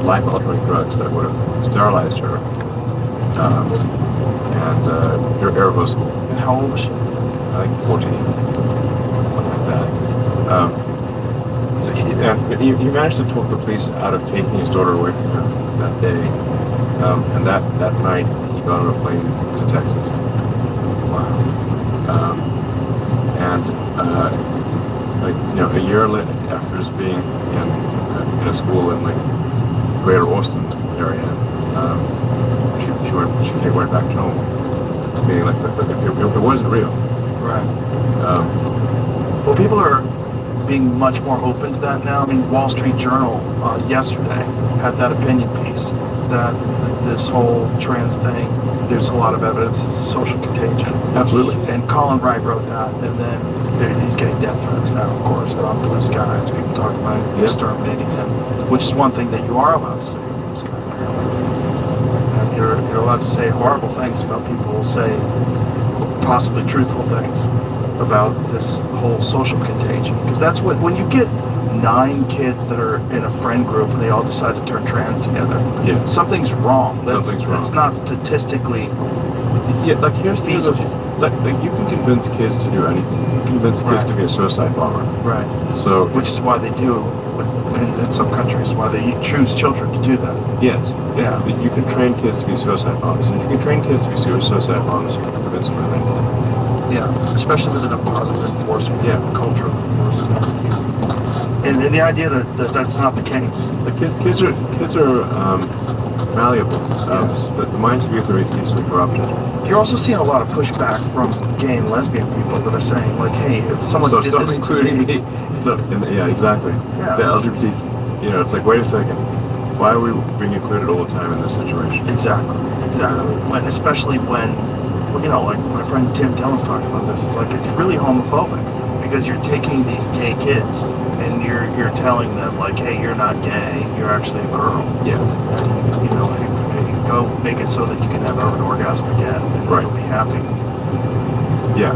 A: life-altering drugs that would have sterilized her and they're irreversible.
C: And how old was she?
A: I think 14, something like that. So he managed to talk the police out of taking his daughter away from him that day, and that night he got on a plane to Texas. Wow. A year later, after just being in a school in Greater Austin area, she went back home. meaning like it wasn't real.
C: Right.
A: Um,
C: Well, people are being much more open to that now. I mean, Wall Street Journal yesterday had that opinion piece that this whole trans thing, there's a lot of evidence it's a social contagion.
A: Absolutely.
C: And Colin Wright wrote that, and then he's getting death threats now, of course, on Blue Sky. People talking about exterminating him, which is one thing that you are allowed to say on Blue Sky. And you're allowed to say horrible things about people who say possibly truthful things about this whole social contagion, because that's what, when you get 9 kids that are in a friend group and they all decide to turn trans together,
A: Yeah.
C: something's wrong.
A: Something's wrong.
C: It's not statistically
A: yeah, like here's
C: feasible.
A: like you can convince kids to do anything. You can convince kids to be a suicide bomber.
C: Right.
A: So
C: Which is why they do in some countries, why they choose children to do that.
A: yes,
C: Yeah.
A: you can train kids to be suicide bombers. And if you can train kids to be suicide bombers, you can convince them of anything.
C: Yeah, especially within a positive enforcement, cultural enforcement. And the idea that that's not the case.
A: The kids are malleable. The minds of youth are easily corrupted.
C: You're also seeing a lot of pushback from gay and lesbian people that are saying, like, hey, if someone
A: So
C: did
A: stop
C: this to
A: including
C: me,
A: me. Yeah, exactly.
C: Yeah.
A: The LGBT, it's like, wait a second. Why are we being included all the time in this situation?
C: Exactly. When, especially when, like my friend Tim Dillon's talking about this, it's like it's really homophobic because you're taking these gay kids and you're telling them like, hey, you're not gay, you're actually a girl.
A: Yes.
C: And, hey, go make it so that you can have an orgasm again and
A: Right.
C: you'll be happy.
A: Yeah.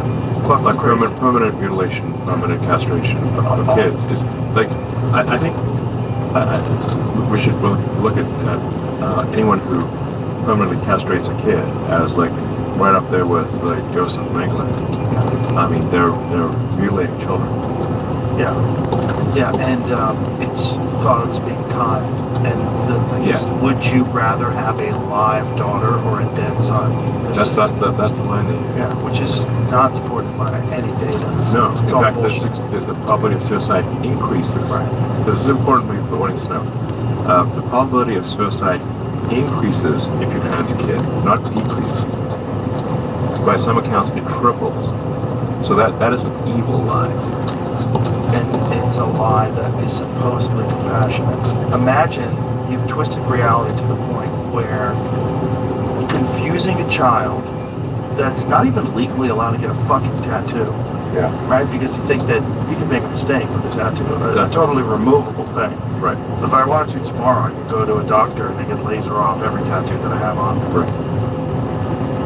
C: Fucking
A: Like
C: crazy.
A: permanent mutilation, permanent castration of kids is like, I think we should look at anyone who permanently castrates a kid as like right up there with like Joseph Mengele. I mean, they're mutilating children.
C: Yeah, and it's thought of as being kind. And the thing is, would you rather have a live daughter or a dead son?
A: That's the line that
C: Yeah, which is not supported by any data.
A: no.
C: It's
A: In
C: all
A: fact,
C: bullshit.
A: the probability of suicide increases.
C: Right.
A: This is important for the audience to know. The probability of suicide increases if you trans a kid, not decreases. By some accounts, it triples. So that is an evil lie.
C: And it's a lie that is supposedly compassionate. Imagine you've twisted reality to the point where confusing a child that's not even legally allowed to get a fucking tattoo,
A: Yeah.
C: right? Because you think that you can make a mistake with a tattoo, a
A: Exactly.
C: totally removable thing.
A: Right.
C: If I wanted to tomorrow, I could go to a doctor and they could laser off every tattoo that I have on.
A: Right.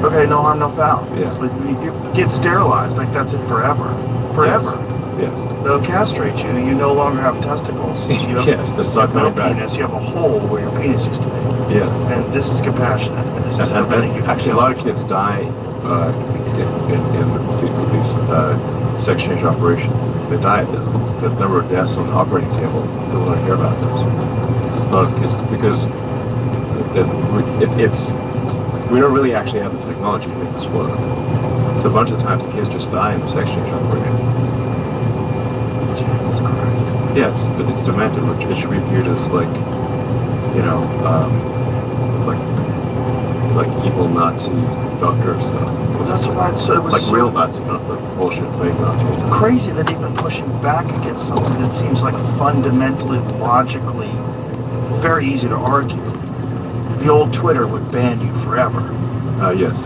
C: Okay, no harm, no foul.
A: Yeah.
C: But you get sterilized, like that's it forever. Forever.
A: Yes.
C: They'll castrate you, you no longer have testicles. You have,
A: Yes, that's
C: you have
A: not
C: no
A: coming back.
C: penis, you have a hole where your penis used to be.
A: Yes.
C: And this is compassionate, and this is
A: And
C: preventing you from
A: actually, a lot of kids die in these sex change operations. They die. The number of deaths on the operating table. People don't hear about those. A lot of kids because we don't really actually have the technology to make this work. So a bunch of times the kids just die in the sex change operation.
C: Jesus Christ.
A: Yeah, it's demented, which it should be viewed as like, like evil Nazi doctor stuff.
C: Well, that's why it was
A: Like
C: so
A: real Nazi, not the bullshit fake Nazi stuff.
C: crazy that even pushing back against something that seems like fundamentally, logically, very easy to argue. The old Twitter would ban you forever.
A: Yes.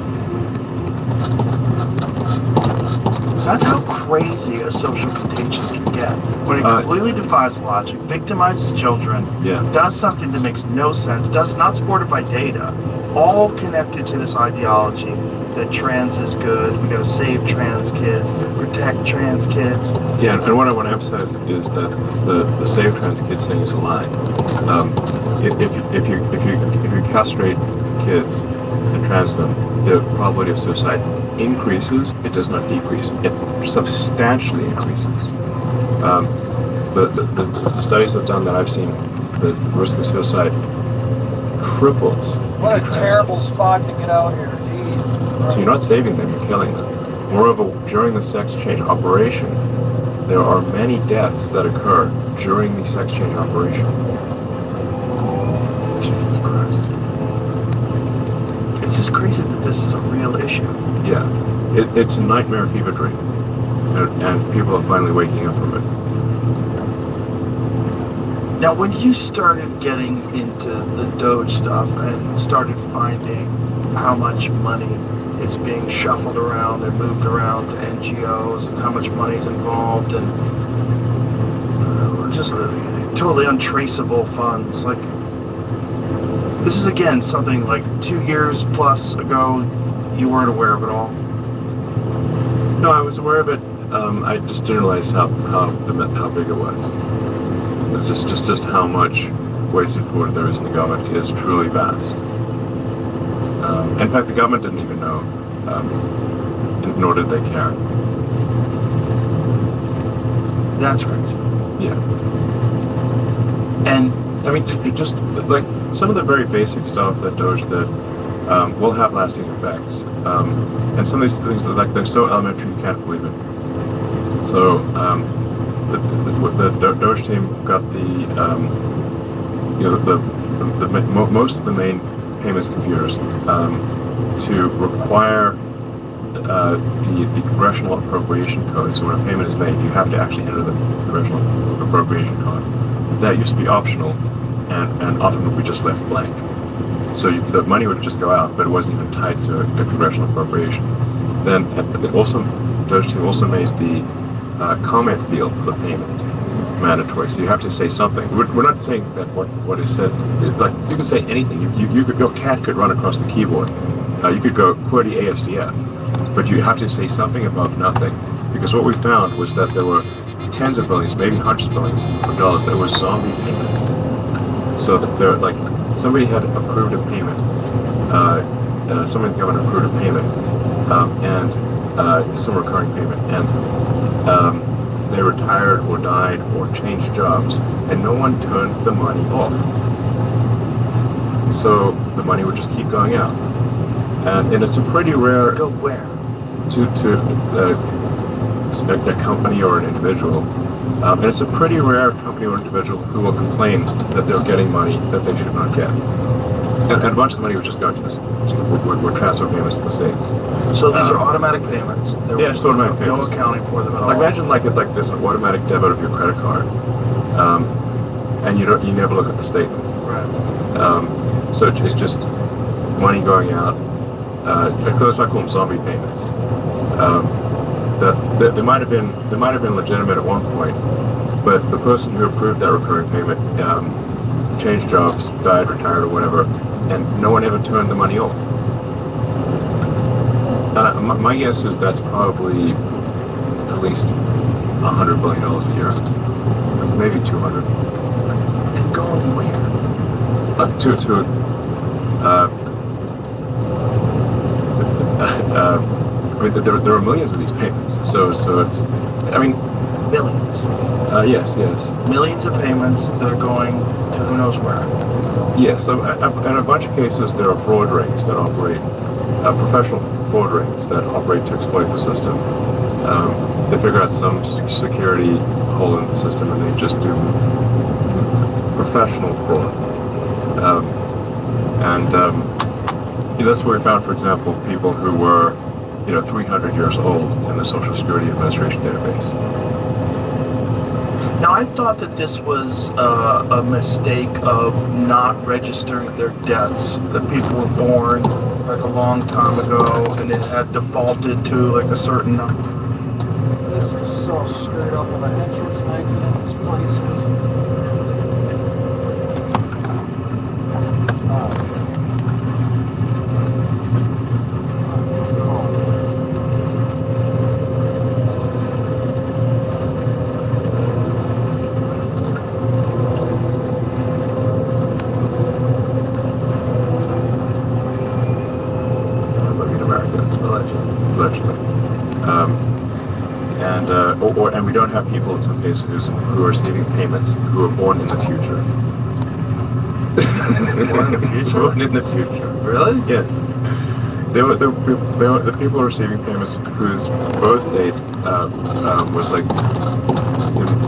C: That's how crazy a social contagion can get. When it completely defies logic, victimizes children,
A: Yeah.
C: does something that makes no sense, not supported by data, all connected to this ideology that trans is good, we gotta save trans kids, protect trans kids.
A: Yeah, and what I want to emphasize is that the save trans kids thing is a lie. If you castrate kids and trans them, the probability of suicide increases. It does not decrease. It substantially increases. The studies I've done that I've seen, the risk of suicide triples.
B: What a terrible spot to get out here. Jeez.
A: So you're not saving them, you're killing them. Moreover, during the sex change operation, there are many deaths that occur during the sex change operation.
C: Jesus Christ. It's just crazy that this is a real issue.
A: Yeah, it's a nightmare fever dream, and people are finally waking up from it.
C: Now, when you started getting into the Doge stuff and started finding how much money is being shuffled around and moved around to NGOs and how much money is involved and just totally untraceable funds, like this is again something like 2 years plus ago, you weren't aware of it all.
A: No, I was aware of it. I just didn't realize how big it was. Just how much wasted food there is in the government is truly vast. In fact, the government didn't even know, nor did they care.
C: That's crazy.
A: Yeah.
C: And
A: I mean, just like some of the very basic stuff that Doge did will have lasting effects. And some of these things, they're so elementary you can't believe it. So, the Doge team got most of the main payments computers to require the congressional appropriation code. So when a payment is made, you have to actually enter the congressional appropriation code. That used to be optional, and often would be just left blank. So the money would just go out, but it wasn't even tied to a congressional appropriation. Then Doge team also made the comment field for the payment mandatory. So you have to say something. We're not saying that what is said. Like you can say anything. Your cat could run across the keyboard. You could go QWERTY ASDF, but you have to say something above nothing. Because what we found was that there were tens of billions, maybe hundreds of billions of dollars that were zombie payments. So that they're like somebody had approved a payment. Someone in the government approved a payment, and some recurring payment, and they retired or died or changed jobs, and no one turned the money off. So the money would just keep going out, and it's a pretty rare
C: go where?
A: to a company or an individual, and it's a pretty rare company or individual who will complain that they're getting money that they should not get. And a bunch of the money would just go to this, were transfer payments to the states.
C: So these are automatic payments.
A: Yeah, just automatic
C: No
A: payments.
C: accounting for them at all.
A: Like imagine like there's an automatic debit of your credit card, and you never look at the statement.
C: Right.
A: So it's just money going out. That's why I call them zombie payments. They might have been legitimate at one point, but the person who approved that recurring payment changed jobs, died, retired, or whatever, and no one ever turned the money off. My guess is that's probably at least $100 billion a year, maybe 200.
C: And going where?
A: I mean, there are millions of these payments, so it's, I mean,
C: Millions.
A: Yes.
C: Millions of payments that are going to who knows where.
A: Yes, so in a bunch of cases there are fraud rings that operate, professional fraud rings that operate to exploit the system. They figure out some security hole in the system and they just do professional fraud. That's where we found, for example, people who were 300 years old in the Social Security Administration database.
C: Now, I thought that this was a mistake of not registering their deaths. That people were born like a long time ago and it had defaulted to like a certain number.
B: This is so screwed up of an entrance and exit in this place.
A: And we don't have people in some cases who are receiving payments who are born in the future.
C: Born in the future?
A: Born in the future.
C: Really?
A: Yes. They were the people receiving payments whose birth date was like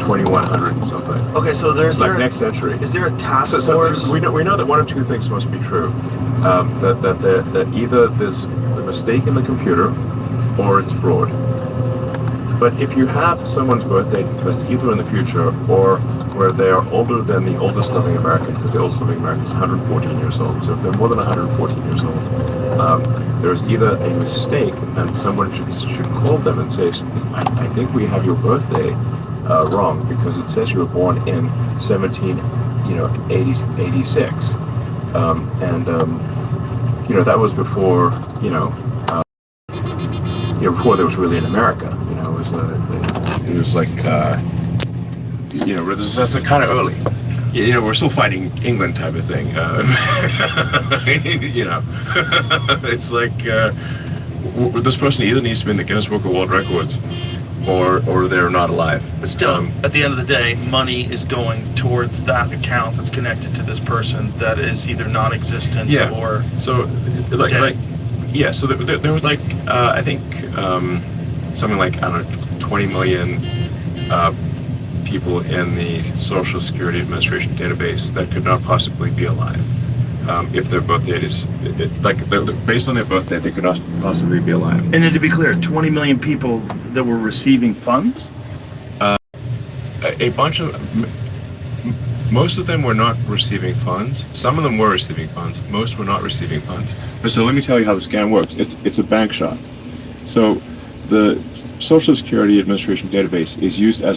A: 2100 and something.
C: Okay, so there's
A: like next century.
C: Is there a task
A: So
C: force?
A: we know that one of two things must be true. that either there's a mistake in the computer or it's fraud. But if you have someone's birthday that's either in the future or where they are older than the oldest living American, because the oldest living American is 114 years old. So if they're more than 114 years old, there's either a mistake, and someone should call them and say, I think we have your birthday wrong, because it says you were born in 86. That was before, before there was really an America. It was like, that's kind of early. We're still fighting England type of thing. It's like this person either needs to be in the Guinness Book of World Records, or they're not alive.
C: But still, at the end of the day, money is going towards that account that's connected to this person that is either non-existent or
A: so
C: dead.
A: So there was I think something like 20 million people in the Social Security Administration database that could not possibly be alive if their birth date is based on their birth date, they could not possibly be alive.
C: And then to be clear, 20 million people that were receiving funds?
A: A bunch of most of them were not receiving funds. Some of them were receiving funds. Most were not receiving funds. So let me tell you how the scam works. It's a bank shot. So the Social Security Administration database is used as